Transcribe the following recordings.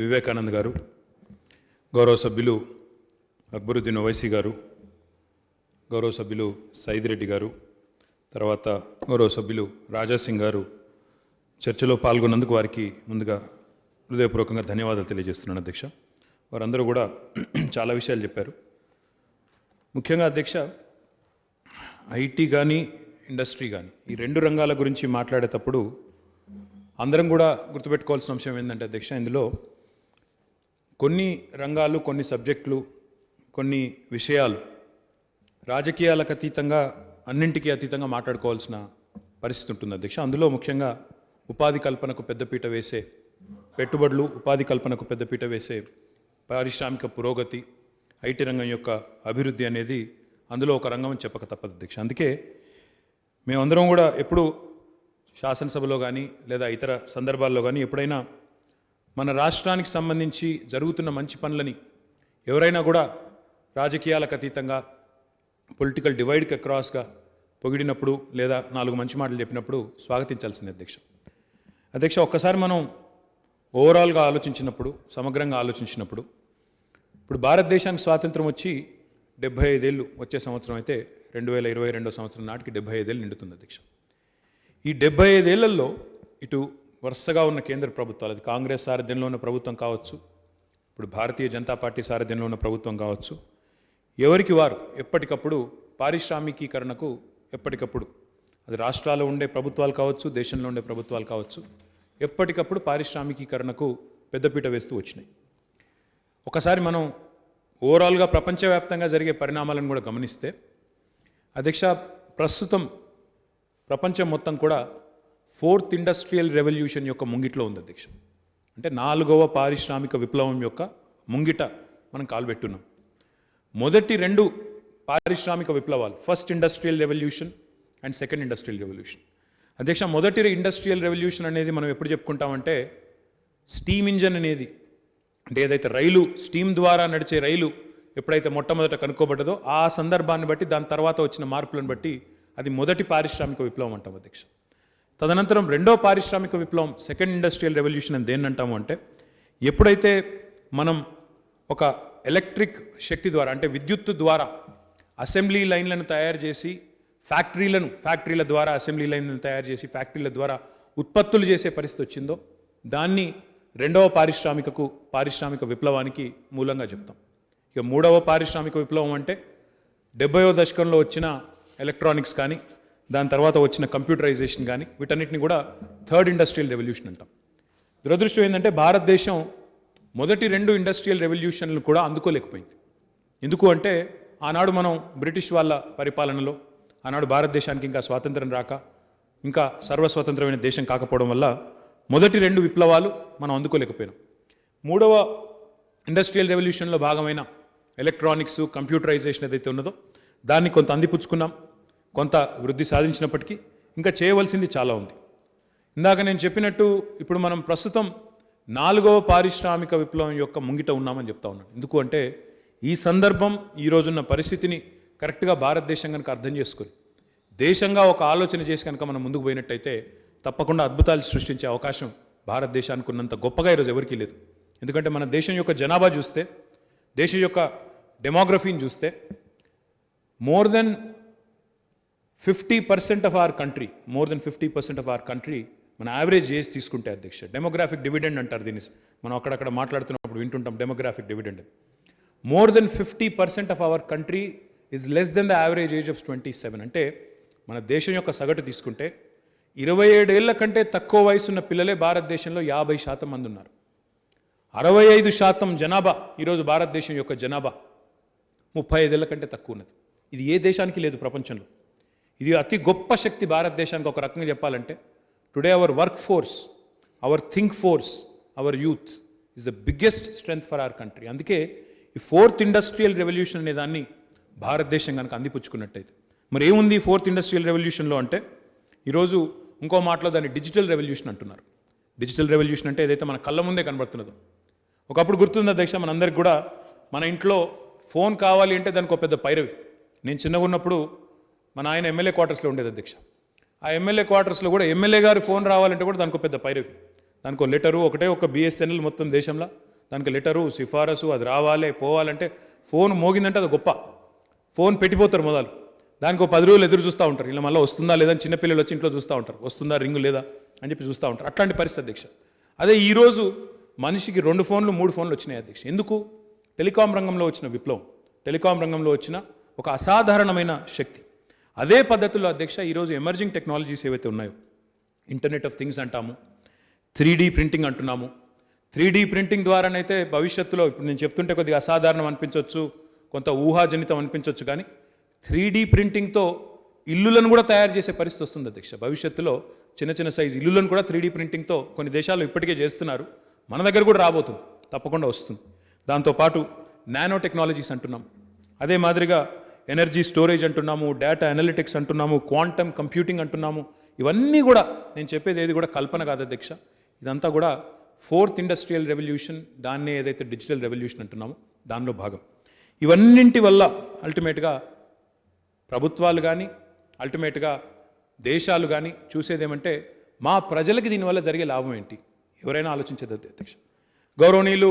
వివేకానంద్ గారు, గౌరవ సభ్యులు అక్బరుద్దీన్ ఓవైసీ గారు, గౌరవ సభ్యులు సైద్ రెడ్డి గారు, తర్వాత గౌరవ సభ్యులు రాజాసింగ్ గారు చర్చలో పాల్గొన్నందుకు వారికి ముందుగా హృదయపూర్వకంగా ధన్యవాదాలు తెలియజేస్తున్నాను అధ్యక్ష. వారందరూ కూడా చాలా విషయాలు చెప్పారు. ముఖ్యంగా అధ్యక్ష, ఐటీ కానీ ఇండస్ట్రీ కానీ ఈ రెండు రంగాల గురించి మాట్లాడేటప్పుడు అందరం కూడా గుర్తుపెట్టుకోవాల్సిన అంశం ఏంటంటే అధ్యక్ష, ఇందులో కొన్ని రంగాలు, కొన్ని సబ్జెక్టులు, కొన్ని విషయాలు రాజకీయాలకు అతీతంగా, అన్నింటికీ అతీతంగా మాట్లాడుకోవాల్సిన పరిస్థితి ఉంటుంది అధ్యక్ష. అందులో ముఖ్యంగా ఉపాధి కల్పనకు పెద్దపీట వేసే పెట్టుబడులు, ఉపాధి కల్పనకు పెద్దపీట వేసే పారిశ్రామిక పురోగతి, ఐటీ రంగం యొక్క అభివృద్ధి అనేది అందులో ఒక రంగం అని చెప్పక తప్పదు అధ్యక్ష. అందుకే మేమందరం కూడా ఎప్పుడు శాసనసభలో కానీ లేదా ఇతర సందర్భాల్లో కానీ ఎప్పుడైనా మన రాష్ట్రానికి సంబంధించి జరుగుతున్న మంచి పనులని ఎవరైనా కూడా రాజకీయాలకు అతీతంగా పొలిటికల్ డివైడ్కి అక్రాస్గా పొగిడినప్పుడు లేదా నాలుగు మంచి మాటలు చెప్పినప్పుడు స్వాగతించాల్సింది అధ్యక్ష. అధ్యక్ష, ఒక్కసారి మనం ఓవరాల్గా ఆలోచించినప్పుడు, సమగ్రంగా ఆలోచించినప్పుడు, ఇప్పుడు భారతదేశానికి స్వాతంత్రం వచ్చి 75 ఏళ్ళు వచ్చే సంవత్సరం అయితే 2022 సంవత్సరం నాటికి 75 ఏళ్ళు నిండుతుంది అధ్యక్ష. ఈ 75 ఏళ్లలో ఇటు వరుసగా ఉన్న కేంద్ర ప్రభుత్వాలు, అది కాంగ్రెస్ సారథ్యంలో ఉన్న ప్రభుత్వం కావచ్చు, ఇప్పుడు భారతీయ జనతా పార్టీ సారథ్యంలో ఉన్న ప్రభుత్వం కావచ్చు, ఎవరికి వారు ఎప్పటికప్పుడు పారిశ్రామికీకరణకు ఎప్పటికప్పుడు, అది రాష్ట్రాల్లో ఉండే ప్రభుత్వాలు కావచ్చు, దేశంలో ఉండే ప్రభుత్వాలు కావచ్చు, ఎప్పటికప్పుడు పారిశ్రామికీకరణకు పెద్దపీట వేస్తూ వచ్చినాయి. ఒకసారి మనం ఓవరాల్గా ప్రపంచవ్యాప్తంగా జరిగే పరిణామాలను కూడా గమనిస్తే అధ్యక్ష, ప్రస్తుతం ప్రపంచం మొత్తం కూడా 4th ఇండస్ట్రియల్ రెవల్యూషన్ యొక్క ముంగిట్లో ఉంది అధ్యక్ష. అంటే 4వ పారిశ్రామిక విప్లవం యొక్క ముంగిట మనం కాలుపెట్టున్నాం. మొదటి రెండు పారిశ్రామిక విప్లవాలు, first industrial revolution and second industrial revolution. అధ్యక్ష, మొదటి ఇండస్ట్రియల్ రెవల్యూషన్ అనేది మనం ఎప్పుడు చెప్పుకుంటామంటే స్టీమ్ ఇంజన్ అనేది, అంటే ఏదైతే రైలు స్టీమ్ ద్వారా నడిచే రైలు ఎప్పుడైతే మొట్టమొదట కనుక్కోబడ్డదో ఆ సందర్భాన్ని బట్టి, దాని తర్వాత వచ్చిన మార్పులను బట్టి అది మొదటి పారిశ్రామిక విప్లవం అంటాం అధ్యక్ష. తదనంతరం రెండో పారిశ్రామిక విప్లవం, సెకండ్ ఇండస్ట్రియల్ రెవల్యూషన్ అని దేన్ని అంటాము అంటే ఎప్పుడైతే మనం ఒక ఎలక్ట్రిక్ శక్తి ద్వారా, అంటే విద్యుత్తు ద్వారా అసెంబ్లీ లైన్లను తయారు చేసి ఫ్యాక్టరీల ద్వారా అసెంబ్లీ లైన్లను తయారు చేసి ఫ్యాక్టరీల ద్వారా ఉత్పత్తులు చేసే పరిస్థితి వచ్చిందో దాన్ని రెండవ పారిశ్రామిక విప్లవానికి మూలంగా చెప్తాం. ఇక మూడవ పారిశ్రామిక విప్లవం అంటే 70వ దశకంలో వచ్చిన ఎలక్ట్రానిక్స్ కానీ, దాని తర్వాత వచ్చిన కంప్యూటరైజేషన్ కానీ, వీటన్నిటిని కూడా థర్డ్ ఇండస్ట్రియల్ రెవల్యూషన్ అంటాం. దురదృష్టం ఏంటంటే భారతదేశం మొదటి రెండు ఇండస్ట్రియల్ రెవల్యూషన్లు కూడా అందుకోలేకపోయింది. ఎందుకు అంటే ఆనాడు మనం బ్రిటిష్ వాళ్ళ పరిపాలనలో, ఆనాడు భారతదేశానికి ఇంకా స్వాతంత్రం రాక, ఇంకా సర్వస్వతంత్రమైన దేశం కాకపోవడం వల్ల మొదటి రెండు విప్లవాలు మనం అందుకోలేకపోయినాం. మూడవ ఇండస్ట్రియల్ రెవల్యూషన్లో భాగమైన ఎలక్ట్రానిక్స్, కంప్యూటరైజేషన్ ఏదైతే ఉన్నదో దాన్ని కొంత అందిపుచ్చుకున్నాం, కొంత వృద్ధి సాధించినప్పటికీ ఇంకా చేయవలసింది చాలా ఉంది. ఇందాక నేను చెప్పినట్టు ఇప్పుడు మనం ప్రస్తుతం 4వ పారిశ్రామిక విప్లవం యొక్క ముంగిట ఉన్నామని చెప్తా ఉన్నాను. ఎందుకు అంటే ఈ సందర్భం, ఈరోజున్న పరిస్థితిని కరెక్ట్గా భారతదేశం కనుక అర్థం చేసుకొని దేశంగా ఒక ఆలోచన చేసి కనుక మనం ముందుకు పోయినట్టయితే తప్పకుండా అద్భుతాలు సృష్టించే అవకాశం భారతదేశానికి ఉన్నంత గొప్పగా ఈరోజు ఎవరికీ లేదు. ఎందుకంటే మన దేశం యొక్క జనాభా చూస్తే, దేశం యొక్క డెమోగ్రఫీని చూస్తే more than 50% of our country మన యావరేజ్ ఏజ్ తీసుకుంటే అధ్యక్ష, డెమోగ్రాఫిక్ డివిడెండ్ అంటారు దీన్ని, మనం అక్కడక్కడ మాట్లాడుతున్నప్పుడు వింటుంటాం demographic dividend. More than 50% of our country is less than the average age of 27. అంటే మన దేశం యొక్క సగటు తీసుకుంటే 27 ఏళ్ల కంటే తక్కువ వయసున్న పిల్లలే భారతదేశంలో 50% మంది ఉన్నారు. 65% జనాభా ఈరోజు భారతదేశం యొక్క జనాభా 35 ఏళ్ల కంటే తక్కువ ఉన్నది. ఇది ఏ దేశానికి లేదు ప్రపంచంలో. ఇది అతి గొప్ప శక్తి భారతదేశానికి. ఒక రకంగా చెప్పాలంటే today our work force, our think force, our youth is the biggest strength for our country. అందుకే ఈ 4th ఇండస్ట్రియల్ రెవల్యూషన్ అనే దాన్ని భారతదేశం కనుక అందిపుచ్చుకున్నట్టయితే, మరి ఏముంది 4th ఇండస్ట్రియల్ రెవల్యూషన్లో అంటే ఈరోజు ఇంకో మాటలో దాన్ని డిజిటల్ రెవల్యూషన్ అంటున్నారు. డిజిటల్ రెవల్యూషన్ అంటే ఏదైతే మన కళ్ళ ముందే కనబడుతున్నదో. ఒకప్పుడు గుర్తుంది అధ్యక్ష, మనందరికి కూడా మన ఇంట్లో ఫోన్ కావాలి అంటే దానికి ఒక పెద్ద పైరవి. నేను చిన్నగా ఉన్నప్పుడు మన ఆయన ఎమ్మెల్యే క్వార్టర్స్లో ఉండేది అధ్యక్ష. ఆ ఎమ్మెల్యే క్వార్టర్స్లో కూడా ఎమ్మెల్యే గారి ఫోన్ రావాలంటే కూడా దానికి ఒక పెద్ద పైరవి. దానికి ఒక లెటరు, ఒక BSNL మొత్తం దేశంలో దానికి లెటరు సిఫారసు అది రావాలి పోవాలంటే ఫోన్ మోగిందంటే అది గొప్ప. ఫోన్ పెట్టిపోతారు మొదలు, దానికి 10 రోజులు ఎదురు చూస్తూ ఉంటారు. ఇలా మళ్ళీ వస్తుందా లేదా అని చిన్నపిల్లలు వచ్చి ఇంట్లో చూస్తూ ఉంటారు, వస్తుందా రింగు లేదా అని చెప్పి చూస్తూ ఉంటారు. అట్లాంటి పరిస్థితి అధ్యక్ష. అదే ఈరోజు మనిషికి 2 ఫోన్లు 3 ఫోన్లు వచ్చినాయి అధ్యక్ష. ఎందుకు? టెలికాం రంగంలో వచ్చిన విప్లవం, టెలికాం రంగంలో వచ్చిన ఒక అసాధారణమైన శక్తి. అదే పద్ధతిలో అధ్యక్ష ఈరోజు ఎమర్జింగ్ టెక్నాలజీస్ ఏవైతే ఉన్నాయో, ఇంటర్నెట్ ఆఫ్ థింగ్స్ అంటాము, 3D ప్రింటింగ్ అంటున్నాము. 3D ప్రింటింగ్ ద్వారానైతే భవిష్యత్తులో ఇప్పుడు నేను చెప్తుంటే కొద్దిగా అసాధారణం అనిపించవచ్చు, కొంత ఊహాజనితం అనిపించవచ్చు, కానీ 3D ప్రింటింగ్తో ఇల్లులను కూడా తయారు చేసే పరిస్థితి వస్తుంది అధ్యక్ష. భవిష్యత్తులో చిన్న చిన్న సైజు ఇల్లులను కూడా 3D ప్రింటింగ్తో కొన్ని దేశాల్లో ఇప్పటికే చేస్తున్నారు, మన దగ్గర కూడా రాబోతుంది, తప్పకుండా వస్తుంది. దాంతోపాటు నానో టెక్నాలజీస్ అంటున్నాం, అదే మాదిరిగా ఎనర్జీ స్టోరేజ్ అంటున్నాము, డేటా అనలిటిక్స్ అంటున్నాము, క్వాంటమ్ కంప్యూటింగ్ అంటున్నాము. ఇవన్నీ కూడా నేను చెప్పేది ఏది కూడా కల్పన కాదు అధ్యక్ష. ఇదంతా కూడా 4th ఇండస్ట్రియల్ రెవల్యూషన్, దాన్నే ఏదైతే డిజిటల్ రెవల్యూషన్ అంటున్నామో దానిలో భాగం. ఇవన్నింటి వల్ల అల్టిమేట్గా ప్రభుత్వాలు కానీ అల్టిమేట్గా దేశాలు కానీ చూసేదేమంటే మా ప్రజలకి దీనివల్ల జరిగే లాభం ఏంటి, ఎవరైనా ఆలోచించేది అధ్యక్ష. గౌరవనీయులు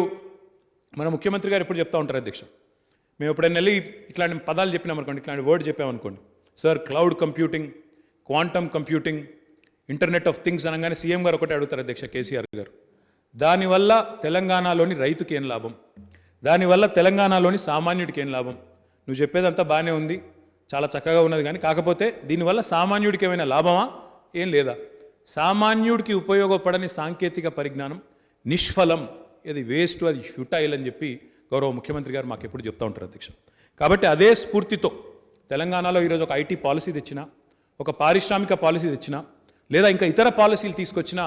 మన ముఖ్యమంత్రి గారు ఎప్పుడు చెప్తా ఉంటారు అధ్యక్ష, మేము ఎప్పుడైనా వెళ్ళి ఇట్లాంటి పదాలు చెప్పినామనుకోండి, ఇట్లాంటి వర్డ్ చెప్పామనుకోండి, sir cloud computing, quantum computing, internet of things అనగానే సీఎం గారు ఒకటే అడుగుతారు అధ్యక్ష, కేసీఆర్ గారు, దానివల్ల తెలంగాణలోని రైతుకి ఏం లాభం, దానివల్ల తెలంగాణలోని సామాన్యుడికి ఏం లాభం? నువ్వు చెప్పేదంతా బాగానే ఉంది, చాలా చక్కగా ఉన్నది, కానీ కాకపోతే దీనివల్ల సామాన్యుడికి ఏమైనా లాభమా, ఏం లేదా? సామాన్యుడికి ఉపయోగపడని సాంకేతిక పరిజ్ఞానం నిష్ఫలం, ఇది వేస్ట్, అది ఫ్యూటైల్ అని చెప్పి గౌరవ ముఖ్యమంత్రి గారు మాకు ఎప్పుడు చెప్తూ ఉంటారు అధ్యక్ష. కాబట్టి అదే స్ఫూర్తితో తెలంగాణలో ఈరోజు ఒక ఐటీ పాలసీ తెచ్చినా, ఒక పారిశ్రామిక పాలసీ తెచ్చినా, లేదా ఇంకా ఇతర పాలసీలు తీసుకొచ్చినా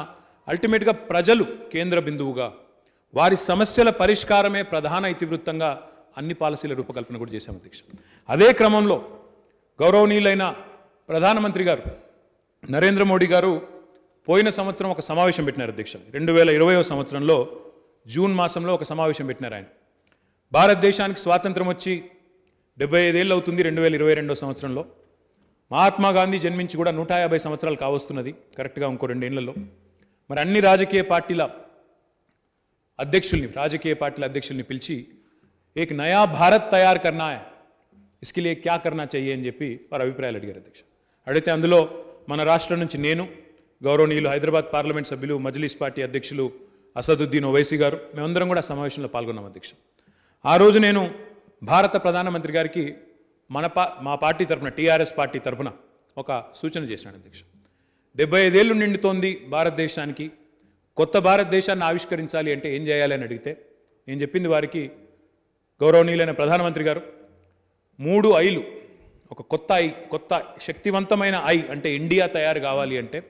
అల్టిమేట్గా ప్రజలు కేంద్ర బిందువుగా, వారి సమస్యల పరిష్కారమే ప్రధాన ఇతివృత్తంగా అన్ని పాలసీల రూపకల్పన కూడా చేశాం అధ్యక్ష. అదే క్రమంలో గౌరవనీయులైన ప్రధానమంత్రి గారు నరేంద్ర మోడీ గారు పోయిన సంవత్సరం ఒక సమావేశం పెట్టినారు అధ్యక్ష. 2020వ సంవత్సరంలో జూన్ మాసంలో ఒక సమావేశం పెట్టినారు ఆయన. భారతదేశానికి స్వాతంత్రం వచ్చి 75 ఏళ్ళు అవుతుంది 2022వ సంవత్సరంలో. మహాత్మా గాంధీ జన్మించి కూడా 150 సంవత్సరాలు కావస్తున్నది కరెక్ట్గా, ఇంకో 2 ఏళ్లలో. మరి అన్ని రాజకీయ పార్టీల అధ్యక్షుల్ని పిలిచి ఏక్ నయా భారత్ తయారు కర్నా హై, ఇస్కే లియే క్యా కర్నా చెయ్యే అని చెప్పి వారు అభిప్రాయాలు అడిగారు అధ్యక్ష. అడిగితే అందులో మన రాష్ట్రం నుంచి నేను, గౌరవనీయులు హైదరాబాద్ పార్లమెంట్ సభ్యులు మజ్లిస్ పార్టీ అధ్యక్షులు అసదుద్దీన్ ఓవైసీ గారు, మేమందరం కూడా సమావేశంలో పాల్గొన్నాం అధ్యక్ష. ఆ రోజు నేను భారత ప్రధానమంత్రి గారికి మా పార్టీ తరఫున, టీఆర్ఎస్ పార్టీ తరఫున ఒక సూచన చేశాను అధ్యక్ష. 75 ఏళ్ళు నిండుతోంది భారతదేశానికి, కొత్త భారతదేశాన్ని ఆవిష్కరించాలి అంటే ఏం చేయాలి అని అడిగితే నేను చెప్పింది వారికి, గౌరవనీయులైన ప్రధానమంత్రి గారు 3 ఐలు, ఒక కొత్త శక్తివంతమైన ఐ అంటే ఇండియా తయారు కావాలి అంటే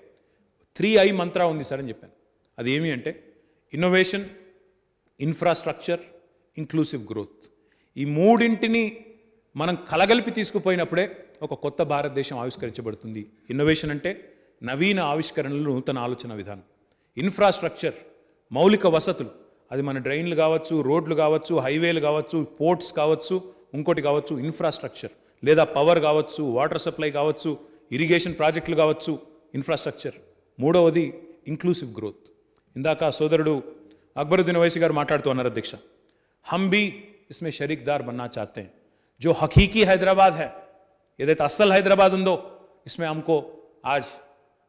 3I మంత్ర ఉంది సార్ అని చెప్పాను. అది ఏమి అంటే ఇన్నోవేషన్, ఇన్ఫ్రాస్ట్రక్చర్, ఇంక్లూసివ్ గ్రోత్. ఈ మూడింటిని మనం కలగలిపి తీసుకుపోయినప్పుడే ఒక కొత్త భారతదేశం ఆవిష్కరించబడుతుంది. ఇన్నోవేషన్ అంటే నవీన ఆవిష్కరణలు, నూతన ఆలోచన విధానం. ఇన్ఫ్రాస్ట్రక్చర్ మౌలిక వసతులు, అది మన డ్రైన్లు కావచ్చు, రోడ్లు కావచ్చు, హైవేలు కావచ్చు, పోర్ట్స్ కావచ్చు, ఇంకోటి కావచ్చు ఇన్ఫ్రాస్ట్రక్చర్, లేదా పవర్ కావచ్చు, వాటర్ సప్లై కావచ్చు, ఇరిగేషన్ ప్రాజెక్టులు కావచ్చు, ఇన్ఫ్రాస్ట్రక్చర్. మూడవది ఇంక్లూసివ్ గ్రోత్. ఇందాక సోదరుడు అక్బరుద్దీన్ ఓవైసీ గారు మాట్లాడుతూ ఉన్నారు అధ్యక్ష, हम भी इसमें शरीकदार बनना चाहते हैं. जो हकीकी हैदराबाद है, ఏదైతే అస్సల్ హైదరాబాద్ ఉందో, इसमें हमको आज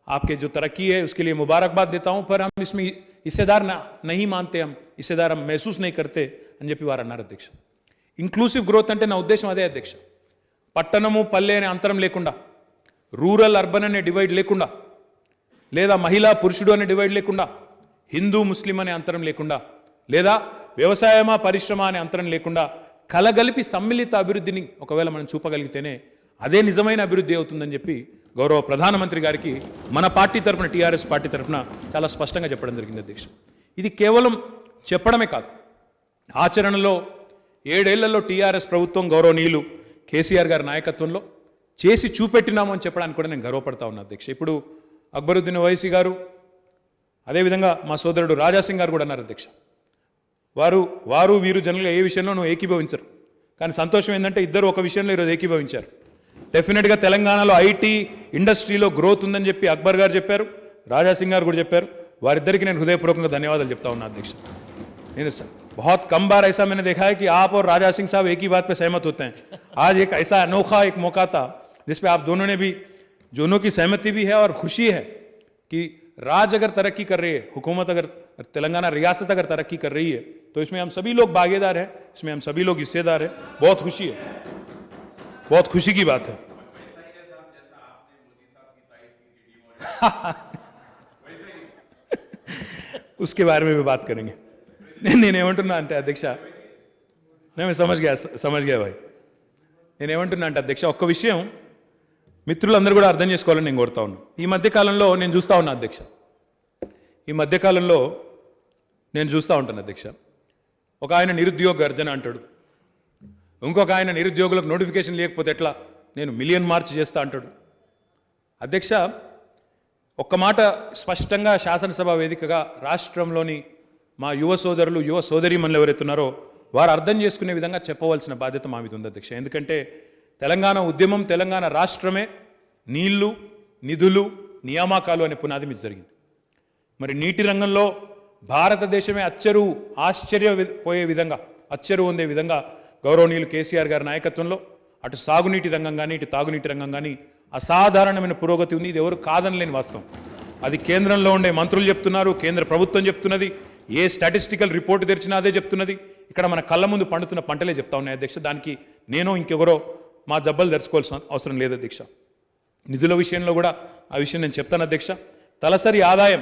आपके जो तरक्की है उसके लिए मुबारकबाद देता हूं, पर हम इसमें हिस्सेदार नहीं मानते, हम हिस्सेदार हम महसूस नहीं करते అని చెప్పి వారు అన్నారు అధ్యక్ష. ఇంక్లూసివ్ గ్రోత్ అంటే నా ఉద్దేశం అదే అధ్యక్ష. పట్టణము పల్లె అనే అంతరం లేకుండా, రూరల్ అర్బన్ అనే డివైడ్ లేకుండా, లేదా మహిళా పురుషుడు అనే డివైడ్ లేకుండా, హిందూ ముస్లిం అనే అంతరం లేకుండా, లేదా వ్యవసాయమా పరిశ్రమ అనే అంతరం లేకుండా కలగలిపి సమ్మిళిత అభివృద్ధిని ఒకవేళ మనం చూపగలిగితేనే అదే నిజమైన అభివృద్ధి అవుతుందని చెప్పి గౌరవ ప్రధానమంత్రి గారికి మన పార్టీ తరఫున, టీఆర్ఎస్ పార్టీ తరఫున చాలా స్పష్టంగా చెప్పడం జరిగింది అధ్యక్ష. ఇది కేవలం చెప్పడమే కాదు, ఆచరణలో 7 ఏళ్లలో టీఆర్ఎస్ ప్రభుత్వం గౌరవనీయులు కేసీఆర్ గారి నాయకత్వంలో చేసి చూపెట్టినాము అని చెప్పడానికి కూడా నేను గర్వపడతా ఉన్నా అధ్యక్ష. ఇప్పుడు అక్బరుద్దీన్ ఓవైసీ గారు, అదేవిధంగా మా సోదరుడు రాజాసింగ్ గారు కూడా అన్నారు అధ్యక్ష. వారు వీరు జనరల్గా ఏ విషయంలో నువ్వు ఏకీభవించరు, కానీ సంతోషం ఏంటంటే ఇద్దరు ఒక విషయంలో ఈరోజు ఏకీభవించారు. డెఫినెట్గా తెలంగాణలో ఐటీ ఇండస్ట్రీలో గ్రోత్ ఉందని చెప్పి అక్బర్ గారు చెప్పారు, రాజాసింగ్ గారు కూడా చెప్పారు. వారిద్దరికీ నేను హృదయపూర్వకంగా ధన్యవాదాలు చెప్తా ఉన్నా అధ్యక్ష. बहुत कम बार ऐसा मैंने देखा है कि आप और राजा सिंह साहब एक ही बात पे सहमत होते हैं। आज एक ऐसा अनोखा एक मौका था जिसपे आप दोनों ने भी, दोनों की सहमति भी है और खुशी है कि राज अगर तरक्की कर रही है, हुकूमत अगर, तेलंगाना रियासत अगर तरक्की कर रही है तो इसमें हम सभी लोग भागीदार हैं, इसमें हम सभी लोग हिस्सेदार हैं। बहुत खुशी है, बहुत खुशी की बात है। उसके बारे में भी बात करेंगे। నేను ఏమంటున్నా అంటే అధ్యక్ష, నేను సమझ गया भाई, నేను ఏమంటున్నా అంటే అధ్యక్ష, ఒక్క విషయం మిత్రులందరూ కూడా అర్థం చేసుకోవాలని నేను కోరుతా ఉన్నాను. ఈ మధ్యకాలంలో నేను చూస్తూ ఉన్నా అధ్యక్ష, ఈ మధ్యకాలంలో నేను చూస్తూ ఉంటాను అధ్యక్ష, ఒక ఆయన నిరుద్యోగ గర్జన అంటాడు, ఇంకొక ఆయన నిరుద్యోగులకు నోటిఫికేషన్ లేకపోతే ఎట్లా, నేను మిలియన్ మార్చ్ చేస్తా అంటాడు. అధ్యక్ష, ఒక్క మాట స్పష్టంగా శాసనసభ వేదికగా రాష్ట్రంలోని మా యువ సోదరులు, యువ సోదరీమణులు ఎవరైతే ఉన్నారో వారు అర్థం చేసుకునే విధంగా చెప్పవలసిన బాధ్యత మా మీద ఉంది అధ్యక్ష. ఎందుకంటే తెలంగాణ ఉద్యమం, తెలంగాణ రాష్ట్రమే నీళ్లు, నిధులు, నియామకాలు అనే పునాది మీద జరిగింది. మరి నీటి రంగంలో భారతదేశమే ఆశ్చర్యపోయే విధంగా, అచ్చరు పొందే విధంగా గౌరవనీయులు కేసీఆర్ గారి నాయకత్వంలో అటు సాగునీటి రంగం కానీ ఇటు తాగునీటి రంగం కానీ అసాధారణమైన పురోగతి ఉంది. ఇది ఎవరు కాదనలేని వాస్తవం. అది కేంద్రంలో ఉండే మంత్రులు చెప్తున్నారు, కేంద్ర ప్రభుత్వం చెప్తున్నది, ఏ స్టాటిస్టికల్ రిపోర్ట్ తెరిచినా అదే చెప్తున్నది. ఇక్కడ మన కళ్ళ ముందు పండుతున్న పంటలే చెప్తా ఉన్నాయి అధ్యక్ష. దానికి నేను ఇంకెవరో మా జబ్బలు తెరుచుకోవాల్సిన అవసరం లేదు అధ్యక్ష. నిధుల విషయంలో కూడా ఆ విషయం నేను చెప్తాను అధ్యక్ష. తలసరి ఆదాయం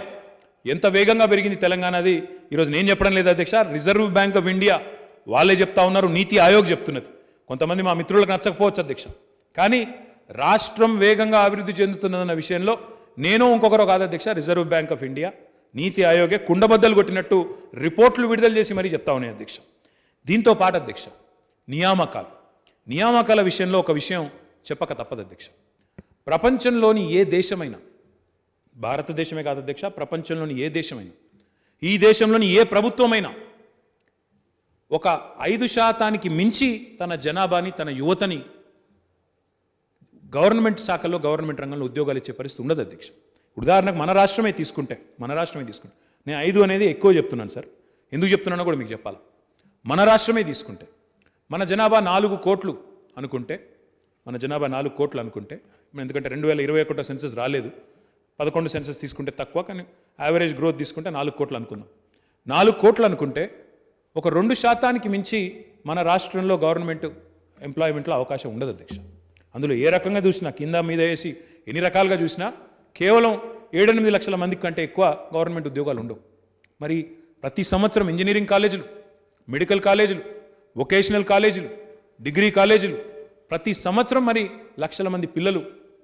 ఎంత వేగంగా పెరిగింది తెలంగాణది ఈరోజు నేను చెప్పడం లేదు అధ్యక్ష, రిజర్వ్ బ్యాంక్ ఆఫ్ ఇండియా వాళ్ళే చెప్తా ఉన్నారు, నీతి ఆయోగ్ చెప్తున్నది. కొంతమంది మా మిత్రులకు నచ్చకపోవచ్చు అధ్యక్ష, కానీ రాష్ట్రం వేగంగా అభివృద్ధి చెందుతున్నదన్న విషయంలో నేను ఇంకొకరు కాదు అధ్యక్ష, రిజర్వ్ బ్యాంక్ ఆఫ్ ఇండియా, నీతి ఆయోగే కుండబద్దలు కొట్టినట్టు రిపోర్ట్లు విడుదల చేసి మరీ చెప్తా ఉన్నాయి అధ్యక్ష. దీంతో పాటు అధ్యక్ష, నియామకాల విషయంలో ఒక విషయం చెప్పక తప్పదు అధ్యక్ష. ప్రపంచంలోని ఏ దేశమైనా, భారతదేశమే కాదు అధ్యక్ష, ప్రపంచంలోని ఏ దేశమైనా, ఈ దేశంలోని ఏ ప్రభుత్వమైనా ఒక 5% మించి తన జనాభాని, తన యువతని గవర్నమెంట్ శాఖల్లో, గవర్నమెంట్ రంగంలో ఉద్యోగాలు ఇచ్చే పరిస్థితి ఉండదు అధ్యక్ష. ఉదాహరణకు మన రాష్ట్రమే తీసుకుంటే నేను 5 అనేది ఎక్కువ చెప్తున్నాను సార్, ఎందుకు చెప్తున్నానో కూడా మీకు చెప్పాలి. మన రాష్ట్రమే తీసుకుంటే మన జనాభా 4 కోట్లు అనుకుంటే, మన జనాభా 4 కోట్లు అనుకుంటే, ఎందుకంటే 2021 సెన్సస్ రాలేదు, 11 సెన్సస్ తీసుకుంటే తక్కువ, కానీ యావరేజ్ గ్రోత్ తీసుకుంటే 4 కోట్లు అనుకుందాం. 4 కోట్లు అనుకుంటే ఒక 2% మించి మన రాష్ట్రంలో గవర్నమెంట్ ఎంప్లాయ్మెంట్లో అవకాశం ఉండదు అధ్యక్ష. అందులో ఏ రకంగా చూసినా, కింద మీద వేసి ఎన్ని రకాలుగా చూసినా కేవలం 7-8 లక్షల మందికి కంటే ఎక్కువ గవర్నమెంట్ ఉద్యోగాలు ఉండవు. మరి ప్రతి సంవత్సరం ఇంజనీరింగ్ కాలేజీలు, మెడికల్ కాలేజీలు, వొకేషనల్ కాలేజీలు, డిగ్రీ కాలేజీలు, ప్రతి సంవత్సరం మరి లక్షల మంది పిల్లలు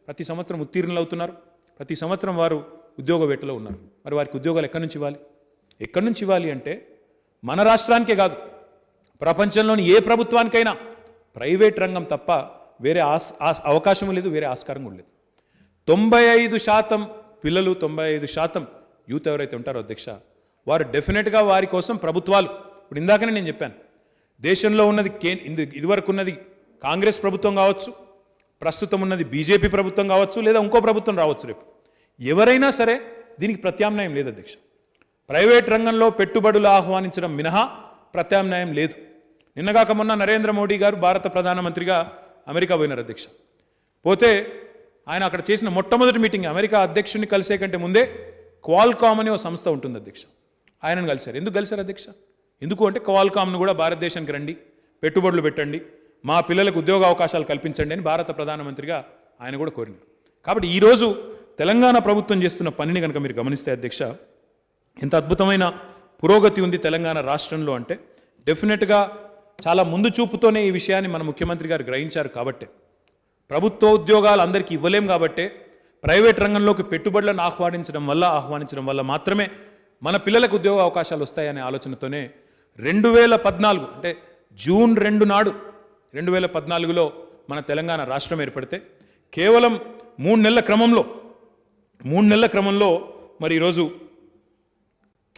ప్రతి సంవత్సరం ఉత్తీర్ణులు అవుతున్నారు. ప్రతి సంవత్సరం వారు ఉద్యోగ వేటలో ఉన్నారు. మరి వారికి ఉద్యోగాలు ఎక్కడి నుంచి ఇవ్వాలి అంటే మన రాష్ట్రానికే కాదు, ప్రపంచంలోని ఏ ప్రభుత్వానికైనా ప్రైవేట్ రంగం తప్ప వేరే అవకాశం లేదు, వేరే ఆస్కారం కూడా లేదు. 95% పిల్లలు, 95% యూత్ ఎవరైతే ఉంటారో అధ్యక్ష, వారు డెఫినెట్గా వారి కోసం ప్రభుత్వాలు, ఇప్పుడు ఇందాకనే నేను చెప్పాను, దేశంలో ఉన్నది ఇదివరకు ఉన్నది కాంగ్రెస్ ప్రభుత్వం కావచ్చు, ప్రస్తుతం ఉన్నది బీజేపీ ప్రభుత్వం కావచ్చు, లేదా ఇంకో ప్రభుత్వం రావచ్చు రేపు, ఎవరైనా సరే దీనికి ప్రత్యామ్నాయం లేదు అధ్యక్ష. ప్రైవేట్ రంగంలో పెట్టుబడులు ఆహ్వానించడం మినహా ప్రత్యామ్నాయం లేదు. నిన్నగాక మొన్న నరేంద్ర మోడీ గారు భారత ప్రధానమంత్రిగా అమెరికా పోయినారు అధ్యక్ష. పోతే ఆయన అక్కడ చేసిన మొట్టమొదటి మీటింగ్, అమెరికా అధ్యక్షుడిని కలిసే కంటే ముందే క్వాల్కామ్ అనే ఒక సంస్థ ఉంటుంది అధ్యక్ష, ఆయనను కలిశారు. ఎందుకు కలిశారు అధ్యక్ష? ఎందుకు అంటే క్వాల్కామ్ను కూడా భారతదేశానికి రండి, పెట్టుబడులు పెట్టండి, మా పిల్లలకు ఉద్యోగ అవకాశాలు కల్పించండి అని భారత ప్రధానమంత్రిగా ఆయన కూడా కోరినారు. కాబట్టి ఈరోజు తెలంగాణ ప్రభుత్వం చేస్తున్న పనిని కనుక మీరు గమనిస్తే అధ్యక్ష, ఎంత అద్భుతమైన పురోగతి ఉంది తెలంగాణ రాష్ట్రంలో అంటే డెఫినెట్గా చాలా ముందు చూపుతోనే ఈ విషయాన్ని మన ముఖ్యమంత్రి గారు గ్రహించారు. కాబట్టే ప్రభుత్వ ఉద్యోగాలు అందరికీ ఇవ్వలేం కాబట్టే ప్రైవేట్ రంగంలోకి పెట్టుబడులను ఆహ్వానించడం వల్ల మాత్రమే మన పిల్లలకు ఉద్యోగ అవకాశాలు వస్తాయనే ఆలోచనతోనే 2014 అంటే జూన్ 2 నాడు 2014లో మన తెలంగాణ రాష్ట్రం ఏర్పడితే కేవలం 3 నెలల క్రమంలో మరి ఈరోజు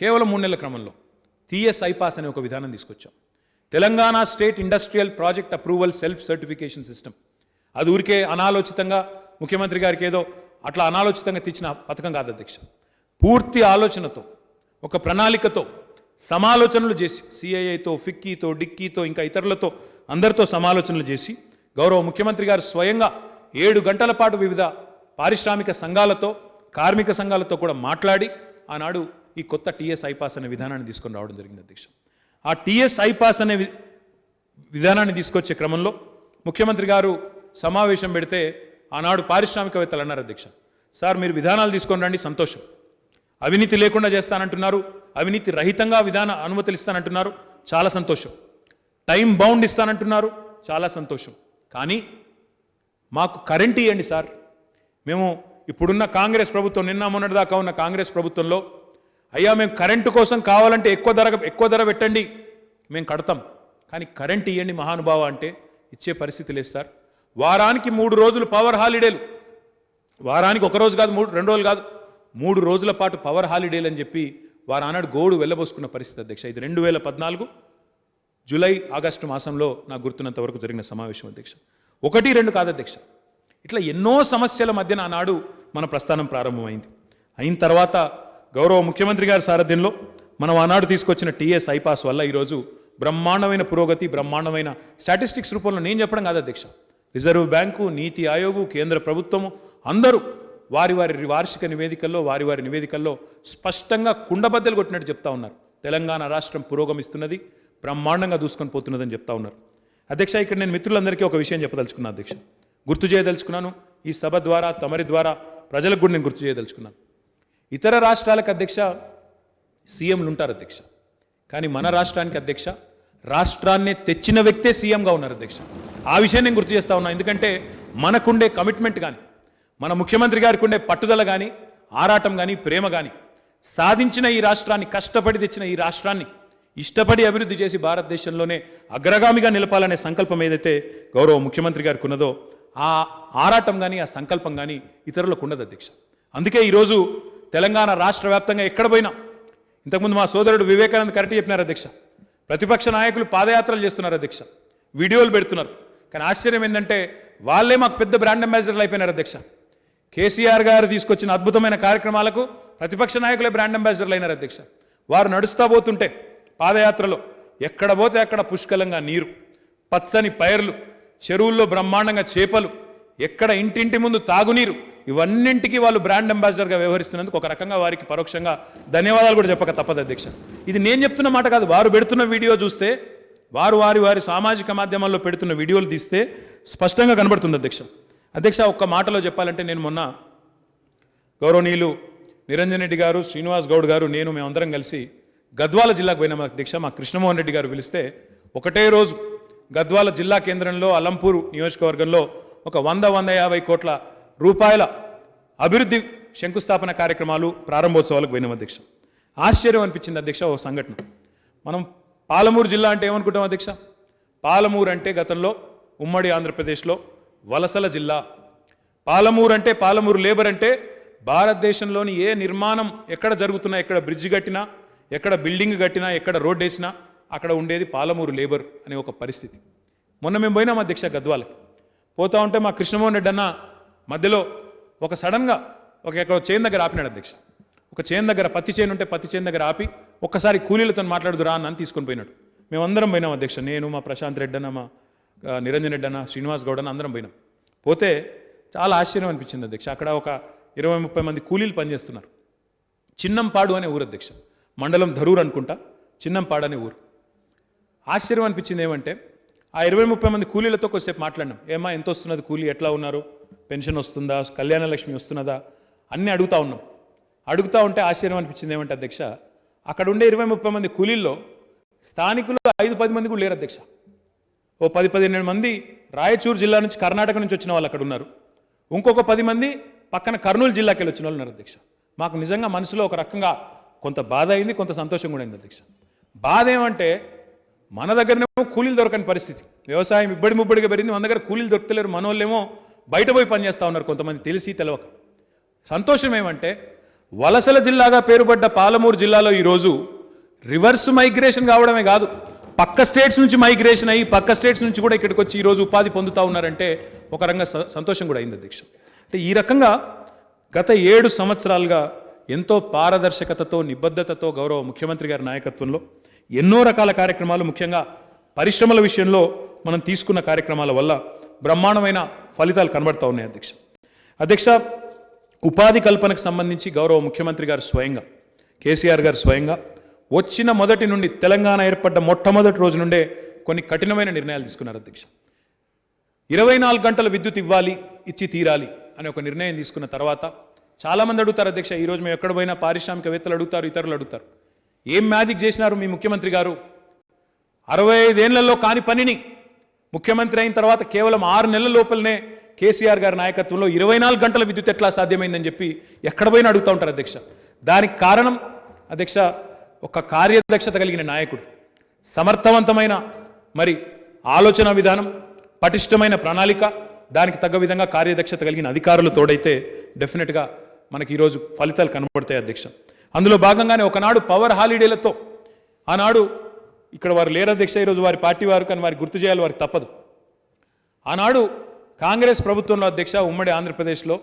కేవలం 3 నెలల క్రమంలో టీఎస్ ఐపాస్ అనే ఒక విధానం తీసుకొచ్చాం. Telangana state industrial project approval self certification system. అది ఊరికే అనాలోచితంగా ముఖ్యమంత్రి గారికి ఏదో అట్లా అనాలోచితంగా తెచ్చిన పథకం కాదు అధ్యక్ష. పూర్తి ఆలోచనతో, ఒక ప్రణాళికతో సమాలోచనలు చేసి సిఐఐతో, ఫిక్కీతో, డిక్కీతో, ఇంకా ఇతరులతో అందరితో సమాలోచనలు చేసి గౌరవ ముఖ్యమంత్రి గారు స్వయంగా 7 గంటల పాటు వివిధ పారిశ్రామిక సంఘాలతో, కార్మిక సంఘాలతో కూడా మాట్లాడి ఆనాడు ఈ కొత్త టీఎస్ ఐపాస్ అనే విధానాన్ని తీసుకొని రావడం జరిగింది అధ్యక్ష. ఆ టీఎస్ ఐపాస్ అనే విధానాన్ని తీసుకొచ్చే క్రమంలో ముఖ్యమంత్రి గారు సమావేశం పెడితే ఆనాడు పారిశ్రామికవేత్తలు అన్నారు అధ్యక్ష, సార్ మీరు విధానాలు తీసుకొని రండి, సంతోషం, అవినీతి లేకుండా చేస్తానంటున్నారు, అవినీతి రహితంగా అనుమతులు ఇస్తానంటున్నారు, చాలా సంతోషం, టైం బౌండ్ ఇస్తానంటున్నారు, చాలా సంతోషం, కానీ మాకు కరెంట్ ఇవ్వండి సార్. మేము ఇప్పుడున్న కాంగ్రెస్ ప్రభుత్వం, నిన్న మొన్నటిదాకా ఉన్న కాంగ్రెస్ ప్రభుత్వంలో అయ్యా మేము కరెంటు కోసం కావాలంటే ఎక్కువ ధర పెట్టండి, మేము కడతాం, కానీ కరెంట్ ఇవ్వండి మహానుభావ అంటే ఇచ్చే పరిస్థితి లేదు సార్. వారానికి 3 రోజులు పవర్ హాలిడేలు, వారానికి 1 రోజు కాదు, 2 రోజులు కాదు, 3 రోజుల పాటు పవర్ హాలిడేలు అని చెప్పి వారు ఆనాడు గోడు వెళ్ళబోసుకున్న పరిస్థితి అధ్యక్ష. ఇది 2014 జూలై ఆగస్టు మాసంలో నాకు గుర్తున్నంత వరకు జరిగిన సమావేశం అధ్యక్ష. 1, 2 కాదు అధ్యక్ష, ఇట్లా ఎన్నో సమస్యల మధ్యన ఆనాడు మన ప్రస్థానం ప్రారంభమైంది. అయిన తర్వాత గౌరవ ముఖ్యమంత్రి గారి సారథ్యంలో మనం ఆనాడు తీసుకొచ్చిన టీఎస్ ఐపాస్ వల్ల ఈరోజు బ్రహ్మాండమైన పురోగతి, బ్రహ్మాండమైన స్టాటిస్టిక్స్ రూపంలో నేను చెప్పడం కాదు అధ్యక్ష, రిజర్వ్ బ్యాంకు, నీతి ఆయోగు, కేంద్ర ప్రభుత్వము అందరూ వారి వార్షిక నివేదికల్లో, వారి నివేదికల్లో స్పష్టంగా కుండబద్దలు కొట్టినట్టు చెప్తా ఉన్నారు. తెలంగాణ రాష్ట్రం పురోగమిస్తున్నది, బ్రహ్మాండంగా దూసుకొని పోతున్నదని చెప్తా ఉన్నారు అధ్యక్ష. ఇక్కడ నేను మిత్రులందరికీ ఒక విషయం చెప్పదలుచుకున్నాను అధ్యక్ష, గుర్తు చేయదలుచుకున్నాను. ఈ సభ ద్వారా, తమరి ద్వారా ప్రజలకు కూడా నేను గుర్తు చేయదలుచుకున్నాను. ఇతర రాష్ట్రాలకు అధ్యక్ష సీఎంలు ఉంటారు అధ్యక్ష, కానీ మన రాష్ట్రానికి అధ్యక్ష రాష్ట్రాన్ని తెచ్చిన వ్యక్తే సీఎంగా ఉన్నారు అధ్యక్ష. ఆ విషయం నేను గుర్తు చేస్తా ఉన్నా, ఎందుకంటే మనకుండే కమిట్మెంట్ కానీ, మన ముఖ్యమంత్రి గారికి ఉండే పట్టుదల కానీ, ఆరాటం కానీ, ప్రేమ కానీ, సాధించిన ఈ రాష్ట్రాన్ని, కష్టపడి తెచ్చిన ఈ రాష్ట్రాన్ని ఇష్టపడి అభివృద్ధి చేసి భారతదేశంలోనే అగ్రగామిగా నిలపాలనే సంకల్పం ఏదైతే గౌరవ ముఖ్యమంత్రి గారికి ఉన్నదో ఆ ఆరాటం కానీ, ఆ సంకల్పం కానీ ఇతరులకు ఉండదు అధ్యక్ష. అందుకే ఈరోజు తెలంగాణ రాష్ట్ర వ్యాప్తంగా ఎక్కడ పోయినా, ఇంతకుముందు మా సోదరుడు వివేకానంద్ కరెక్ట్ చెప్పినారు అధ్యక్ష, ప్రతిపక్ష నాయకులు పాదయాత్రలు చేస్తున్నారు అధ్యక్ష, వీడియోలు పెడుతున్నారు, కానీ ఆశ్చర్యం ఏంటంటే వాళ్ళే మాకు పెద్ద బ్రాండ్ అంబాసిడర్లు అయిపోయినారు అధ్యక్ష. కేసీఆర్ గారు తీసుకొచ్చిన అద్భుతమైన కార్యక్రమాలకు ప్రతిపక్ష నాయకులే బ్రాండ్ అంబాసిడర్లు అయినారు అధ్యక్ష. వారు నడుస్తూ పోతుంటే పాదయాత్రలో ఎక్కడ పోతే అక్కడ పుష్కలంగా నీరు, పచ్చని పైర్లు, చెరువుల్లో బ్రహ్మాండంగా చేపలు, ఎక్కడ ఇంటింటి ముందు తాగునీరు, ఇవన్నింటికీ వాళ్ళు బ్రాండ్ అంబాసిడర్గా వ్యవహరిస్తున్నందుకు ఒక రకంగా వారికి పరోక్షంగా ధన్యవాదాలు కూడా చెప్పక తప్పదు అధ్యక్ష. ఇది నేను చెప్తున్న మాట కాదు, వారు పెడుతున్న వీడియో చూస్తే, వారి సామాజిక మాధ్యమాల్లో పెడుతున్న వీడియోలు తీస్తే స్పష్టంగా కనబడుతుంది అధ్యక్ష. అధ్యక్ష ఒక్క మాటలో చెప్పాలంటే, నేను మొన్న గౌరవనీయులు నిరంజన్ రెడ్డి గారు, శ్రీనివాస్ గౌడ్ గారు, మేమందరం కలిసి గద్వాల జిల్లాకు పోయినాం అధ్యక్ష. మా కృష్ణమోహన్ రెడ్డి గారు పిలిస్తే ఒకటే రోజు గద్వాల జిల్లా కేంద్రంలో అలంపూరు నియోజకవర్గంలో ఒక 100-150 కోట్ల రూపాయల అభివృద్ధి శంకుస్థాపన కార్యక్రమాలు, ప్రారంభోత్సవాలకు పోయినాం అధ్యక్ష. ఆశ్చర్యం అనిపించింది అధ్యక్ష ఒక సంఘటన. మనం పాలమూరు జిల్లా అంటే ఏమనుకుంటాం అధ్యక్ష? పాలమూరు అంటే గతంలో ఉమ్మడి ఆంధ్రప్రదేశ్లో వలసల జిల్లా. పాలమూరు అంటే, పాలమూరు లేబర్ అంటే భారతదేశంలోని ఏ నిర్మాణం ఎక్కడ జరుగుతున్నా, ఎక్కడ బ్రిడ్జ్ కట్టినా, ఎక్కడ బిల్డింగ్ కట్టినా, ఎక్కడ రోడ్ వేసినా అక్కడ ఉండేది పాలమూరు లేబర్ అనే ఒక పరిస్థితి. మొన్న మేము పోయినాం అధ్యక్ష గద్వాలకి. పోతా ఉంటే మా కృష్ణమోహన్ రెడ్డి అన్న మధ్యలో ఒక సడన్గా ఎక్కడ చేను దగ్గర ఆపినాడు అధ్యక్ష. ఒక చేను దగ్గర, పత్తి చేను ఉంటే పత్తి చేను దగ్గర ఆపి ఒక్కసారి కూలీలతో మాట్లాడుదురా అని తీసుకొని పోయినాడు. మేమందరం పోయినాం అధ్యక్ష, నేను, మా ప్రశాంత్ రెడ్డి అన్న, మా నిరంజన్ రెడ్డి అన్న, శ్రీనివాస్ గౌడ్ అన్న అందరం పోయినాం. పోతే చాలా ఆశ్చర్యం అనిపించింది అధ్యక్ష. అక్కడ ఒక 20-30 మంది కూలీలు పనిచేస్తున్నారు. చిన్నంపాడు అనే ఊరు అధ్యక్ష, మండలం ధరూర్ అనుకుంటా, చిన్నంపాడు అనే ఊరు. ఆశ్చర్యం అనిపించింది ఏమంటే, ఆ 20-30 మంది కూలీలతో కొద్దిసేపు మాట్లాడినాం. ఏమా ఎంత వస్తున్నది కూలీ, ఎట్లా ఉన్నారు, పెన్షన్ వస్తుందా, కళ్యాణ లక్ష్మి వస్తున్నదా, అన్నీ అడుగుతూ ఉన్నాం. అడుగుతూ ఉంటే ఆశ్చర్యం అనిపించింది ఏమంటే అధ్యక్ష, అక్కడ ఉండే 20-30 మంది కూలీల్లో స్థానికులు 5-10 మంది కూడా లేరు అధ్యక్ష. ఓ 10-15 మంది రాయచూరు జిల్లా నుంచి, కర్ణాటక నుంచి వచ్చిన వాళ్ళు అక్కడ ఉన్నారు. ఇంకొక 10 మంది పక్కన కర్నూలు జిల్లాకి వెళ్ళి వచ్చిన వాళ్ళు ఉన్నారు అధ్యక్ష. మాకు నిజంగా మనసులో ఒక రకంగా కొంత బాధ అయింది, కొంత సంతోషం కూడా అయింది అధ్యక్ష. బాధ ఏమంటే, మన దగ్గరనేమో కూలీలు దొరకని పరిస్థితి, వ్యవసాయం ముబ్బడిగా పెరిగింది, మన దగ్గర కూలీలు దొరకలేరు, మన వాళ్ళేమో బయట పోయి పనిచేస్తూ ఉన్నారు, కొంతమంది తెలిసి తెలవక. సంతోషం ఏమంటే, వలసల జిల్లాగా పేరుపడ్డ పాలమూరు జిల్లాలో ఈరోజు రివర్స్ మైగ్రేషన్ కావడమే కాదు, పక్క స్టేట్స్ నుంచి మైగ్రేషన్ అయ్యి పక్క స్టేట్స్ నుంచి కూడా ఇక్కడికి వచ్చి ఈరోజు ఉపాధి పొందుతూ ఉన్నారంటే ఒక రంగ సంతోషం కూడా అయింది అధ్యక్ష. అంటే ఈ రకంగా గత 7 సంవత్సరాలుగా ఎంతో పారదర్శకతతో నిబద్ధతతో గౌరవ ముఖ్యమంత్రి గారి నాయకత్వంలో ఎన్నో రకాల కార్యక్రమాలు, ముఖ్యంగా పరిశ్రమల విషయంలో మనం తీసుకున్న కార్యక్రమాల వల్ల బ్రహ్మాండమైన ఫలితాలు కనబడతా ఉన్నాయి అధ్యక్ష. ఉపాధి కల్పనకు సంబంధించి గౌరవ ముఖ్యమంత్రి గారు స్వయంగా, కేసీఆర్ గారు స్వయంగా వచ్చిన మొదటి నుండి, తెలంగాణ ఏర్పడ్డ మొట్టమొదటి రోజు నుండే కొన్ని కఠినమైన నిర్ణయాలు తీసుకున్నారు అధ్యక్ష. 24 గంటల విద్యుత్ ఇచ్చి తీరాలి అనే ఒక నిర్ణయం తీసుకున్న తర్వాత చాలామంది అడుగుతారు అధ్యక్ష, ఈరోజు మేము ఎక్కడ పోయినా పారిశ్రామికవేత్తలు అడుగుతారు, ఇతరులు అడుగుతారు, ఏం మ్యాజిక్ చేసినారు మీ ముఖ్యమంత్రి గారు? 65 ఏళ్లలో కాని పనిని ముఖ్యమంత్రి అయిన తర్వాత కేవలం 6 నెలల లోపలనే కేసీఆర్ గారి నాయకత్వంలో 24 గంటల విద్యుత్ ఎట్లా సాధ్యమైందని చెప్పి ఎక్కడ పోయినా అడుగుతూ ఉంటారు అధ్యక్ష. దానికి కారణం అధ్యక్ష ఒక కార్యదక్షత కలిగిన నాయకుడు, సమర్థవంతమైన మరి ఆలోచన విధానం, పటిష్టమైన ప్రణాళిక, దానికి తగ్గ విధంగా కార్యదక్షత కలిగిన అధికారులు తోడైతే డెఫినెట్గా మనకి ఈరోజు ఫలితాలు కనబడతాయి అధ్యక్ష. అందులో భాగంగానే ఒకనాడు పవర్ హాలిడేలతో, ఆనాడు ఇక్కడ వారు లేరు అధ్యక్ష, ఈరోజు వారి పార్టీ వారు, కానీ వారికి గుర్తు చేయాలి, వారికి తప్పదు. ఆనాడు కాంగ్రెస్ ప్రభుత్వంలో అధ్యక్ష ఉమ్మడి ఆంధ్రప్రదేశ్లో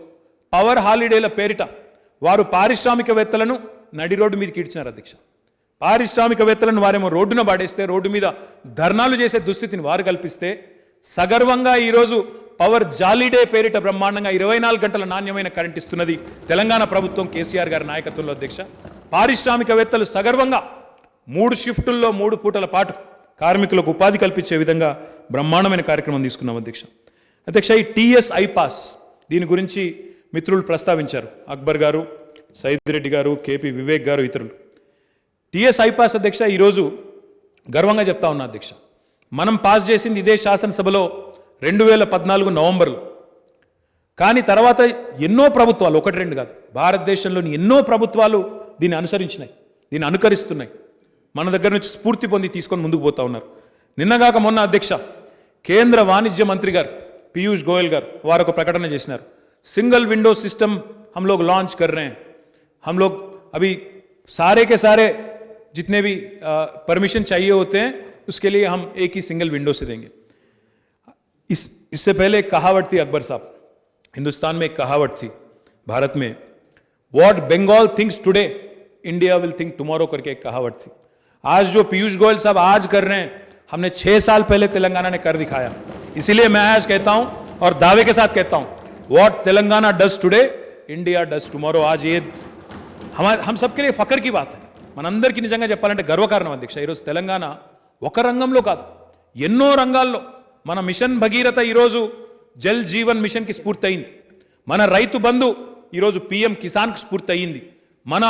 పవర్ హాలిడేల పేరిట వారు పారిశ్రామికవేత్తలను నడి రోడ్డు మీదకి ఈడ్చినారు అధ్యక్ష. పారిశ్రామికవేత్తలను వారేమో రోడ్డున పాడేస్తే, రోడ్డు మీద ధర్నాలు చేసే దుస్థితిని వారు కల్పిస్తే, సగర్వంగా ఈరోజు పవర్ జాలీడే పేరిట బ్రహ్మాండంగా 24 గంటల నాణ్యమైన కరెంట్ ఇస్తున్నది తెలంగాణ ప్రభుత్వం కేసీఆర్ గారి నాయకత్వంలో అధ్యక్ష. పారిశ్రామికవేత్తలు సగర్వంగా 3 షిఫ్టుల్లో 3 పూటల పాటు కార్మికులకు ఉపాధి కల్పించే విధంగా బ్రహ్మాండమైన కార్యక్రమం తీసుకున్నాం అధ్యక్ష. ఈ టీఎస్ ఐపాస్, దీని గురించి మిత్రులు ప్రస్తావించారు, అక్బర్ గారు, సైద్ రెడ్డి గారు, కేపీ వివేక్ గారు, ఇతరులు. టీఎస్ ఐపాస్ అధ్యక్ష ఈరోజు గర్వంగా చెప్తా ఉన్నా అధ్యక్ష, మనం పాస్ చేసింది ఇదే శాసనసభలో 2014 నవంబర్లో. కానీ తర్వాత ఎన్నో ప్రభుత్వాలు, 1-2 కాదు, భారతదేశంలోని ఎన్నో ప్రభుత్వాలు దీన్ని అనుసరించినాయి, దీన్ని అనుకరిస్తున్నాయి, మన దగ్గర నుంచి స్ఫూర్తి పొంది తీసుకొని ముందుకు పోతా ఉన్నారు. నిన్నగాక మొన్న అధ్యక్ష కేంద్ర వాణిజ్య మంత్రి గారు పీయూష్ గోయల్ గారు వారు ఒక ప్రకటన చేసినారు, సింగిల్ विंडो सिस्टम हम लोग लॉन्च कर रहे हैं, हम लोग अभी सारे के सारे जितने भी परमिशन चाहिए होते हैं उसके लिए हम एक ही सिंगल विंडो से देंगे. इससे पहले एक कहावत थी अकबर साहब, हिंदुस्तान में एक कहावत थी भारत में, what Bengal thinks today India will think tomorrow करके एक कहावत थी. आज जो पीयूष गोयल साहब आज कर रहे हैं, हमने 6 साल पहले तेलंगाना ने कर दिखाया. इसीलिए मैं आज कहता हूं और दावे के साथ कहता हूं, what Telangana does today India does tomorrow. आज ये हम सबके लिए फखर की बात है, మనందరికీ నిజంగా చెప్పాలంటే గర్వకారణం అధ్యక్ష. ఈరోజు తెలంగాణ ఒక రంగంలో కాదు, ఎన్నో రంగాల్లో మన మిషన్ భగీరథ ఈరోజు జల్ జీవన్ మిషన్కి స్ఫూర్తి అయింది, మన రైతు బంధు ఈరోజు పిఎం కిసాన్కి స్ఫూర్తి అయ్యింది, మన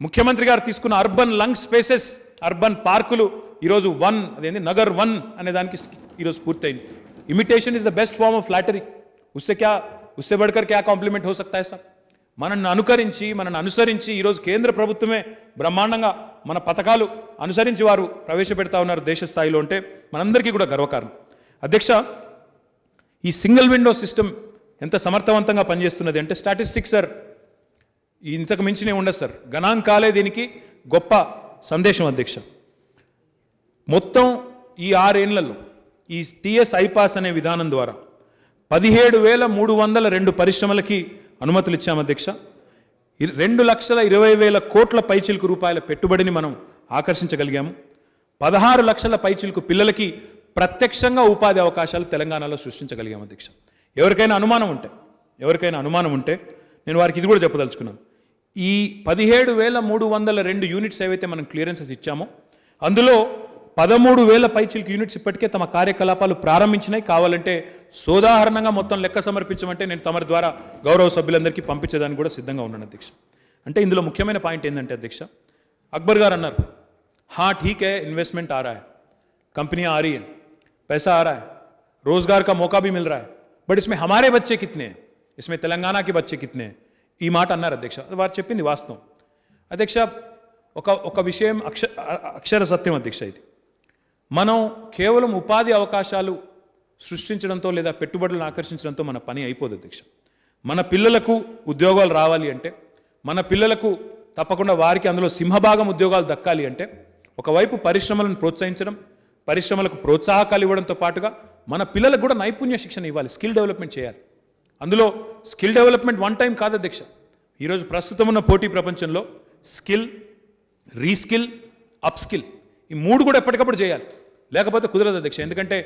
ముఖ్యమంత్రి గారు తీసుకున్న అర్బన్ లంగ్ స్పేసెస్, అర్బన్ పార్కులు ఈరోజు అదేంటి నగర్ 1 అనే దానికి ఈరోజు స్ఫూర్తి అయింది. Imitation is the best form of flattery, ఉస్సే బడ్కర్ క్యా కాంప్లిమెంట్ హో సక్తా హై సార్. మనల్ని అనుసరించి ఈరోజు కేంద్ర ప్రభుత్వమే బ్రహ్మాండంగా మన పథకాలు అనుసరించి వారు ప్రవేశపెడతా ఉన్నారు దేశ స్థాయిలో, అంటే మనందరికీ కూడా గర్వకారణం అధ్యక్ష. ఈ సింగిల్ విండో సిస్టమ్ ఎంత సమర్థవంతంగా పనిచేస్తున్నది అంటే స్టాటిస్టిక్స్ సార్ ఇంతకు మించినే ఉండదు సార్, గణాంకాలే దీనికి గొప్ప సందేశం అధ్యక్ష. మొత్తం ఈ 6 ఏళ్లలో ఈ టీఎస్ ఐపాస్ అనే విధానం ద్వారా 17,302 పరిశ్రమలకి అనుమతులు ఇచ్చాము అధ్యక్ష. 2,20,000 కోట్ల పైచిలకు రూపాయల పెట్టుబడిని మనం ఆకర్షించగలిగాము. 16 లక్షల పైచిలకు పిల్లలకి ప్రత్యక్షంగా ఉపాధి అవకాశాలు తెలంగాణలో సృష్టించగలిగాము అధ్యక్ష. ఎవరికైనా అనుమానం ఉంటే నేను వారికి ఇది కూడా చెప్పదలుచుకున్నాను, ఈ 17,302 యూనిట్స్ ఏవైతే మనం క్లియరెన్సెస్ ఇచ్చామో అందులో 13,000 పైచిలకు యూనిట్స్ ఇప్పటికే తమ కార్యకలాపాలు ప్రారంభించినాయి. కావాలంటే సోదాహరణంగా మొత్తం లెక్క సమర్పించమంటే నేను తమరి ద్వారా గౌరవ సభ్యులందరికీ పంపించేదానికి కూడా సిద్ధంగా ఉన్నాను అధ్యక్ష. అంటే ఇందులో ముఖ్యమైన పాయింట్ ఏంటంటే అధ్యక్ష, అక్బర్ గారు అన్నారు, हाँ ठीक है इन्वेस्टमेंट आ रहा है, कंपनियां आ रही हैं, पैसा आ रहा है, रोजगार का मौका भी मिल रहा है, बट इसमें हमारे बच्चे कितने हैं, इसमें तेलंगाना के बच्चे कितने हैं, ఈ మాట అన్నారు అధ్యక్ష. వారు చెప్పింది వాస్తవం అధ్యక్ష. ఒక విషయం అక్షర సత్యం అధ్యక్ష, ఇది మనం కేవలం ఉపాధి అవకాశాలు సృష్టించడంతో లేదా పెట్టుబడులను ఆకర్షించడంతో మన పని అయిపోదు అధ్యక్ష. మన పిల్లలకు ఉద్యోగాలు రావాలి అంటే, మన పిల్లలకు తప్పకుండా వారికి అందులో సింహభాగం ఉద్యోగాలు దక్కాలి అంటే, ఒకవైపు పరిశ్రమలను ప్రోత్సహించడం, పరిశ్రమలకు ప్రోత్సాహకాలు ఇవ్వడంతో పాటుగా మన పిల్లలకు కూడా నైపుణ్య శిక్షణ ఇవ్వాలి, స్కిల్ డెవలప్మెంట్ చేయాలి. అందులో స్కిల్ డెవలప్మెంట్ 1 టైం కాదు అధ్యక్ష, ఈరోజు ప్రస్తుతం ఉన్న పోటీ ప్రపంచంలో స్కిల్, రీస్కిల్, అప్స్కిల్ ఈ మూడు కూడా ఎప్పటికప్పుడు చేయాలి, లేకపోతే కుదరదు అధ్యక్ష. ఎందుకంటే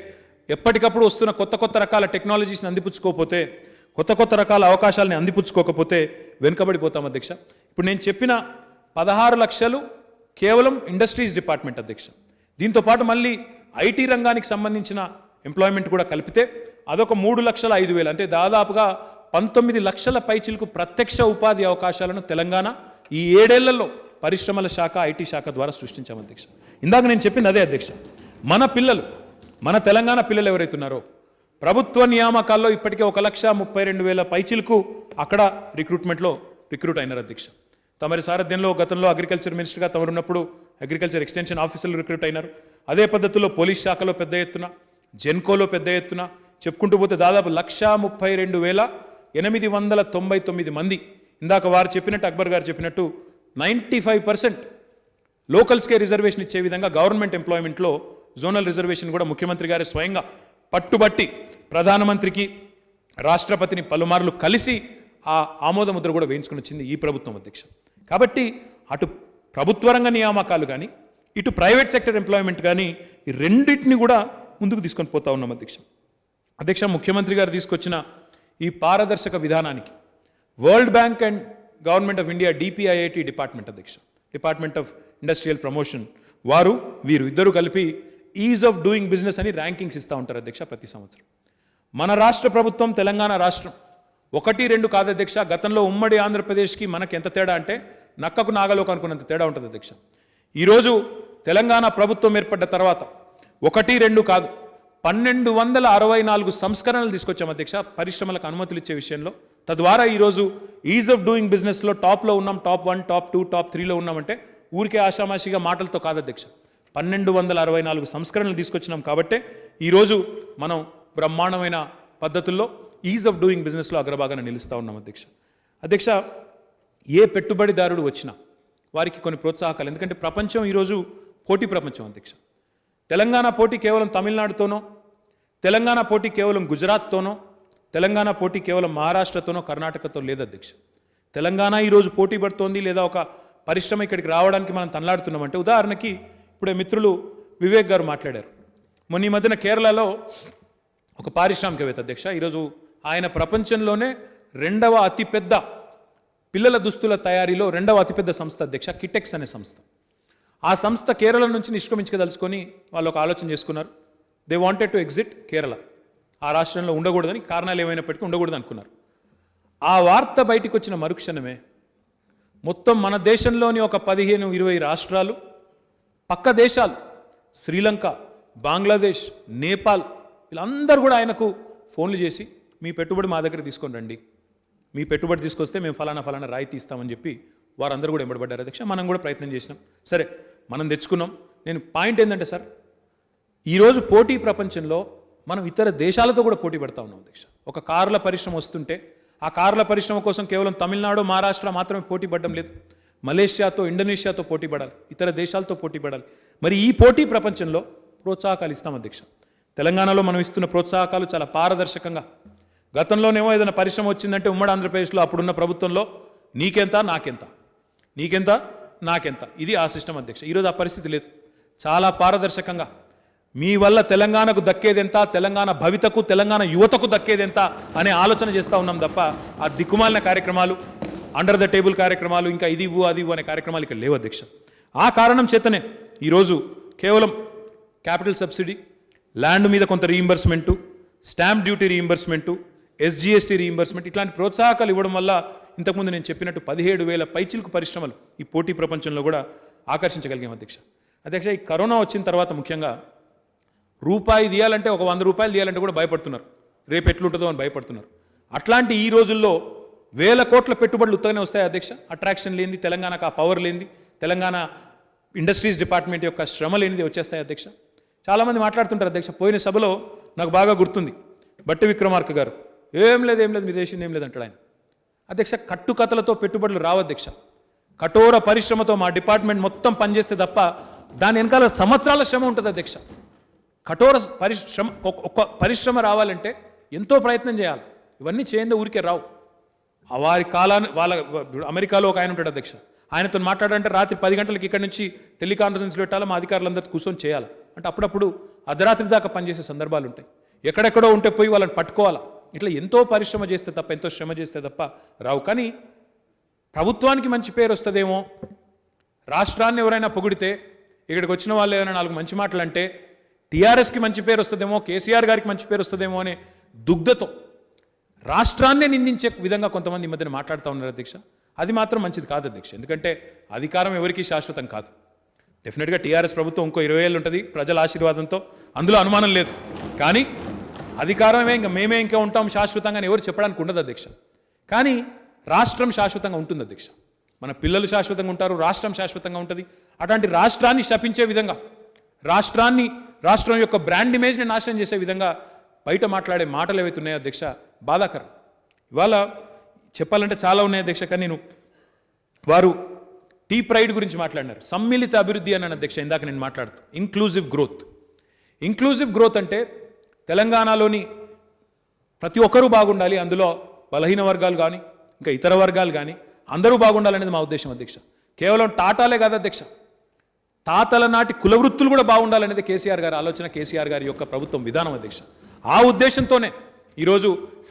ఎప్పటికప్పుడు వస్తున్న కొత్త కొత్త రకాల టెక్నాలజీస్ని అందిపుచ్చుకోకపోతే, కొత్త కొత్త రకాల అవకాశాలని అందిపుచ్చుకోకపోతే వెనుకబడిపోతాం అధ్యక్ష. ఇప్పుడు నేను చెప్పిన 16 లక్షలు కేవలం ఇండస్ట్రీస్ డిపార్ట్మెంట్ అధ్యక్ష. దీంతోపాటు మళ్ళీ ఐటీ రంగానికి సంబంధించిన ఎంప్లాయ్మెంట్ కూడా కలిపితే అదొక 3,05,000 అంటే దాదాపుగా 19 లక్షల పైచిలకు ప్రత్యక్ష ఉపాధి అవకాశాలను తెలంగాణ ఈ 7 ఏళ్లలో పరిశ్రమల శాఖ, ఐటీ శాఖ ద్వారా సృష్టించాం అధ్యక్ష. ఇందాక నేను చెప్పింది అదే అధ్యక్ష. మన పిల్లలు, మన తెలంగాణ పిల్లలు ఎవరైతున్నారో ప్రభుత్వ నియామకాల్లో ఇప్పటికే 1,32,000 పైచిలకు అక్కడ రిక్రూట్ అయినారు అధ్యక్ష. తమరి సారథ్యంలో గతంలో అగ్రికల్చర్ మినిస్టర్గా తమరున్నప్పుడు అగ్రికల్చర్ ఎక్స్టెన్షన్ ఆఫీసర్లు రిక్రూట్ అయినారు. అదే పద్ధతిలో పోలీస్ శాఖలో పెద్ద ఎత్తున, జెన్కోలో పెద్ద ఎత్తున చెప్పుకుంటూ పోతే దాదాపు 1,32,899 మంది. ఇందాక వారు చెప్పినట్టు, అక్బర్ గారు చెప్పినట్టు 95% లోకల్స్కే రిజర్వేషన్ ఇచ్చే విధంగా గవర్నమెంట్ ఎంప్లాయ్మెంట్లో జోనల్ రిజర్వేషన్ కూడా ముఖ్యమంత్రి గారు స్వయంగా పట్టుబట్టి ప్రధానమంత్రికి, రాష్ట్రపతిని పలుమార్లు కలిసి ఆ ఆమోద ముద్ర కూడా వేయించుకుని వచ్చింది ఈ ప్రభుత్వం అధ్యక్ష. కాబట్టి అటు ప్రభుత్వ రంగ నియామకాలు కానీ, ఇటు ప్రైవేట్ సెక్టర్ ఎంప్లాయ్మెంట్ కానీ ఈ రెండింటిని కూడా ముందుకు తీసుకొని పోతా ఉన్నాం అధ్యక్ష. అధ్యక్ష, ముఖ్యమంత్రి గారు తీసుకొచ్చిన ఈ పారదర్శక విధానానికి world bank and government of India DPIIT department అధ్యక్ష, డిపార్ట్మెంట్ ఆఫ్ ఇండస్ట్రియల్ ప్రమోషన్ వీరు ఇద్దరు కలిపి ఈజ్ ఆఫ్ డూయింగ్ బిజినెస్ అని ర్యాంకింగ్స్ ఇస్తూ ఉంటారు అధ్యక్ష ప్రతి సంవత్సరం. మన రాష్ట్ర ప్రభుత్వం, తెలంగాణ రాష్ట్రం 1-2 కాదు అధ్యక్ష. గతంలో ఉమ్మడి ఆంధ్రప్రదేశ్కి మనకి ఎంత తేడా అంటే నక్కకు నాగలోకి అనుకున్నంత తేడా ఉంటుంది అధ్యక్ష. ఈరోజు తెలంగాణ ప్రభుత్వం ఏర్పడ్డ తర్వాత 1-2 కాదు 1,264 సంస్కరణలు తీసుకొచ్చాం అధ్యక్ష పరిశ్రమలకు అనుమతులు ఇచ్చే విషయంలో. తద్వారా ఈరోజు ఈజ్ ఆఫ్ డూయింగ్ బిజినెస్లో టాప్లో ఉన్నాం, టాప్ 1, టాప్ 2, టాప్ 3లో ఉన్నామంటే ఊరికే ఆషామాషిగా మాటలతో కాదు అధ్యక్ష. 1,264 సంస్కరణలు తీసుకొచ్చినాం కాబట్టే ఈరోజు మనం బ్రహ్మాండమైన పద్ధతుల్లో ఈజ్ ఆఫ్ డూయింగ్ బిజినెస్లో అగ్రభాగాన నిలుస్తూ ఉన్నాం అధ్యక్ష. అధ్యక్ష, ఏ పెట్టుబడిదారుడు వచ్చినా వారికి కొన్ని ప్రోత్సాహకాలు, ఎందుకంటే ప్రపంచం ఈరోజు పోటీ ప్రపంచం అధ్యక్ష. తెలంగాణ పోటీ కేవలం తమిళనాడుతోనో, తెలంగాణ పోటీ కేవలం గుజరాత్తోనో, తెలంగాణ పోటీ కేవలం మహారాష్ట్రతోనో, కర్ణాటకతో లేదు అధ్యక్ష. తెలంగాణ ఈరోజు పోటీ పడుతోంది, లేదా ఒక పరిశ్రమ ఇక్కడికి రావడానికి మనం తనలాడుతున్నామంటే, ఉదాహరణకి ఇప్పుడే మిత్రులు వివేక్ గారు మాట్లాడారు. మొన్న ఈ మధ్యన కేరళలో ఒక పారిశ్రామికవేత్త అధ్యక్ష, ఈరోజు ఆయన ప్రపంచంలోనే 2వ అతిపెద్ద పిల్లల దుస్తుల తయారీలో 2వ అతిపెద్ద సంస్థ అధ్యక్ష, కిటెక్స్ అనే సంస్థ. ఆ సంస్థ కేరళ నుంచి నిష్క్రమించదలుచుకొని వాళ్ళు ఒక ఆలోచన చేసుకున్నారు. They wanted to exit Kerala. ఆ రాష్ట్రంలో ఉండకూడదని, కారణాలు ఏమైనప్పటికీ ఉండకూడదు అనుకున్నారు. ఆ వార్త బయటికి వచ్చిన మరుక్షణమే మొత్తం మన దేశంలోని ఒక 15-20 రాష్ట్రాలు, పక్క దేశాలు శ్రీలంక, బంగ్లాదేశ్, నేపాల్ వీళ్ళందరూ కూడా ఆయనకు ఫోన్లు చేసి మీ పెట్టుబడి మా దగ్గర తీసుకొని రండి, మీ పెట్టుబడి తీసుకొస్తే మేము ఫలానా రాయితీ ఇస్తామని చెప్పి వారందరూ కూడా ఎంబడబడ్డారు అధ్యక్ష. మనం కూడా ప్రయత్నం చేసినాం, సరే మనం తెచ్చుకున్నాం. నేను పాయింట్ ఏంటంటే సార్, ఈరోజు పోటీ ప్రపంచంలో మనం ఇతర దేశాలతో కూడా పోటీ పడతా ఉన్నాం అధ్యక్ష. ఒక కార్ల పరిశ్రమ వస్తుంటే ఆ కార్ల పరిశ్రమ కోసం కేవలం తమిళనాడు, మహారాష్ట్ర మాత్రమే పోటీ పడడం లేదు. మలేషియాతో, ఇండోనేషియాతో పోటీ పడాలి, ఇతర దేశాలతో పోటీ పడాలి. మరి ఈ పోటీ ప్రపంచంలో ప్రోత్సాహకాలు ఇస్తాం అధ్యక్ష. తెలంగాణలో మనం ఇస్తున్న ప్రోత్సాహకాలు చాలా పారదర్శకంగా, గతంలోనేమో ఏదైనా పరిశ్రమ వచ్చిందంటే ఉమ్మడి ఆంధ్రప్రదేశ్లో అప్పుడున్న ప్రభుత్వంలో నీకెంత నాకెంత, నీకెంత నాకెంత, ఇది ఆ సిస్టమ్ అధ్యక్ష. ఈరోజు ఆ పరిస్థితి లేదు. చాలా పారదర్శకంగా మీ వల్ల తెలంగాణకు దక్కేదెంత, తెలంగాణ భవితకు, తెలంగాణ యువతకు దక్కేదెంత అనే ఆలోచన చేస్తూ ఉన్నాం తప్ప ఆ దిక్కుమాలిన కార్యక్రమాలు, అండర్ ద టేబుల్ కార్యక్రమాలు, ఇంకా ఇది ఇవ్వు అది ఇవ్వు అనే కార్యక్రమాలు ఇక్కడ లేవు అధ్యక్ష. ఆ కారణం చేతనే ఈరోజు కేవలం క్యాపిటల్ సబ్సిడీ, ల్యాండ్ మీద కొంత reimbursement, stamp duty reimbursement, SGST reimbursement ఇట్లాంటి ప్రోత్సాహకాలు ఇవ్వడం వల్ల ఇంతకుముందు నేను చెప్పినట్టు 17,000 పైచిలకు పరిశ్రమలు ఈ పోటీ ప్రపంచంలో కూడా ఆకర్షించగలిగాం అధ్యక్ష. అధ్యక్ష, ఈ కరోనా వచ్చిన తర్వాత ముఖ్యంగా రూపాయి తీయాలంటే, ఒక 100 రూపాయలు తీయాలంటే కూడా భయపడుతున్నారు, రేపు ఎట్లుంటుందో అని భయపడుతున్నారు. అట్లాంటి ఈ రోజుల్లో 1,000 కోట్ల పెట్టుబడులు ఉత్తగానే వస్తాయి అధ్యక్ష. అట్రాక్షన్ లేనిది, తెలంగాణకు ఆ పవర్ లేనిది, తెలంగాణ ఇండస్ట్రీస్ డిపార్ట్మెంట్ యొక్క శ్రమ లేనిది వచ్చేస్తాయి అధ్యక్ష. చాలామంది మాట్లాడుతుంటారు అధ్యక్ష. పోయిన సభలో నాకు బాగా గుర్తుంది, బట్టి విక్రమార్క గారు ఏం లేదు మీరు చేసింది ఏం లేదు అంటాడు ఆయన. అధ్యక్ష, కట్టుకథలతో పెట్టుబడులు రావు అధ్యక్ష. కఠోర పరిశ్రమతో మా డిపార్ట్మెంట్ మొత్తం పనిచేస్తే తప్ప దాని వెనకాల సంవత్సరాల శ్రమ ఉంటుంది అధ్యక్ష. కఠోర పరిశ్రమ రావాలంటే ఎంతో ప్రయత్నం చేయాలి. ఇవన్నీ చేయందే ఊరికే రావు. వారి కాలాన్ని అమెరికాలో ఒక ఆయన ఉంటాడు అధ్యక్ష, ఆయనతో మాట్లాడాలంటే రాత్రి 10 గంటలకు ఇక్కడి నుంచి టెలికాన్ఫరెన్స్ పెట్టాలా, మా అధికారులందరూ కూర్చొని చేయాలి అంటే అప్పుడప్పుడు అర్ధరాత్రి దాకా పనిచేసే సందర్భాలు ఉంటాయి. ఎక్కడెక్కడో ఉంటే పోయి వాళ్ళని పట్టుకోవాలా. ఇట్లా ఎంతో పరిశ్రమ చేస్తే తప్ప, ఎంతో శ్రమ చేస్తే తప్ప రావు. కానీ ప్రభుత్వానికి మంచి పేరు వస్తుందేమో, రాష్ట్రాన్ని ఎవరైనా పొగిడితే, ఇక్కడికి వచ్చిన వాళ్ళు ఏమైనా 4 మంచి మాటలు అంటే టీఆర్ఎస్కి మంచి పేరు వస్తుందేమో, కేసీఆర్ గారికి మంచి పేరు వస్తుందేమో అనే దుగ్ధతో రాష్ట్రాన్నే నిందించే విధంగా కొంతమంది ఈ మధ్యన మాట్లాడుతూ ఉన్నారు అధ్యక్ష. అది మాత్రం మంచిది కాదు అధ్యక్ష. ఎందుకంటే అధికారం ఎవరికీ శాశ్వతం కాదు. డెఫినెట్గా టీఆర్ఎస్ ప్రభుత్వం ఇంకో 20 ఏళ్ళు ఉంటుంది ప్రజల ఆశీర్వాదంతో, అందులో అనుమానం లేదు. కానీ అధికారమే మేమే ఇంకా ఉంటాం శాశ్వతంగా అని ఎవరు చెప్పడానికి ఉండదు అధ్యక్ష. కానీ రాష్ట్రం శాశ్వతంగా ఉంటుంది అధ్యక్ష. మన పిల్లలు శాశ్వతంగా ఉంటారు, రాష్ట్రం శాశ్వతంగా ఉంటుంది. అట్లాంటి రాష్ట్రాన్ని శపించే విధంగా, రాష్ట్రం యొక్క బ్రాండ్ ఇమేజ్ని నాశనం చేసే విధంగా బయట మాట్లాడే మాటలు ఏవైతే ఉన్నాయో అధ్యక్ష, బాధాకరం. ఇవాళ చెప్పాలంటే చాలా ఉన్నాయి అధ్యక్ష. కానీ వారు టీ ప్రైడ్ గురించి మాట్లాడినారు, సమ్మిళిత అభివృద్ధి అన్నాను అధ్యక్ష ఇందాక నేను మాట్లాడుతూ. ఇంక్లూజివ్ గ్రోత్ అంటే తెలంగాణలోని ప్రతి ఒక్కరూ బాగుండాలి, అందులో బలహీన వర్గాలు కానీ ఇంకా ఇతర వర్గాలు కానీ అందరూ బాగుండాలనేది మా ఉద్దేశం అధ్యక్ష. కేవలం టాటాలే కాదు అధ్యక్ష, తాతల నాటి కులవృత్తులు కూడా బాగుండాలనేది కేసీఆర్ గారి ఆలోచన, కేసీఆర్ గారి యొక్క ప్రభుత్వం విధానం అధ్యక్ష. ఆ ఉద్దేశంతోనే ఈరోజు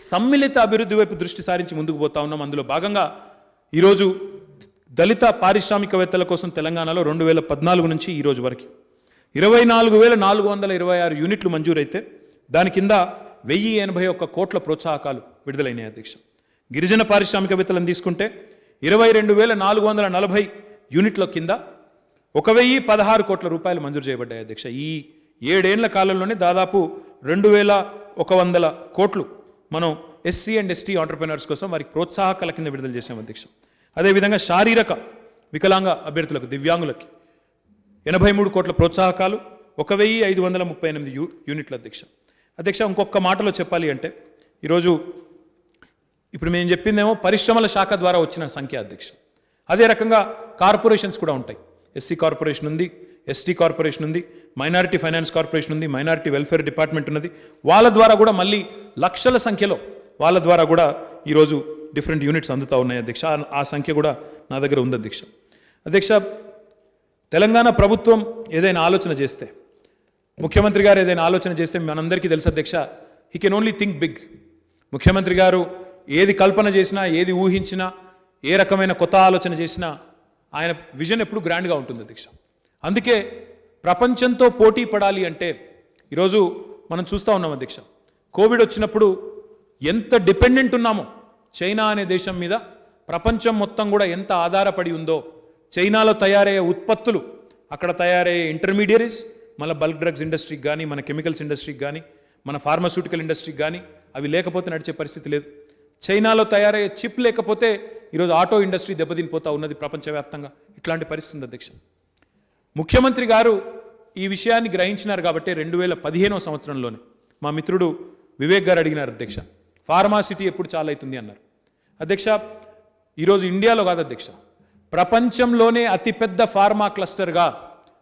సమ్మిళిత అభివృద్ధి వైపు దృష్టి సారించి ముందుకు పోతా ఉన్నాం. అందులో భాగంగా ఈరోజు దళిత పారిశ్రామికవేత్తల కోసం తెలంగాణలో 2014 నుంచి ఈ రోజు వరకు 24,426 యూనిట్లు మంజూరైతే దాని కింద 1081 కోట్ల ప్రోత్సాహకాలు విడుదలైనాయి అధ్యక్ష. గిరిజన పారిశ్రామికవేత్తలను తీసుకుంటే 22,440 యూనిట్ల కింద 1,016 కోట్ల రూపాయలు మంజూరు చేయబడ్డాయి అధ్యక్ష. ఈ 7 ఏళ్ల కాలంలోనే దాదాపు 2,100 కోట్లు మనం ఎస్సీ అండ్ ఎస్టీ ఆంటర్ప్రెనర్స్ కోసం వారికి ప్రోత్సాహకాల కింద విడుదల చేసాం అధ్యక్ష. అదేవిధంగా శారీరక వికలాంగ అభ్యర్థులకు, దివ్యాంగులకి 83 కోట్ల ప్రోత్సాహకాలు, 1,538 యూనిట్ల అధ్యక్ష. ఇంకొక మాటలో చెప్పాలి అంటే ఈరోజు ఇప్పుడు మేము చెప్పిందేమో పరిశ్రమల శాఖ ద్వారా వచ్చిన సంఖ్య అధ్యక్ష. అదే రకంగా కార్పొరేషన్స్ కూడా ఉంటాయి. ఎస్సీ కార్పొరేషన్ ఉంది, ఎస్టీ కార్పొరేషన్ ఉంది, మైనారిటీ ఫైనాన్స్ కార్పొరేషన్ ఉంది, మైనారిటీ వెల్ఫేర్ డిపార్ట్మెంట్ ఉన్నది. వాళ్ళ ద్వారా కూడా మళ్ళీ లక్షల సంఖ్యలో వాళ్ళ ద్వారా కూడా ఈరోజు డిఫరెంట్ యూనిట్స్ అందుతూ ఉన్నాయి అధ్యక్ష. ఆ సంఖ్య కూడా నా దగ్గర ఉంది అధ్యక్ష. తెలంగాణ ప్రభుత్వం ఏదైనా ఆలోచన చేస్తే, ముఖ్యమంత్రి గారు ఏదైనా ఆలోచన చేస్తే మనందరికీ తెలుసు అధ్యక్ష, he can only think big. ముఖ్యమంత్రి గారు ఏది కల్పన చేసినా, ఏది ఊహించినా, ఏ రకమైన కొత్త ఆలోచన చేసినా ఆయన విజన్ ఎప్పుడు గ్రాండ్గా ఉంటుంది అధ్యక్ష. అందుకే ప్రపంచంతో పోటీ పడాలి అంటే ఈరోజు మనం చూస్తూ ఉన్నాం అధ్యక్ష. కోవిడ్ వచ్చినప్పుడు ఎంత డిపెండెంట్ ఉన్నామో చైనా అనే దేశం మీద, ప్రపంచం మొత్తం కూడా ఎంత ఆధారపడి ఉందో, చైనాలో తయారయ్యే ఉత్పత్తులు, అక్కడ తయారయ్యే ఇంటర్మీడియరీస్, మన బల్క్ డ్రగ్స్ ఇండస్ట్రీకి కానీ, మన కెమికల్స్ ఇండస్ట్రీకి కానీ, మన ఫార్మాస్యూటికల్ ఇండస్ట్రీకి కానీ అవి లేకపోతే నడిచే పరిస్థితి లేదు. చైనాలో తయారయ్యే చిప్ లేకపోతే ఈరోజు ఆటో ఇండస్ట్రీ దెబ్బతినిపోతూ ఉన్నది ప్రపంచవ్యాప్తంగా. ఇట్లాంటి పరిస్థితి ఉంది అధ్యక్ష. ముఖ్యమంత్రి గారు ఈ విషయాన్ని గ్రహించినారు కాబట్టి 2015వ సంవత్సరంలోనే మా మిత్రుడు వివేక్ గారు అడిగినారు అధ్యక్ష, ఫార్మాసిటీ ఎప్పుడు చాలా అవుతుంది అన్నారు అధ్యక్ష. ఈరోజు ఇండియాలో కాదు అధ్యక్ష, ప్రపంచంలోనే అతిపెద్ద ఫార్మా క్లస్టర్గా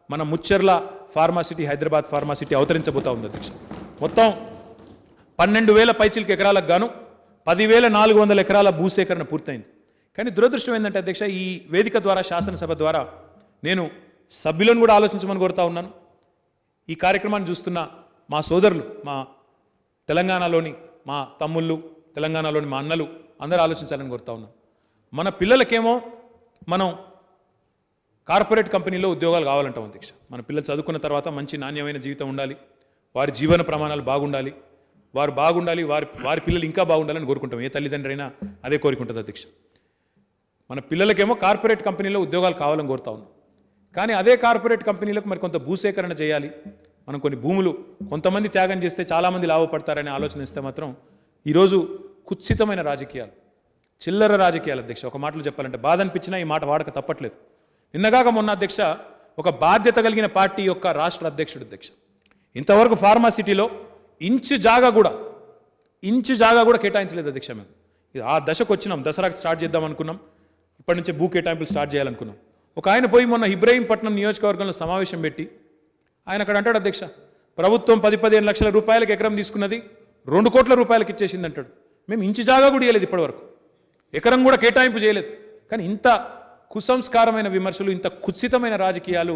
మన ముచ్చర్ల ఫార్మాసిటీ, హైదరాబాద్ ఫార్మాసిటీ అవతరించబోతా ఉంది అధ్యక్ష. మొత్తం 12,000 పైచిలకు ఎకరాలకు గాను 10,400 ఎకరాల భూసేకరణ పూర్తయింది. కానీ దురదృష్టం ఏంటంటే అధ్యక్ష, ఈ వేదిక ద్వారా, శాసనసభ ద్వారా నేను సభ్యులను కూడా ఆలోచించమని కోరుతా ఉన్నాను. ఈ కార్యక్రమాన్ని చూస్తున్న మా సోదరులు, మా తెలంగాణలోని మా తమ్ముళ్ళు, తెలంగాణలోని మా అన్నలు అందరూ ఆలోచించాలని కోరుతా ఉన్నాను. మన పిల్లలకేమో మనం కార్పొరేట్ కంపెనీలో ఉద్యోగాలు కావాలంటాం అధ్యక్ష. మన పిల్లలు చదువుకున్న తర్వాత మంచి నాణ్యమైన జీవితం ఉండాలి, వారి జీవన ప్రమాణాలు బాగుండాలి, వారు బాగుండాలి, వారి పిల్లలు ఇంకా బాగుండాలని కోరుకుంటాం. ఏ తల్లిదండ్రి అయినా అదే కోరుకుంటుంది అధ్యక్ష. మన పిల్లలకేమో కార్పొరేట్ కంపెనీలో ఉద్యోగాలు కావాలని కోరుతా ఉన్నాం. కానీ అదే కార్పొరేట్ కంపెనీలకు మరి కొంత భూసేకరణ చేయాలి, మనం కొన్ని భూములు కొంతమంది త్యాగం చేస్తే చాలామంది లాభపడతారనే ఆలోచన ఇస్తే మాత్రం ఈరోజు కుత్సితమైన రాజకీయాలు, చిల్లర రాజకీయాలు అధ్యక్ష. ఒక మాటలో చెప్పాలంటే బాధ అనిపించినా ఈ మాట వాడక తప్పట్లేదు. నిన్నగాక మొన్న అధ్యక్ష, ఒక బాధ్యత కలిగిన పార్టీ యొక్క రాష్ట్ర అధ్యక్షుడు అధ్యక్ష, ఇంతవరకు ఫార్మాసిటీలో ఇంచు జాగా కూడా కేటాయించలేదు అధ్యక్ష. మేము ఆ దశకు వచ్చినాం, దసరాకు స్టార్ట్ చేద్దాం అనుకున్నాం, ఇప్పటి నుంచే భూ కేటాయింపులు స్టార్ట్ చేయాలనుకున్నాం. ఒక ఆయన పోయి మొన్న ఇబ్రహీంపట్నం నియోజకవర్గంలో సమావేశం పెట్టి ఆయన అక్కడ అంటాడు అధ్యక్ష, ప్రభుత్వం 10-15 లక్షల రూపాయలకు ఎకరం తీసుకున్నది 2 కోట్ల రూపాయలకి ఇచ్చేసింది అంటాడు. మేము ఇంచు జాగా కూడా ఇవ్వలేదు ఇప్పటివరకు. ఎకరం కూడా కేటాయింపు చేయలేదు. కానీ ఇంత కుసంస్కారమైన విమర్శలు, ఇంత కుత్సితమైన రాజకీయాలు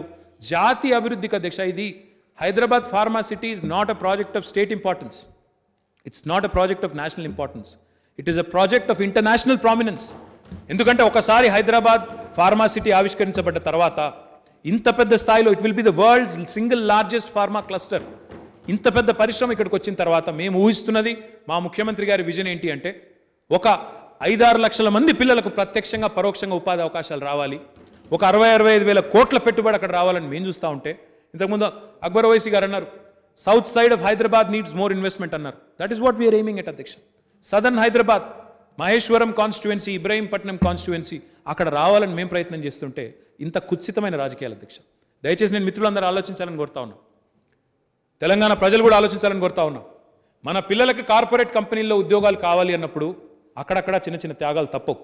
జాతీయ అభివృద్ధికి అధ్యక్ష. ఇది Hyderabad pharma city is not a project of state importance, it's not a project of national importance, it is a project of international prominence. ఎందుకంటే ఒకసారి హైదరాబాద్ ఫార్మా సిటీ ఆవిష్కరించబడ్డ తర్వాత ఇంత పెద్ద స్థాయిలో it will be the world's single largest pharma cluster. ఇంత పెద్ద పరిశ్రమ ఇక్కడికి వచ్చిన తర్వాత మేము ఊహిస్తున్నది, మా ముఖ్యమంత్రి గారి విజన్ ఏంటి అంటే ఒక 5-6 లక్షల మంది పిల్లలకు ప్రత్యక్షంగా పరోక్షంగా ఉపాధి అవకాశాలు రావాలి, ఒక 60-65 వేల కోట్ల పెట్టుబడి అక్కడ రావాలని మేము చూస్తూ ఉంటే, ఇంతకుముందు అక్బర్ ఓవైసీ గారు అన్నారు south side of Hyderabad needs more investment అన్నారు. That is what we're aiming at అధ్యక్ష. Southern Hyderabad, Maheshwaram constituency, Ibrahimpatnam constituency అక్కడ రావాలని మేము ప్రయత్నం చేస్తుంటే ఇంత కుత్సితమైన రాజకీయాలు అధ్యక్ష. దయచేసి నేను మిత్రులందరూ ఆలోచించాలని కోరుతా ఉన్నాం, తెలంగాణ ప్రజలు కూడా ఆలోచించాలని కోరుతా ఉన్నాం. మన పిల్లలకి కార్పొరేట్ కంపెనీల్లో ఉద్యోగాలు కావాలి అన్నప్పుడు అక్కడక్కడ చిన్న చిన్న త్యాగాలు తప్పవు.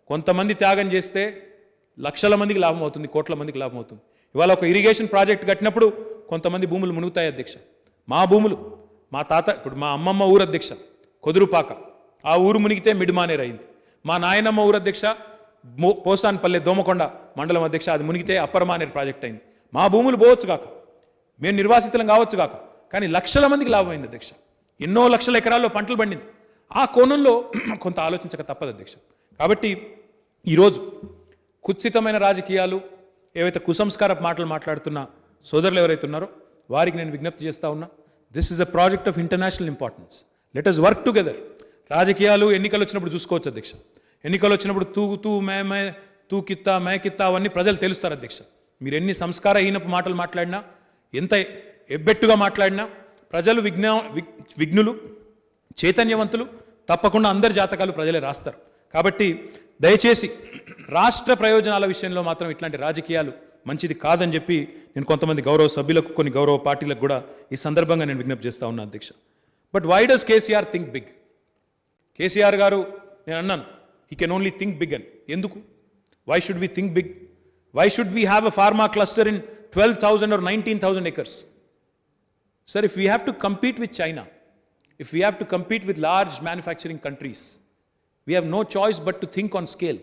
కొంతమంది త్యాగం చేస్తే లక్షల మందికి లాభం అవుతుంది, కోట్ల మందికి లాభం అవుతుంది. ఇవాళ ఒక ఇరిగేషన్ ప్రాజెక్ట్ కట్టినప్పుడు కొంతమంది భూములు మునుగుతాయి అధ్యక్ష. మా భూములు, మా తాత, ఇప్పుడు మా అమ్మమ్మ ఊరు అధ్యక్ష కొదురుపాక, ఆ ఊరు మునిగితే మిడ్మానేర్ అయింది. మా నాయనమ్మ ఊరు అధ్యక్ష పోసాన్పల్లె దోమకొండ మండలం అధ్యక్ష, అది మునిగితే అప్పర్ మానేర్ ప్రాజెక్ట్ అయింది. మా భూములు పోవచ్చు కాక, మేము నిర్వాసితులం కావచ్చు కాక, కానీ లక్షల మందికి లాభం అయింది అధ్యక్ష. ఎన్నో లక్షల ఎకరాల్లో పంటలు పండింది. ఆ కోణంలో కొంత ఆలోచించక తప్పదు అధ్యక్ష. కాబట్టి ఈరోజు కుత్సితమైన రాజకీయాలు, ఏవైతే కుసంస్కార మాటలు మాట్లాడుతున్న సోదరులు ఎవరైతే ఉన్నారో వారికి నేను విజ్ఞప్తి చేస్తా ఉన్నా, this is a project of international importance, let us work together. రాజకీయాలు ఎన్నికలు వచ్చినప్పుడు చూసుకోవచ్చు అధ్యక్ష. ఎన్నికలు వచ్చినప్పుడు తూ మే తూ కిత్తా మే కిత్తా అవన్నీ ప్రజలు తెలుస్తారు అధ్యక్ష. మీరు ఎన్ని సంస్కారహీనపు మాటలు మాట్లాడినా, ఎంత ఎబ్బెట్టుగా మాట్లాడినా ప్రజలు విఘ్నులు, చైతన్యవంతులు, తప్పకుండా అందరి జాతకాలు ప్రజలే రాస్తారు. కాబట్టి దయచేసి రాష్ట్ర ప్రయోజనాల విషయంలో మాత్రం ఇట్లాంటి రాజకీయాలు మంచిది కాదని చెప్పి నేను కొంతమంది గౌరవ సభ్యులకు, కొన్ని గౌరవ పార్టీలకు కూడా ఈ సందర్భంగా నేను విజ్ఞప్తి చేస్తా ఉన్నా అధ్యక్ష. But why does KCR think big? KCR గారు, నేను అన్నాను he can only think big అని. ఎందుకు? Why should we think big? Why should we have a pharma cluster in 12,000 or 19,000 acres? Sir, if we have to compete with China, if we have to compete with large manufacturing countries, we have no choice but to think on scale.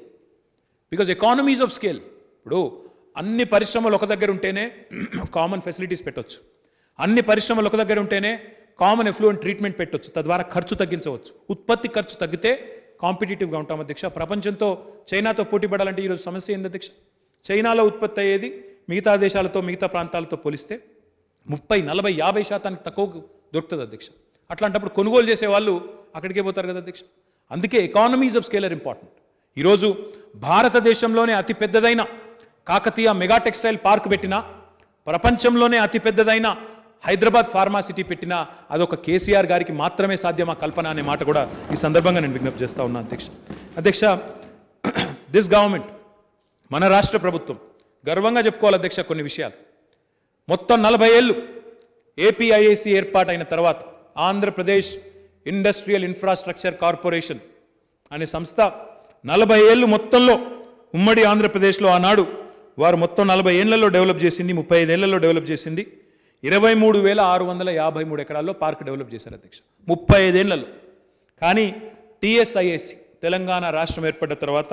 Because economies of scale, ఇప్పుడు అన్ని పరిశ్రమలు ఒక దగ్గర ఉంటేనే common facilities పెట్టవచ్చు, అన్ని పరిశ్రమలు ఒక దగ్గర ఉంటేనే కామన్ ఎఫ్లూయెంట్ ట్రీట్మెంట్ పెట్టవచ్చు, తద్వారా ఖర్చు తగ్గించవచ్చు. ఉత్పత్తి ఖర్చు తగ్గితే కాంపిటేటివ్గా ఉంటాం అధ్యక్ష. ప్రపంచంతో చైనాతో పోటీ పడాలంటే ఈరోజు సమస్య ఏంది అధ్యక్ష? చైనాలో ఉత్పత్తి అయ్యేది మిగతా దేశాలతో, మిగతా ప్రాంతాలతో పోలిస్తే 30, 40, 50% తక్కువ దొరుకుతుంది అధ్యక్ష. అట్లాంటప్పుడు కొనుగోలు చేసే వాళ్ళు అక్కడికే పోతారు కదా అధ్యక్ష. అందుకే economies of scale are important. ఈరోజు భారతదేశంలోనే అతి పెద్దదైన కాకతీయ మెగా టెక్స్టైల్ పార్క్ పెట్టినా, ప్రపంచంలోనే అతి పెద్దదైన హైదరాబాద్ ఫార్మా సిటీ పెట్టినా అదొక కేసీఆర్ గారికి మాత్రమే సాధ్యమా కల్పన అనే మాట కూడా ఈ సందర్భంగా నేను విజ్ఞప్తి చేస్తా ఉన్నా అధ్యక్ష. దిస్ గవర్నమెంట్, మన రాష్ట్ర ప్రభుత్వం గర్వంగా చెప్పుకోవాలి అధ్యక్ష కొన్ని విషయాలు. మొత్తం 40 ఏళ్ళు ఏపీఐఏసీ ఏర్పాటైన తర్వాత ఆంధ్రప్రదేశ్ ఇండస్ట్రియల్ ఇన్ఫ్రాస్ట్రక్చర్ కార్పొరేషన్ అనే సంస్థ 40 ఏళ్ళు మొత్తంలో ఉమ్మడి ఆంధ్రప్రదేశ్లో ఆనాడు వారు మొత్తం 40 ఏళ్లలో డెవలప్ చేసింది, 35 ఏళ్లలో డెవలప్ చేసింది. 23,653 ఎకరాల్లో పార్క్ డెవలప్ చేశారు అధ్యక్ష 35 ఏళ్లలో. కానీ టీఎస్ఐఏసీ తెలంగాణ రాష్ట్రం ఏర్పడ్డ తర్వాత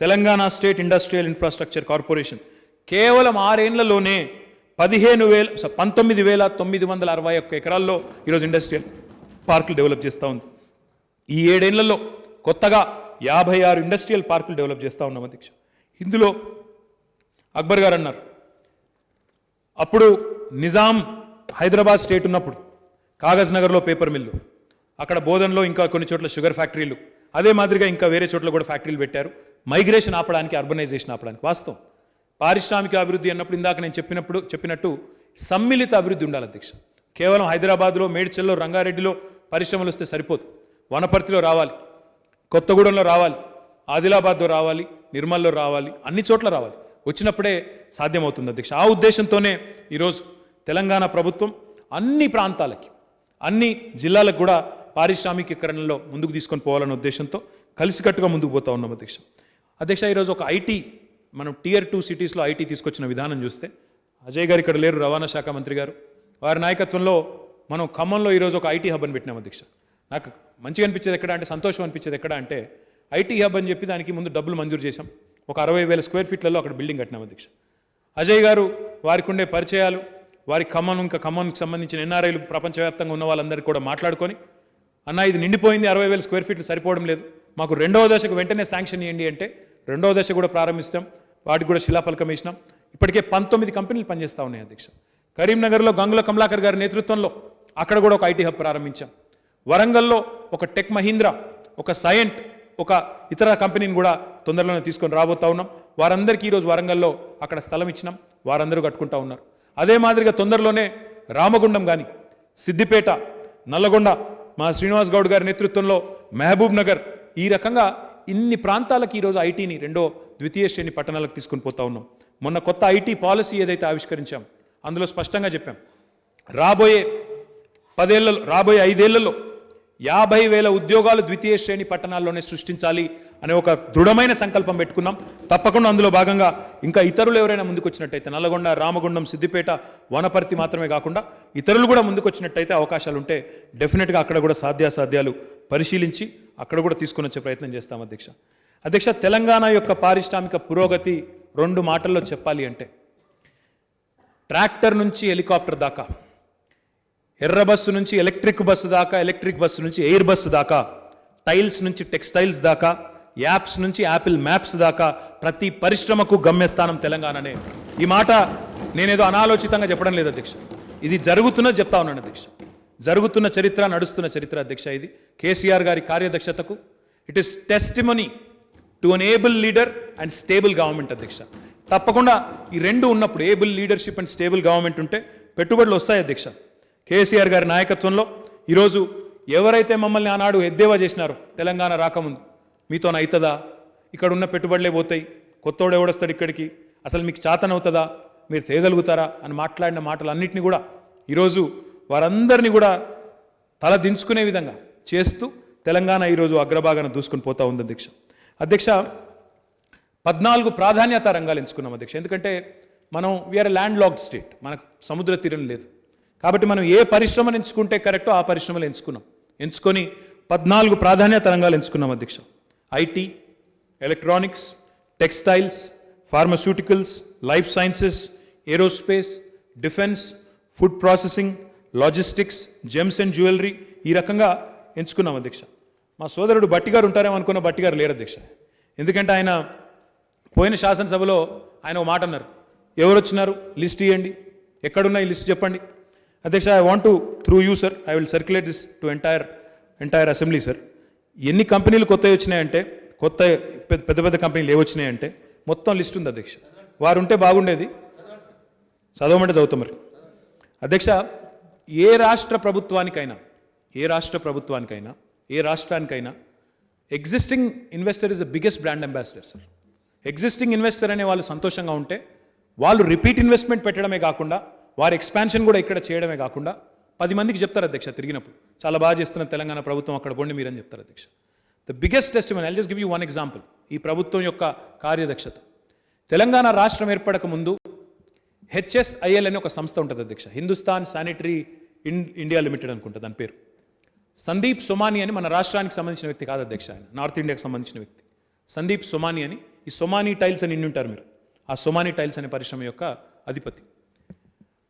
Telangana state industrial infrastructure corporation కేవలం 6 ఏళ్లలోనే 19,961 ఎకరాల్లో ఈరోజు ఇండస్ట్రియల్ పార్కులు డెవలప్ చేస్తూ ఉంది. ఈ 7 ఏళ్లలో కొత్తగా 56 ఇండస్ట్రియల్ పార్కులు డెవలప్ చేస్తూ ఉన్నాం అధ్యక్ష. ఇందులో అక్బర్ గారు అన్నారు, అప్పుడు నిజాం హైదరాబాద్ స్టేట్ ఉన్నప్పుడు కాగజ్ నగర్లో పేపర్ మిల్లు, అక్కడ బోధన్లో ఇంకా కొన్ని చోట్ల షుగర్ ఫ్యాక్టరీలు, అదే మాదిరిగా ఇంకా వేరే చోట్ల కూడా ఫ్యాక్టరీలు పెట్టారు. మైగ్రేషన్ ఆపడానికి, అర్బనైజేషన్ ఆపడానికి. వాస్తవం, పారిశ్రామిక అభివృద్ధి అన్నప్పుడు ఇందాక నేను చెప్పినట్టు సమ్మిళిత అభివృద్ధి ఉండాలి అధ్యక్ష. కేవలం హైదరాబాద్లో, మేడ్చల్లో, రంగారెడ్డిలో పరిశ్రమలు వస్తే సరిపోదు. వనపర్తిలో రావాలి, కొత్తగూడెంలో రావాలి, ఆదిలాబాద్లో రావాలి, నిర్మల్లో రావాలి, అన్ని చోట్ల రావాలి. వచ్చినప్పుడే సాధ్యమవుతుంది అధ్యక్ష. ఆ ఉద్దేశంతోనే ఈరోజు తెలంగాణ ప్రభుత్వం అన్ని ప్రాంతాలకి, అన్ని జిల్లాలకు కూడా పారిశ్రామికీకరణలో ముందుకు తీసుకొని పోవాలనే ఉద్దేశంతో కలిసికట్టుగా ముందుకు పోతా ఉన్నాం అధ్యక్ష. ఈరోజు ఒక ఐటీ, మనం Tier 2 సిటీస్లో ఐటీ తీసుకొచ్చిన విధానం చూస్తే, అజయ్ గారు ఇక్కడ లేరు, రవాణా శాఖ మంత్రి గారు, వారి నాయకత్వంలో మనం ఖమ్మంలో ఈరోజు ఒక ఐటీ హబ్ని పెట్టినాం అధ్యక్ష. నాకు మంచిగా అనిపించేది ఎక్కడ అంటే, సంతోషం అనిపించేది ఎక్కడ అంటే, ఐటీ హబ్ అని చెప్పి దానికి ముందు డబ్బులు మంజూరు చేశాం. ఒక 60,000 స్క్వేర్ ఫీట్లలో అక్కడ బిల్డింగ్ కట్టినాం అధ్యక్ష. అజయ్ గారు వారికి ఉండే పరిచయాలు, వారి ఖమ్మంకి సంబంధించిన ఎన్ఆర్ఐలు ప్రపంచవ్యాప్తంగా ఉన్న వాళ్ళందరికీ కూడా మాట్లాడుకొని, అన్న ఇది నిండిపోయింది, 60,000 స్క్వేర్ ఫీట్లు సరిపోవడం లేదు, మాకు రెండవ దశకు వెంటనే శాంక్షన్ ఇవ్వండి అంటే రెండవ దశ కూడా ప్రారంభిస్తాం. వాటికి కూడా శిలాఫలకం వేసినాం. ఇప్పటికే 19 కంపెనీలు పనిచేస్తూ ఉన్నాయి అధ్యక్ష. కరీంనగర్లో గంగుల కమలాకర్ గారి నేతృత్వంలో అక్కడ కూడా ఒక ఐటీ హబ్ ప్రారంభించాం. వరంగల్లో ఒక టెక్ మహీంద్రా, ఒక సైంట్, ఒక ఇతర కంపెనీని కూడా తొందరలోనే తీసుకొని రాబోతా ఉన్నాం. వారందరికీ ఈరోజు వరంగల్లో అక్కడ స్థలం ఇచ్చినాం. వారందరూ కట్టుకుంటా ఉన్నారు. అదే మాదిరిగా తొందరలోనే రామగుండం కానీ, సిద్దిపేట, నల్లగొండ, మా శ్రీనివాస్ గౌడ్ గారి నేతృత్వంలో మహబూబ్ నగర్, ఈ రకంగా ఇన్ని ప్రాంతాలకు ఈరోజు ఐటీని ద్వితీయ శ్రేణి పట్టణాలకు తీసుకొని పోతా ఉన్నాం. మొన్న కొత్త ఐటీ పాలసీ ఏదైతే ఆవిష్కరించాం అందులో స్పష్టంగా చెప్పాం, రాబోయే 5 ఏళ్లలో 50,000 ఉద్యోగాలు ద్వితీయ శ్రేణి పట్టణాల్లోనే సృష్టించాలి అనే ఒక దృఢమైన సంకల్పం పెట్టుకున్నాం. తప్పకుండా అందులో భాగంగా ఇంకా ఇతరులు ఎవరైనా ముందుకు వచ్చినట్టయితే, నల్లగొండ, రామగుండం, సిద్దిపేట, వనపర్తి మాత్రమే కాకుండా ఇతరులు కూడా ముందుకు వచ్చినట్టయితే అవకాశాలు ఉంటే డెఫినెట్గా అక్కడ కూడా సాధ్యాసాధ్యాలు పరిశీలించి అక్కడ కూడా తీసుకుని వచ్చే ప్రయత్నం చేస్తాం అధ్యక్ష. తెలంగాణ యొక్క పారిశ్రామిక పురోగతి 2 మాటల్లో చెప్పాలి అంటే, ట్రాక్టర్ నుంచి హెలికాప్టర్ దాకా, ఎర్ర బస్సు నుంచి ఎలక్ట్రిక్ బస్సు దాకా, ఎలక్ట్రిక్ బస్సు నుంచి ఎయిర్ బస్సు దాకా, టైల్స్ నుంచి టెక్స్టైల్స్ దాకా, యాప్స్ నుంచి యాపిల్ మ్యాప్స్ దాకా ప్రతి పరిశ్రమకు గమ్యస్థానం తెలంగాణనే. ఈ మాట నేనేదో అనాలోచితంగా చెప్పడం లేదు అధ్యక్ష, ఇది జరుగుతున్నది చెప్తా ఉన్నాను అధ్యక్ష. జరుగుతున్న చరిత్ర, నడుస్తున్న చరిత్ర అధ్యక్ష. ఇది కేసీఆర్ గారి కార్యదక్షతకు it is testimony to an able leader and stable government అధ్యక్ష. తప్పకుండా ఈ రెండు ఉన్నప్పుడు, able leadership and stable government ఉంటే పెట్టుబడులు వస్తాయి అధ్యక్ష. కేసీఆర్ గారి నాయకత్వంలో ఈరోజు ఎవరైతే మమ్మల్ని ఆనాడు ఎద్దేవా చేసినారో తెలంగాణ రాకముందు, మీతోనవుతుందా, ఇక్కడ ఉన్న పెట్టుబడులే పోతాయి, కొత్తోడు ఎవడొస్తాడు ఇక్కడికి, అసలు మీకు చాతనవుతుందా, మీరు తేగలుగుతారా అని మాట్లాడిన మాటలన్నింటినీ కూడా ఈరోజు వారందరినీ కూడా తల దించుకునే విధంగా చేస్తూ తెలంగాణ ఈరోజు అగ్రభాగాన దూసుకొని పోతా ఉంది అధ్యక్ష. 14 ప్రాధాన్యత రంగాలు ఎంచుకున్నాం అధ్యక్ష. ఎందుకంటే మనం వీఆర్ ల్యాండ్ లాక్డ్ స్టేట్, మనకు సముద్ర తీరం లేదు. కాబట్టి మనం ఏ పరిశ్రమను ఎంచుకుంటే కరెక్టో ఆ పరిశ్రమలు ఎంచుకొని 14 ప్రాధాన్యత రంగాలు ఎంచుకున్నాం అధ్యక్ష. IT, electronics, textiles, pharmaceuticals, life sciences, aerospace, defence, food processing, logistics, gems and jewellery, ఈ రకంగా ఎంచుకున్నాం అధ్యక్ష. మా సోదరుడు బట్టి గారు ఉంటారేమో అనుకున్న బట్టి గారు లేరు అధ్యక్ష. ఎందుకంటే ఆయన పోయిన శాసనసభలో ఆయన ఒక మాట అన్నారు, ఎవరు వచ్చినారు లిస్ట్ ఇవ్వండి, ఎక్కడున్నా ఈ లిస్ట్ చెప్పండి. అధ్యక్ష, I want to through you sir, I will circulate this to entire assembly sir. ఎన్ని కంపెనీలు కొత్తవి వచ్చినాయంటే, కొత్త పెద్ద పెద్ద కంపెనీలు ఏవొచ్చినాయంటే మొత్తం లిస్ట్ ఉంది అధ్యక్ష. వారు ఉంటే బాగుండేది, చదవమంటే చదువుతాం మరి అధ్యక్ష. ఏ రాష్ట్ర ప్రభుత్వానికైనా ఏ రాష్ట్రానికైనా existing investor is the biggest brand ambassador sir. Existing investor అనే వాళ్ళు సంతోషంగా ఉంటే వాళ్ళు రిపీట్ ఇన్వెస్ట్మెంట్ పెట్టడమే కాకుండా వారి ఎక్స్పాన్షన్ కూడా ఇక్కడ చేయడమే కాకుండా 10 మందికి చెప్తారు అధ్యక్ష తిరిగినప్పుడు, చాలా బాగా చేస్తున్న తెలంగాణ ప్రభుత్వం, అక్కడ పోండి మీరని చెప్తారు అధ్యక్ష. The biggest testimony, I'll just give you one example. ఈ ప్రభుత్వం యొక్క కార్యదక్షత, తెలంగాణ రాష్ట్రం ఏర్పడక ముందు HSIL అనే ఒక సంస్థ ఉంటుంది అధ్యక్ష, హిందుస్థాన్ శానిటరీ ఇండియా లిమిటెడ్ అనుకుంటా దాని పేరు. సందీప్ సోమాని అని మన రాష్ట్రానికి సంబంధించిన వ్యక్తి కాదు అధ్యక్ష, ఆయన నార్త్ ఇండియాకి సంబంధించిన వ్యక్తి. సందీప్ సోమాని అని, ఈ సోమాని టైల్స్ అని ఇన్ని ఉంటారు మీరు, ఆ సోమాని టైల్స్ అనే పరిశ్రమ యొక్క అధిపతి.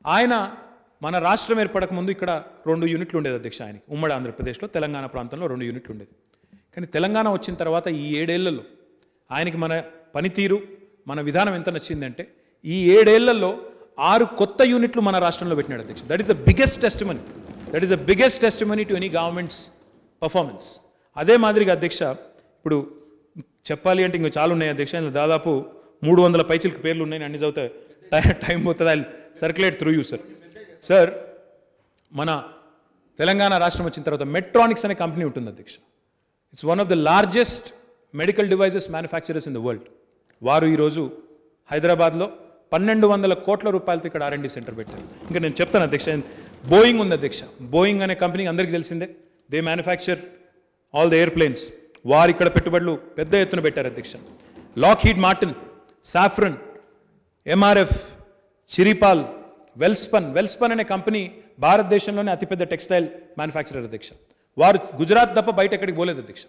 ఆయన మన రాష్ట్రం ఏర్పడక ముందు ఇక్కడ 2 యూనిట్లు ఉండేది అధ్యక్ష. ఆయన ఉమ్మడి ఆంధ్రప్రదేశ్లో తెలంగాణ ప్రాంతంలో 2 యూనిట్లు ఉండేది. కానీ తెలంగాణ వచ్చిన తర్వాత ఈ 7 ఏళ్లలో ఆయనకి మన పనితీరు, మన విధానం ఎంత నచ్చిందంటే ఈ 7 ఏళ్లలో 6 కొత్త యూనిట్లు మన రాష్ట్రంలో పెట్టినాడు అధ్యక్ష. That is the biggest testimony to any governments performance. అదే మాదిరిగా అధ్యక్ష, ఇప్పుడు చెప్పాలి అంటే ఇంకా చాలా ఉన్నాయి అధ్యక్ష, దాదాపు 300 పైచిలకు పేర్లు ఉన్నాయి, అన్ని చదివితే టైం పోతుంది. I circulate through you sir. మన తెలంగాణ రాష్ట్రం వచ్చిన తర్వాత మెట్రానిక్స్ అనే కంపెనీ ఉంటుంది అధ్యక్ష. It's one of the largest medical devices manufacturers in the world. వారు ఈరోజు హైదరాబాద్లో 1200 కోట్ల రూపాయలతో ఇక్కడ R&D సెంటర్ పెట్టారు. ఇంకా నేను చెప్తాను అధ్యక్ష. బోయింగ్ ఉంది అధ్యక్ష, బోయింగ్ అనే కంపెనీ అందరికీ తెలిసిందే, they manufacture all the airplanes. వారు ఇక్కడ పెట్టుబడులు పెద్ద ఎత్తున పెట్టారు అధ్యక్ష. Lockheed Martin, Safran, MRF, Chiripal, Welspun అనే కంపెనీ భారతదేశంలోనే అతిపెద్ద టెక్స్టైల్ మ్యానుఫ్యాక్చరర్ అధ్యక్ష. వారు గుజరాత్ తప్ప బయట ఎక్కడికి పోలేదు అధ్యక్ష.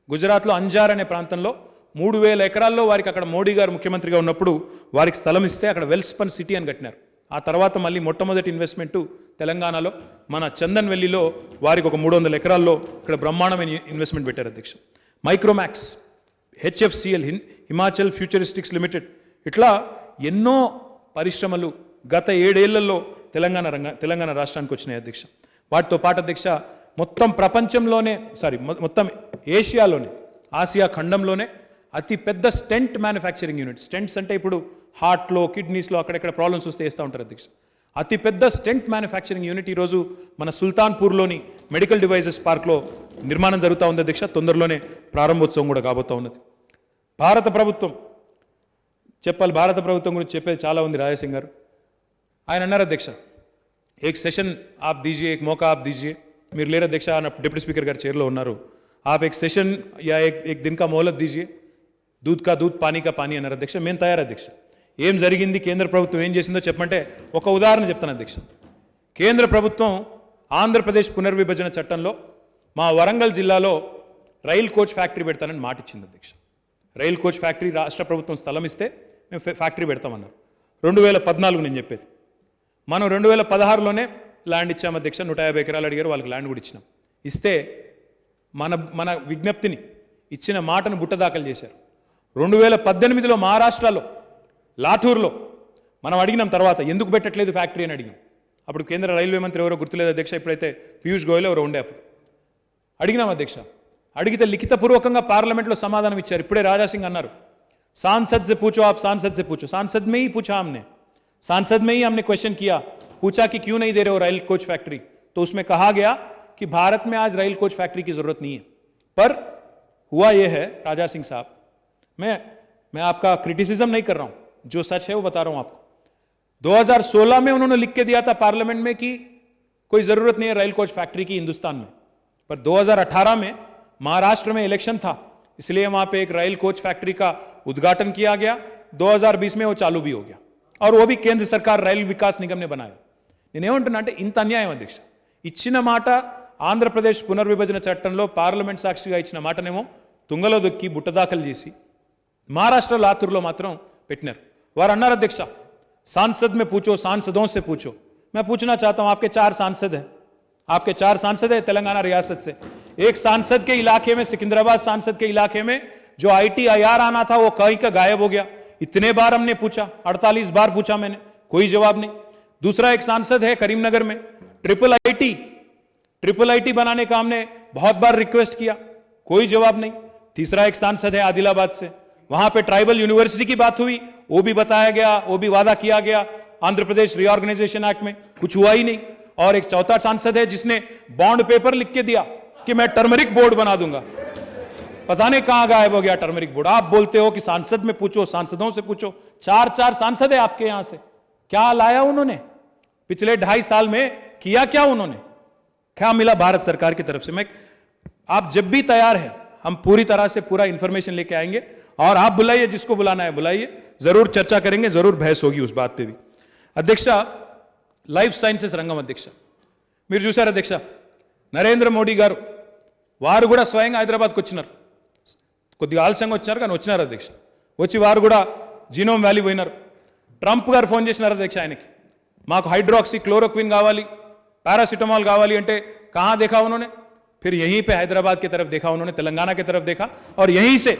గుజరాత్లో అంజార్ అనే ప్రాంతంలో 3000 ఎకరాల్లో వారికి అక్కడ మోడీ గారు ముఖ్యమంత్రిగా ఉన్నప్పుడు వారికి స్థలం ఇస్తే అక్కడ వెల్స్పన్ సిటీ అని కట్టినారు. ఆ తర్వాత మళ్ళీ మొట్టమొదటి ఇన్వెస్ట్మెంటు తెలంగాణలో మన చందన్ వెల్లిలో వారికి ఒక 300 ఎకరాల్లో ఇక్కడ బ్రహ్మాండమైన ఇన్వెస్ట్మెంట్ పెట్టారు అధ్యక్ష. మైక్రోమాక్స్, హెచ్ఎఫ్సిఎల్, హిమాచల్ ఫ్యూచరిస్టిక్స్ లిమిటెడ్, ఇట్లా ఎన్నో పరిశ్రమలు గత 7 ఏళ్లలో తెలంగాణ రాష్ట్రానికి వచ్చినాయి అధ్యక్ష. వాటితో పాటు అధ్యక్ష మొత్తం ప్రపంచంలోనే మొత్తం ఏషియాలోనే, ఆసియా ఖండంలోనే అతి పెద్ద స్టెంట్ మ్యానుఫ్యాక్చరింగ్ యూనిట్. స్టెంట్స్ అంటే ఇప్పుడు హార్ట్లో, కిడ్నీస్లో అక్కడెక్కడ ప్రాబ్లమ్స్ వస్తే వేస్తూ ఉంటారు అధ్యక్ష. అతిపెద్ద స్టెంట్ మ్యానుఫ్యాక్చరింగ్ యూనిట్ ఈరోజు మన సుల్తాన్పూర్లోని మెడికల్ డివైజెస్ పార్క్లో నిర్మాణం జరుగుతూ ఉంది అధ్యక్ష. తొందరలోనే ప్రారంభోత్సవం కూడా కాబోతూ ఉన్నది. భారత ప్రభుత్వం భారత ప్రభుత్వం గురించి చెప్పేది చాలా ఉంది. రాజసింగ్ గారు ఆయన అన్నారు అధ్యక్ష, ఏక్ సెషన్ ఆప్ దీజియే, ఏక్ మౌకా ఆప్ దీజియే. మీరు లేరు అధ్యక్ష, డిప్యూటీ స్పీకర్ గారు చైర్లో ఉన్నారు. आप एक सेशन या एक दिन का मोहलत दीजिए, दूध का दूध पानी का पानी అన్నారు అధ్యక్ష. మేము తయారు అధ్యక్ష. ఏం జరిగింది, కేంద్ర ప్రభుత్వం ఏం చేసిందో చెప్పమంటే ఒక ఉదాహరణ చెప్తాను అధ్యక్ష. కేంద్ర ప్రభుత్వం ఆంధ్రప్రదేశ్ పునర్విభజన చట్టంలో మా వరంగల్ జిల్లాలో రైల్ కోచ్ ఫ్యాక్టరీ పెడతానని మాట ఇచ్చింది అధ్యక్ష. రైల్ కోచ్ ఫ్యాక్టరీ రాష్ట్ర ప్రభుత్వం స్థలం ఇస్తే మేము ఫ్యాక్టరీ పెడతామన్నారు. 2014 నేను చెప్పేది. మనం 2016లోనే ల్యాండ్ ఇచ్చాము అధ్యక్ష. 150 ఎకరాలు అడిగారు, వాళ్ళకి ల్యాండ్ కూడా ఇచ్చినాం. ఇస్తే మన విజ్ఞప్తిని, ఇచ్చిన మాటను బుట్టదాఖలు చేశారు. 2018లో మహారాష్ట్రలో లాఠూర్లో మనం అడిగినాం, తర్వాత ఎందుకు పెట్టట్లేదు ఫ్యాక్టరీ అని అడిగినాం. అప్పుడు కేంద్ర రైల్వే మంత్రి ఎవరో గుర్తులేదు అధ్యక్ష, ఇప్పుడైతే పీయూష్ గోయల్ ఎవరో ఉండే. అప్పుడు అడిగినాం అధ్యక్ష. అడిగితే లిఖితపూర్వకంగా పార్లమెంట్లో సమాధానం ఇచ్చారు. ఇప్పుడే రాజాసింగ్ అన్నారు, सांसद से पूछो, आप सांसद से पूछो. सांसद में ही पूछा हमने, सांसद में ही हमने क्वेश्चन किया, पूछा कि क्यों नहीं दे रहे हो रेल कोच फैक्ट्री. तो उसमें कहा गया कि भारत में आज रेल कोच फैक्ट्री की जरूरत नहीं है. पर हुआ यह है राजा सिंह साहब, मैं आपका क्रिटिसिज्म नहीं कर रहा हूं, जो सच है वो बता रहा हूं आपको. 2016 में उन्होंने लिख के दिया था पार्लियामेंट में कि कोई जरूरत नहीं है रेल कोच फैक्ट्री की हिंदुस्तान में. पर 2018 में महाराष्ट्र में इलेक्शन था, इसलिए वहां पे एक रेल कोच फैक्ट्री का उद्घाटन किया गया. 2020 में वो चालू भी हो गया, और वो भी केंद्र सरकार రైల్ వికాస్ నిగమ్ నే बनाया. నేనేమంటున్నా అంటే ఇంత అన్యాయం అధ్యక్ష. ఇచ్చిన మాట ఆంధ్రప్రదేశ్ పునర్విభజన చట్టంలో పార్లమెంట్ సాక్షిగా ఇచ్చిన మాటనేమో తుంగలో దొక్కి బుట్టదాఖలు చేసి మహారాష్ట్ర లాతూర్లో మాత్రం పెట్టినారు. వారు అన్నారు అధ్యక్ష, सांसद में पूछो, सांसदों से पूछो. मैं पूछना चाहता हूं, आपके 4 सांसद हैं, आपके 4 सांसद हैं तेलंगाना रियासत से. एक सांसद के इलाके में, सिकंदराबाद सांसद के इलाके में जो ITIR आना था वो कहीं का गायब हो गया. इतने बार हमने पूछा, 48 बार पूछा मैंने, कोई जवाब नहीं. दूसरा एक सांसद है करीमनगर में, ट्रिपल आईटी बनाने का हमने बहुत बार रिक्वेस्ट किया, कोई जवाब नहीं. तीसरा एक सांसद है आदिलाबाद से, वहां पे ट्राइबल यूनिवर्सिटी की बात हुई, वो भी बताया गया, वो भी वादा किया गया आंध्र प्रदेश रीऑर्गेनाइजेशन एक्ट में, कुछ हुआ ही नहीं. और एक चौथा सांसद है जिसने बॉन्ड पेपर लिख के दिया कि मैं टर्मरिक बोर्ड बना दूंगा. पता नहीं कहां गायब हो गया टर्मरिक बोर्ड. आप बोलते हो कि सांसद में पूछो, सांसदों से पूछो. 4 सांसद है आपके यहां से, क्या लाया उन्होंने पिछले 2.5 साल में, किया क्या उन्होंने, क्या मिला भारत सरकार की तरफ से? आप जब भी तैयार हैं, हम पूरी तरह से पूरा इंफॉर्मेशन लेके आएंगे, और आप बुलाइए, जिसको बुलाना है बुलाइए, जरूर चर्चा करेंगे, जरूर बहस होगी उस बात पे भी. अध्यक्ष, లైఫ్ సైన్సెస్ రంగం అధ్యక్ష, మీరు చూశారు అధ్యక్ష, నరేంద్ర మోడీ గారు వారు కూడా స్వయంగా హైదరాబాద్కి వచ్చినారు. కొద్దిగా ఆలస్యంగా వచ్చారు కానీ వచ్చినారు అధ్యక్ష. వచ్చి వారు కూడా జీనోమ్ వ్యాలీ పోయినారు. ట్రంప్ గారు ఫోన్ చేసినారు అధ్యక్ష ఆయనకి, మాకు హైడ్రాక్సీ క్లోరోక్విన్ కావాలి, पैरासिटामोल कावाली अंटे कहाँ देखा उन्होंने? फिर यहीं पे हैदराबाद की तरफ देखा उन्होंने, तेलंगाना की तरफ देखा, और यहीं से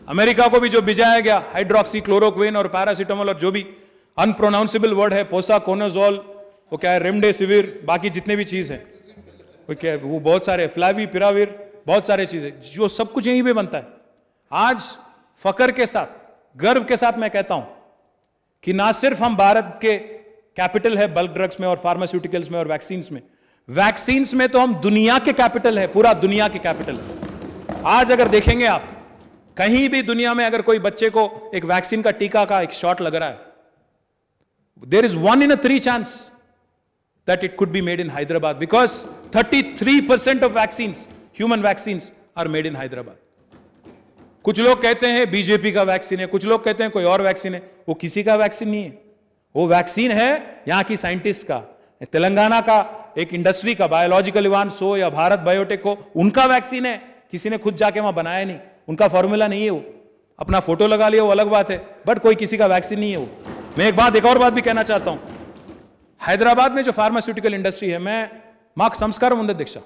अमेरिका को भी जो भिजाया गया हाइड्रोक्सी क्लोरोक्विन और पैरासिटामोल और जो भी अनप्रोनाउंसेबल वर्ड है, पोसाकोनाजोल, वो क्या है, रेमडेसिविर, बाकी जितने भी चीज़ हैं वो क्या है, वो बहुत सारे, फ्लैवी पिराविर, बहुत सारे चीज़ें, जो सब कुछ यहीं पे बनता है. आज फकर के साथ, गर्व के साथ मैं कहता हूं कि ना सिर्फ हम भारत के कैपिटल है बल्क ड्रग्स में और फार्मास्यूटिकल्स में और वैक्सीन्स में तो हम दुनिया के कैपिटल है, पूरा दुनिया के कैपिटल है. आज अगर देखेंगे आप, कहीं भी दुनिया में अगर कोई बच्चे को एक वैक्सीन का टीका का एक शॉट लग रहा है, there is 1 in 3 chance that it could be made in Hyderabad, because 33% of vaccines, human vaccines, are made in Hyderabad. कुछ लोग कहते हैं बीजेपी का वैक्सीन है, कुछ लोग कहते हैं कोई और वैक्सीन है. वो किसी का वैक्सीन नहीं है, वो वैक्सीन है यहां की साइंटिस्ट का, तेलंगाना का एक इंडस्ट्री का, बायोलॉजिकल इवांस हो या भारत बायोटेक हो, उनका वैक्सीन है. किसी ने खुद जाके वहाँ बनाया नहीं, उनका फॉर्मूला नहीं है वो, अपना फोटो लगा लिया वो अलग बात है, बट कोई किसी का वैक्सीन नहीं है वो। मैं एक और बात भी कहना चाहता हूँ, హైదరాబాద్ में जो ఫార్మాస్యూటికల్ ఇండస్ట్రీ है, మాకు సంస్కారం ఉంది అధ్యక్ష.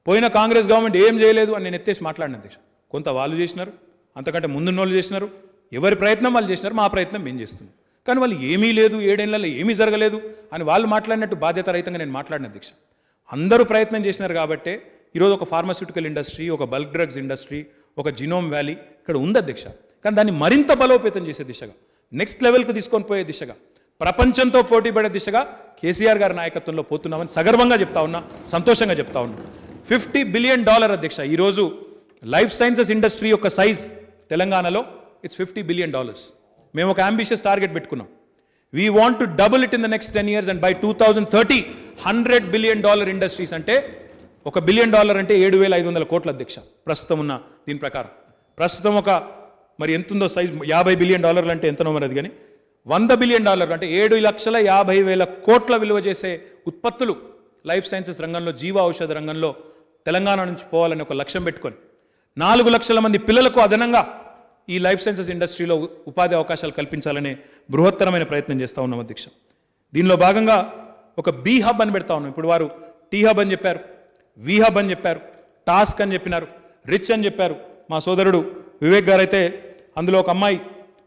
పోయిన కాంగ్రెస్ గవర్నమెంట్ ఏం చేయలేదు అని నేను ఎత్తేసి మాట్లాడిన అధ్యక్ష. కొంత వాళ్ళు చేసినారు, అంతకంటే ముందున్న వాళ్ళు చేసినారు, ఎవరి ప్రయత్నం వాళ్ళు చేసినారు, మా ప్రయత్నం మేము చేస్తున్నాం. కానీ వాళ్ళు ఏమీ లేదు, 7 ఏళ్లలో ఏమీ జరగలేదు అని వాళ్ళు మాట్లాడినట్టు బాధ్యత రహితంగా నేను మాట్లాడిన అధ్యక్ష. అందరూ ప్రయత్నం చేసినారు కాబట్టే ఈరోజు ఒక ఫార్మాస్యూటికల్ ఇండస్ట్రీ, ఒక బల్క్ డ్రగ్స్ ఇండస్ట్రీ, ఒక జినోమ్ వ్యాలీ ఇక్కడ ఉంది అధ్యక్ష. కానీ దాన్ని మరింత బలోపేతం చేసే దిశగా, నెక్స్ట్ లెవెల్కి తీసుకొని పోయే దిశగా, ప్రపంచంతో పోటీ పడే దిశగా కేసీఆర్ గారి నాయకత్వంలో పోతున్నామని సగర్వంగా చెప్తా ఉన్నా, సంతోషంగా చెప్తా ఉన్నా. $50 బిలియన్ అధ్యక్ష ఈరోజు లైఫ్ సైన్సెస్ ఇండస్ట్రీ యొక్క సైజ్ తెలంగాణలో ఇట్స్ $50 బిలియన్. మేము ఒక అంబిషియస్ టార్గెట్ పెట్టుకున్నాం. We want to double it in the next 10 years and by 2030 $100 billion industries. అంటే $1 బిలియన్ అంటే 7,500 కోట్ల అధ్యక్ష ప్రస్తుతం ఉన్న దీని ప్రకారం. ప్రస్తుతం ఒక మరి ఎంతుందో సైజ్ $50 బిలియన్ అంటే ఎంతనో మరి అది, కానీ $100 బిలియన్ అంటే 7,50,000 కోట్ల విలువ చేసే ఉత్పత్తులు లైఫ్ సైన్సెస్ రంగంలో, జీవ ఔషధ రంగంలో తెలంగాణ నుంచి పోవాలని ఒక లక్ష్యం పెట్టుకొని 4 లక్షల మంది పిల్లలకు అదనంగా ఈ లైఫ్ సైన్సెస్ ఇండస్ట్రీలో ఉపాధి అవకాశాలు కల్పించాలనే బృహత్తరమైన ప్రయత్నం చేస్తూ ఉన్నాం అధ్యక్ష. దీనిలో భాగంగా ఒక బీ హబ్ అని పెడతా ఉన్నాం. ఇప్పుడు వారు టీ హబ్ అని చెప్పారు, వి హబ్ అని చెప్పారు, టాస్క్ అని చెప్పినారు, రిచ్ అని చెప్పారు. మా సోదరుడు వివేక్ గారు అయితే అందులో ఒక అమ్మాయి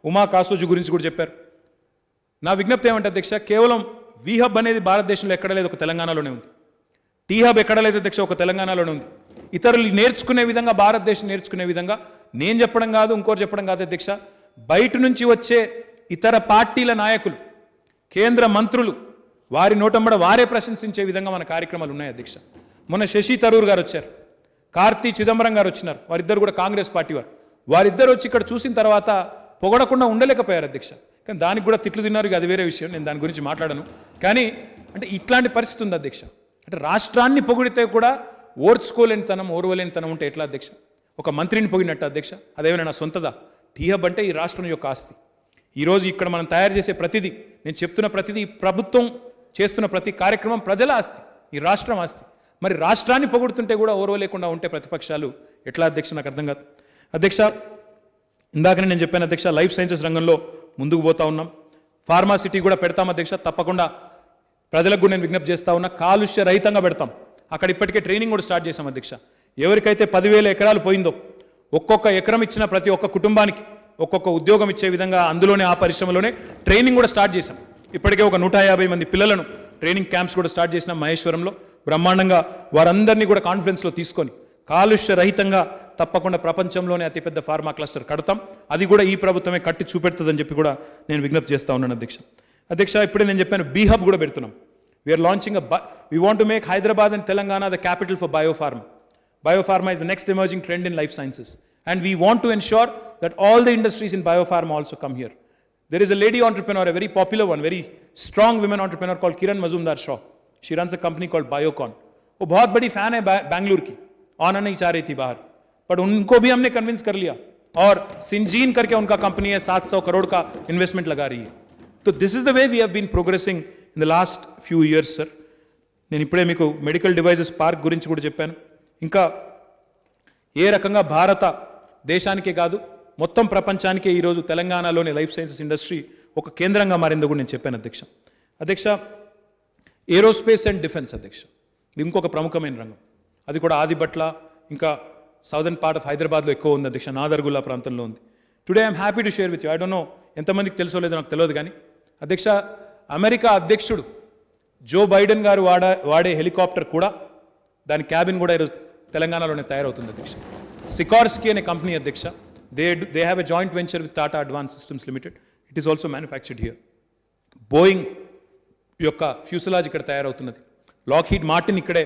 ఉమా కాసోజు గురించి కూడా చెప్పారు. నా విజ్ఞప్తి ఏమంటే అధ్యక్ష, కేవలం వి హబ్ అనేది భారతదేశంలో ఎక్కడ లేదు, ఒక తెలంగాణలోనే ఉంది. టీ హబ్ ఎక్కడ లేదు అధ్యక్ష, ఒక తెలంగాణలోనే ఉంది. ఇతరులు నేర్చుకునే విధంగా, భారతదేశం నేర్చుకునే విధంగా నేను చెప్పడం కాదు, ఇంకోటి చెప్పడం కాదు అధ్యక్ష, బయట నుంచి వచ్చే ఇతర పార్టీల నాయకులు, కేంద్ర మంత్రులు వారి నోటంబడ వారే ప్రశంసించే విధంగా మన కార్యక్రమాలు ఉన్నాయి అధ్యక్ష. మొన్న శశి తరూర్ గారు వచ్చారు, కార్తీ చిదంబరం గారు వచ్చినారు, వారిద్దరు కూడా కాంగ్రెస్ పార్టీ వారు. వారిద్దరు వచ్చి ఇక్కడ చూసిన తర్వాత పొగడకుండా ఉండలేకపోయారు అధ్యక్ష. కానీ దానికి కూడా తిట్లు తిన్నారు, అది వేరే విషయం, నేను దాని గురించి మాట్లాడను. కానీ అంటే ఇట్లాంటి పరిస్థితి ఉంది అధ్యక్ష. అంటే రాష్ట్రాన్ని పొగిడితే కూడా ఓర్వలేనితనం ఉంటే ఎట్లా అధ్యక్ష? ఒక మంత్రిని పొగిడినట్టు అధ్యక్ష, అదేమైనా నా సొంతదా? టీ హబ్ అంటే ఈ రాష్ట్రం యొక్క ఆస్తి. ఈరోజు ఇక్కడ మనం తయారు చేసే ప్రతిదీ, నేను చెప్తున్న ప్రతిదీ, ప్రభుత్వం చేస్తున్న ప్రతి కార్యక్రమం ప్రజల ఆస్తి, ఈ రాష్ట్రం ఆస్తి. మరి రాష్ట్రాన్ని పొగుడుతుంటే కూడా ఓర్వలేకుండా ఉంటే ప్రతిపక్షాలు ఎట్లా అధ్యక్ష? నాకు అర్థం కాదు అధ్యక్ష. ఇందాకనే నేను చెప్పాను అధ్యక్ష, లైఫ్ సైన్సెస్ రంగంలో ముందుకు పోతా ఉన్నాం. ఫార్మాసిటీ కూడా పెడతాం అధ్యక్ష, తప్పకుండా ప్రజలకు కూడా నేను విజ్ఞప్తి చేస్తా ఉన్నా, కాలుష్య రహితంగా పెడతాం. అక్కడ ఇప్పటికే ట్రైనింగ్ కూడా స్టార్ట్ చేశాం అధ్యక్ష. ఎవరికైతే 10,000 ఎకరాలు పోయిందో, ఒక్కొక్క ఎకరం ఇచ్చిన ప్రతి ఒక్క కుటుంబానికి ఒక్కొక్క ఉద్యోగం ఇచ్చే విధంగా అందులోనే, ఆ పరిశ్రమలోనే ట్రైనింగ్ కూడా స్టార్ట్ చేశాం. ఇప్పటికే ఒక 150 మంది పిల్లలను ట్రైనింగ్ క్యాంప్స్ కూడా స్టార్ట్ చేసినాం మహేశ్వరంలో. బ్రహ్మాండంగా వారందరినీ కూడా కాన్ఫరెన్స్లో తీసుకొని కాలుష్య రహితంగా తప్పకుండా ప్రపంచంలోనే అతిపెద్ద ఫార్మా క్లస్టర్ కడతాం. అది కూడా ఈ ప్రభుత్వమే కట్టి చూపెడుతుందని చెప్పి కూడా నేను విజ్ఞప్తి చేస్తా ఉన్నాను అధ్యక్ష. ఇప్పుడే నేను చెప్పాను, బీ హబ్ కూడా పెడుతున్నాం. We're launching we want to make Hyderabad and Telangana the capital for biopharma. Biopharma is the next emerging trend in life sciences. And we want to ensure that all the industries in biopharma also come here. There is a lady entrepreneur, a very popular one, very strong women entrepreneur called Kiran Mazumdar-Shaw. She runs a company called Biocon. वो बहुत बड़ी fan है बैंगलोर की, आना नहीं चाह रही थी बाहर, बट उनको भी हमने कन्विंस कर लिया. और सिंजीन करके उनका कंपनी है, 700 करोड़ का इन्वेस्टमेंट लगा रही है. तो this is the way we have been progressing in the last few years, sir. నేను ఇప్పుడే మీకు మెడికల్ డివైజెస్ పార్క్ గురించి కూడా చెప్పాను. ఇంకా ఏ రకంగా భారత దేశానికే కాదు మొత్తం ప్రపంచానికే ఈరోజు తెలంగాణలోని లైఫ్ సైన్సెస్ ఇండస్ట్రీ ఒక కేంద్రంగా మారిందో కూడా నేను చెప్పాను అధ్యక్ష. ఏరోస్పేస్ అండ్ డిఫెన్స్ అధ్యక్ష, ఇది ఇంకొక ప్రముఖమైన రంగం. అది కూడా ఆదిబట్ల, ఇంకా సౌదర్న్ పార్ట్ ఆఫ్ హైదరాబాద్లో ఎక్కువ ఉంది అధ్యక్ష, నాదర్గుల్లా ప్రాంతంలో ఉంది. Today I'm happy to share with you. I don't know ఎంతమందికి తెలుసో లేదో నాకు తెలియదు, కానీ అధ్యక్ష, అమెరికా అధ్యక్షుడు జో బైడెన్ గారు వాడే హెలికాప్టర్ కూడా, దాని క్యాబిన్ కూడా ఈరోజు తెలంగాణలోనే తయారవుతుంది అధ్యక్ష. సికార్స్కీ అనే కంపెనీ అధ్యక్ష, they have a joint venture with Tata advance systems limited. It is also manufactured here. Boeing యొక్క ఫ్యూసలాజ్ ఇక్కడ తయారవుతున్నది. లాక్హీడ్ మార్టిన్ ఇక్కడే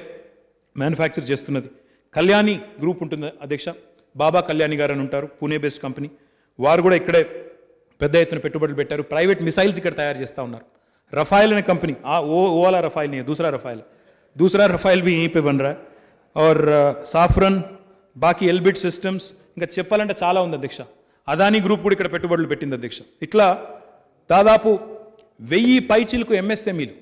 మ్యానుఫ్యాక్చర్ చేస్తున్నది. కళ్యాణి గ్రూప్ ఉంటుంది అధ్యక్ష, బాబా కళ్యాణి గారు అని ఉంటారు, పూణే బేస్డ్ కంపెనీ. వారు కూడా ఇక్కడే పెద్ద ఎత్తున పెట్టుబడులు పెట్టారు. ప్రైవేట్ మిసైల్స్ ఇక్కడ తయారు చేస్తూ ఉన్నారు. रफाइल ने कंपनी, वो वाला रफाइल नहीं है, दूसरा रफाइल भी यहीं पे बन रहा है. और साफ्रन, బాకీ ఎల్బిట్ సిస్టమ్స్, ఇంకా చెప్పాలంటే చాలా ఉంది అధ్యక్ష. అదానీ గ్రూప్ కూడా ఇక్కడ పెట్టుబడులు పెట్టింది అధ్యక్ష. ఇట్లా దాదాపు 1000 పైచిలకు ఎంఎస్ఎంఈలు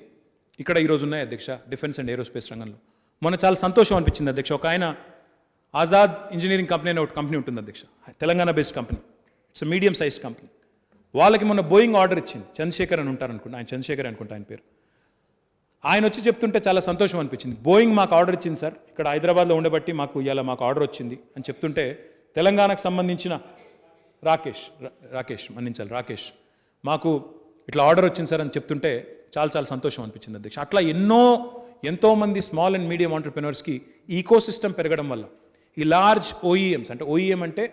ఇక్కడ ఈరోజు ఉన్నాయి అధ్యక్ష, డిఫెన్స్ అండ్ ఏరోస్పేస్ రంగంలో. మొన్న చాలా సంతోషం అనిపించింది అధ్యక్ష. ఒక ఆయన ఆజాద్ ఇంజనీరింగ్ కంపెనీ అనే ఒక కంపెనీ ఉంటుంది అధ్యక్ష, Telangana based company. It's medium sized company. వాళ్ళకి మొన్న బోయింగ్ ఆర్డర్ ఇచ్చింది. చంద్రశేఖర్ అని ఉంటారు అనుకుంటా, ఆయన చంద్రశేఖర్ అనుకుంటా ఆయన పేరు. ఆయన వచ్చి చెప్తుంటే చాలా సంతోషం అనిపించింది. బోయింగ్ మాకు ఆర్డర్ ఇచ్చింది సార్, ఇక్కడ హైదరాబాద్లో ఉండబట్టి మాకు ఇలా మాకు ఆర్డర్ వచ్చింది అని చెప్తుంటే, తెలంగాణకు సంబంధించిన రాకేష్ మాకు ఇట్లా ఆర్డర్ వచ్చింది సార్ అని చెప్తుంటే చాలా చాలా సంతోషం అనిపించింది అధ్యక్ష. అట్లా ఎంతోమంది స్మాల్ అండ్ మీడియం ఆంటర్ప్రెనర్స్కి ఈకో సిస్టమ్ పెరగడం వల్ల ఈ లార్జ్ ఓఈఎమ్స్, అంటే ఓఈఎం అంటే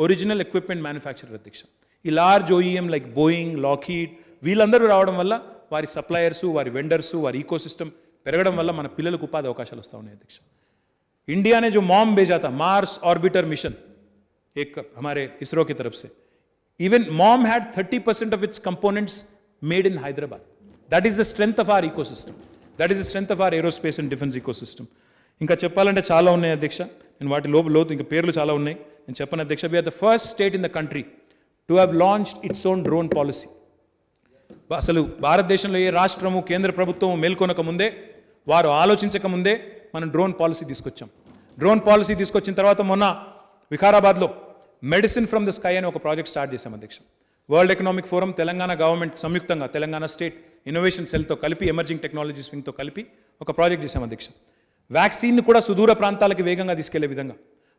ఒరిజినల్ ఎక్విప్మెంట్ మ్యానుఫ్యాక్చరర్ అధ్యక్ష, ఈ large OEM like Boeing, Lockheed, వీళ్ళందరూ రావడం వల్ల వారి సప్లయర్సు, వారి వెండర్సు, వారి ఈకో సిస్టమ్ పెరగడం వల్ల మన పిల్లలకు ఉపాధి అవకాశాలు వస్తూ ఉన్నాయి అధ్యక్ష. इंडिया ने जो मॉम भेजा था, मार्स ऑर्बिटर मिशन, एक हमारे इसरो की तरफ से, even MOM had 30% of its components made in Hyderabad. That is the strength of our ecosystem, that is the strength of our aerospace and defence ecosystem. ఇంకా చెప్పాలంటే చాలా ఉన్నాయి అధ్యక్ష, నేను వాటి లోతు ఇంకా పేర్లు చాలా ఉన్నాయి, నేను చెప్పను అధ్యక్ష. We are the first state in the country to have launched its own drone policy. అసలు భారతదేశంలో ఏ రాష్ట్రము, కేంద్ర ప్రభుత్వం మేల్కొనక ముందే, వారు ఆలోచించక ముందే మనం డ్రోన్ పాలసీ తీసుకొచ్చాం. డ్రోన్ పాలసీ తీసుకొచ్చిన తర్వాత మొన్న వికారాబాద్లో మెడిసిన్ ఫ్రమ్ ద స్కై అనే ఒక ప్రాజెక్ట్ స్టార్ట్ చేశాం అధ్యక్ష. World economic forum, Telangana government సంయుక్తంగా, తెలంగాణ స్టేట్ ఇన్నోవేషన్ సెల్తో కలిపి, ఎమర్జింగ్ టెక్నాలజీస్ వింగ్తో కలిపి ఒక ప్రాజెక్ట్ చేశాం అధ్యక్ష. వ్యాక్సిన్ను కూడా సుదూర ప్రాంతాలకు వేగంగా తీసుకెళ్లే విధంగా,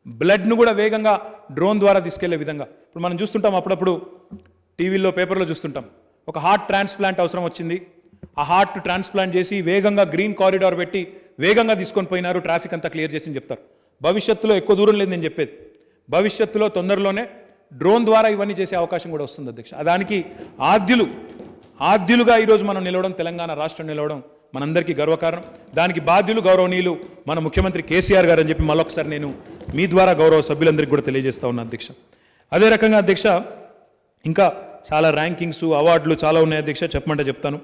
బ్లడ్ను కూడా వేగంగా డ్రోన్ ద్వారా తీసుకెళ్లే విధంగా. ఇప్పుడు మనం చూస్తుంటాం, అప్పుడప్పుడు టీవీల్లో, పేపర్లో చూస్తుంటాం, ఒక హార్ట్ ట్రాన్స్ప్లాంట్ అవసరం వచ్చింది, ఆ హార్ట్ ట్రాన్స్ప్లాంట్ చేసి వేగంగా గ్రీన్ కారిడార్ పెట్టి వేగంగా తీసుకొని పోయినారు, ట్రాఫిక్ అంతా క్లియర్ చేసి చెప్తారు. భవిష్యత్తులో ఎక్కువ దూరం లేదు నేను చెప్పేది, భవిష్యత్తులో తొందరలోనే డ్రోన్ ద్వారా ఇవన్నీ చేసే అవకాశం కూడా వస్తుంది అధ్యక్ష. దానికి ఆద్యులుగా ఈరోజు మనం నిలవడం, తెలంగాణ రాష్ట్రం నిలవడం మనందరికీ గర్వకారణం. దానికి బాధ్యులు గౌరవనీయులు మన ముఖ్యమంత్రి కేసీఆర్ గారు అని చెప్పి మరొకసారి నేను మీ ద్వారా గౌరవ సభ్యులందరికీ కూడా తెలియజేస్తా ఉన్నా అధ్యక్ష. అదే రకంగా అధ్యక్ష ఇంకా చాలా ర్యాంకింగ్స్, అవార్డులు చాలా ఉన్నాయి అధ్యక్ష, చెప్పమంటే చెప్తాను.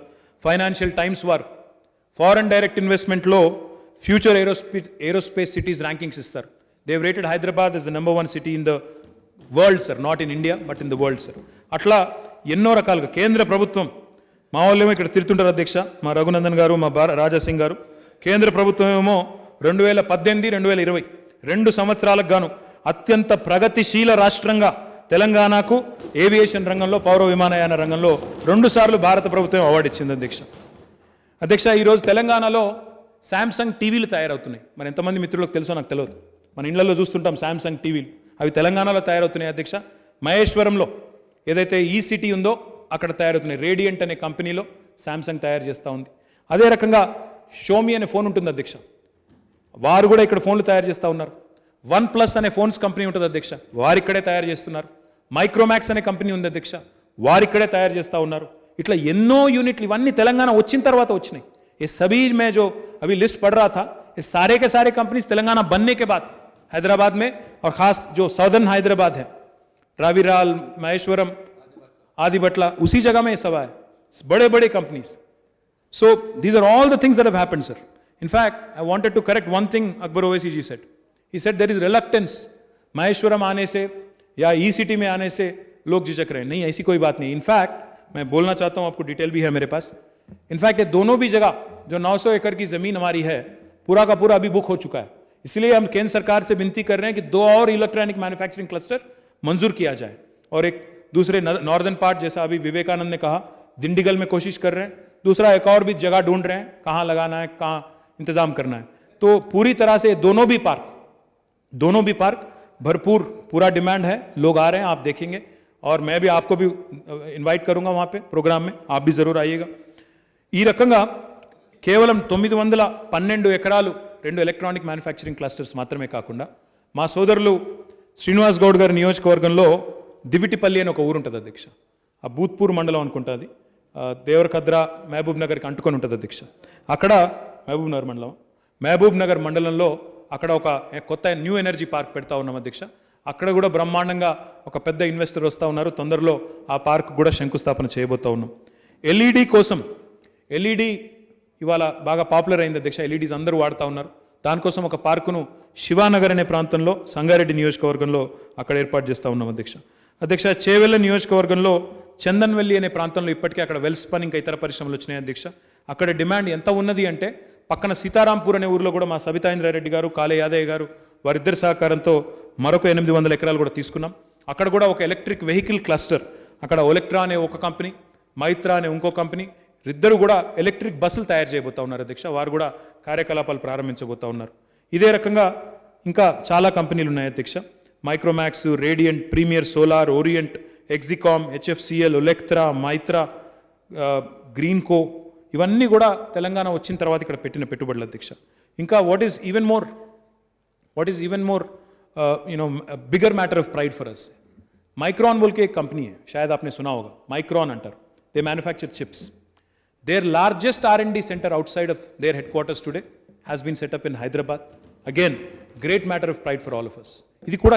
ఫైనాన్షియల్ టైమ్స్ వారు ఫారెన్ డైరెక్ట్ ఇన్వెస్ట్మెంట్లో ఫ్యూచర్ ఏరోస్పేస్ సిటీస్ ర్యాంకింగ్స్ ఇస్తారు. They've rated Hyderabad is the number 1 city in the world sir, not in India but in the world sir. అట్లా ఎన్నో రకాలుగా కేంద్ర ప్రభుత్వం, మా వాళ్ళేమో ఇక్కడ తిరుగుతుంటారు అధ్యక్ష, మా రఘునందన్ గారు, మా రాజాసింగ్ గారు, కేంద్ర ప్రభుత్వం ఏమో 2018, 2020 2 సంవత్సరాలకు గాను అత్యంత ప్రగతిశీల రాష్ట్రంగా తెలంగాణకు ఏవియేషన్ రంగంలో, పౌర విమానయాన రంగంలో 2 సార్లు భారత ప్రభుత్వం అవార్డు ఇచ్చింది అధ్యక్ష. ఈరోజు తెలంగాణలో శాంసంగ్ టీవీలు తయారవుతున్నాయి. మరి ఎంతమంది మిత్రులకు తెలుసో నాకు తెలియదు, మన ఇళ్లలో చూస్తుంటాం శాంసంగ్ టీవీలు, అవి తెలంగాణలో తయారవుతున్నాయి అధ్యక్ష. మహేశ్వరంలో ఏదైతే ఈ సిటీ ఉందో అక్కడ తయారవుతున్నాయి. రేడియంట్ అనే కంపెనీలో శాంసంగ్ తయారు చేస్తూ ఉంది. అదే రకంగా షోమీ అనే ఫోన్ ఉంటుంది అధ్యక్ష, వారు కూడా ఇక్కడ ఫోన్లు తయారు చేస్తూ ఉన్నారు. OnePlus అనే ఫోన్స్ కంపెనీ ఉంటుంది అధ్యక్ష, వారు ఇక్కడే తయారు చేస్తున్నారు. మైక్రోమాక్స్ అనే కంపెనీ ఉంది అధ్యక్ష, వారు ఇక్కడే తయారు చేస్తూ ఉన్నారు. ఇట్లా ఎన్నో యూనిట్లు ఇవన్నీ తెలంగాణ వచ్చిన తర్వాత వచ్చినాయి. ये सभी मैं जो अभी लिस्ट पढ़ रहा था, ये सारे के सारे कंपनीज तेलंगाना बनने के बाद हैदराबाद में, और खास जो साउदर्न हैदराबाद है, रावीराल, महेश्वरम, आदि बटला, उसी जगह में ये सब आए, बड़े बड़े companies. So these are all the things that have happened, sir. In fact, I wanted to correct one thing Akbar Owaisi ji said. He said there is reluctance Maheshwaram आने से या ई सिटी में आने से लोग झिझक रहे हैं. नहीं, ऐसी कोई बात नहीं. इनफैक्ट मैं बोलना चाहता हूं, आपको डिटेल भी है मेरे पास. इनफैक्ट ये दोनों भी जगह जो 900 एकड़ की जमीन हमारी है, पूरा का पूरा अभी बुक हो चुका है. इसलिए हम केंद्र सरकार से विनती कर रहे हैं कि 2 और इलेक्ट्रॉनिक मैन्युफैक्चरिंग क्लस्टर मंजूर किया जाए, और एक दूसरे नॉर्दर्न पार्ट, जैसा अभी विवेकानंद ने कहा, दिंडीगल में कोशिश कर रहे हैं. दूसरा एक और भी जगह ढूंढ रहे हैं, कहाँ लगाना है, कहाँ इंतजाम करना है. तो पूरी तरह से दोनों भी पार्क भरपूर, पूरा डिमांड है, लोग आ रहे हैं, आप देखेंगे. और मैं भी आपको भी इन्वाइट करूंगा वहाँ पे प्रोग्राम में, आप भी जरूर आइएगा. ఈ రకంగా కేవలం 912 ఎకరాలు 2 ఎలక్ట్రానిక్ మ్యానుఫ్యాక్చరింగ్ క్లస్టర్స్ మాత్రమే కాకుండా, మా సోదరులు శ్రీనివాస్ గౌడ్ గారి నియోజకవర్గంలో దివిటిపల్లి అని ఒక ఊరు ఉంటుంది అధ్యక్ష, ఆ భూత్పూర్ మండలం అనుకుంటుంది, దేవరకద్ర మహబూబ్ నగర్కి అంటుకొని ఉంటుంది అధ్యక్ష. అక్కడ మహబూబ్ నగర్ మండలంలో అక్కడ ఒక కొత్త న్యూ ఎనర్జీ పార్క్ పెడతా ఉన్నాం అధ్యక్ష. అక్కడ కూడా బ్రహ్మాండంగా ఒక పెద్ద ఇన్వెస్టర్ వస్తూ ఉన్నారు. తొందరలో ఆ పార్క్ కూడా శంకుస్థాపన చేయబోతూ ఉన్నాం. ఎల్ఈడి కోసం, ఎల్ఈడి ఇవాళ బాగా పాపులర్ అయింది అధ్యక్ష, ఎల్ఈడీస్ అందరూ వాడుతూ ఉన్నారు. దానికోసం ఒక పార్కును శివానగర్ అనే ప్రాంతంలో, సంగారెడ్డి నియోజకవర్గంలో అక్కడ ఏర్పాటు చేస్తూ ఉన్నాం అధ్యక్ష. చేవెళ్ళ నియోజకవర్గంలో చందన్వెల్లి అనే ప్రాంతంలో ఇప్పటికే అక్కడ వెల్ స్పన్ ఇంకా ఇతర పరిశ్రమలు వచ్చినాయి అధ్యక్ష. అక్కడ డిమాండ్ ఎంత ఉన్నది అంటే, పక్కన సీతారాంపూర్ అనే ఊరిలో కూడా మా సబితా ఇంద్రారెడ్డి గారు, కాళే యాదయ్య గారు వారిద్దరి సహకారంతో మరొక 800 ఎకరాలు కూడా తీసుకున్నాం. అక్కడ కూడా ఒక ఎలక్ట్రిక్ వెహికల్ క్లస్టర్, అక్కడ ఒలెక్ట్రా అనే ఒక కంపెనీ, మైత్రా అనే ఇంకో కంపెనీ, ఇద్దరు కూడా ఎలక్ట్రిక్ బస్సులు తయారు చేయబోతా ఉన్నారు అధ్యక్ష. వారు కూడా కార్యకలాపాలు ప్రారంభించబోతా ఉన్నారు. ఇదే రకంగా ఇంకా చాలా కంపెనీలు ఉన్నాయి అధ్యక్ష. Micromax, Radiant, Premier Solar, Orient, Exicom, HFCL, Olectra, Mytrah, Greenko, ఇవన్నీ కూడా తెలంగాణ వచ్చిన తర్వాత ఇక్కడ పెట్టిన పెట్టుబడులు అధ్యక్ష. ఇంకా what is even more bigger matter of pride for us, Micron बोल के एक कंपनी है, शायद आपने सुना होगा, माइक्रॉन अंटर. They manufacture chips. Their largest R&D centre outside of their headquarters today has been set up in Hyderabad. Again great matter of pride for all of us. ఇది కూడా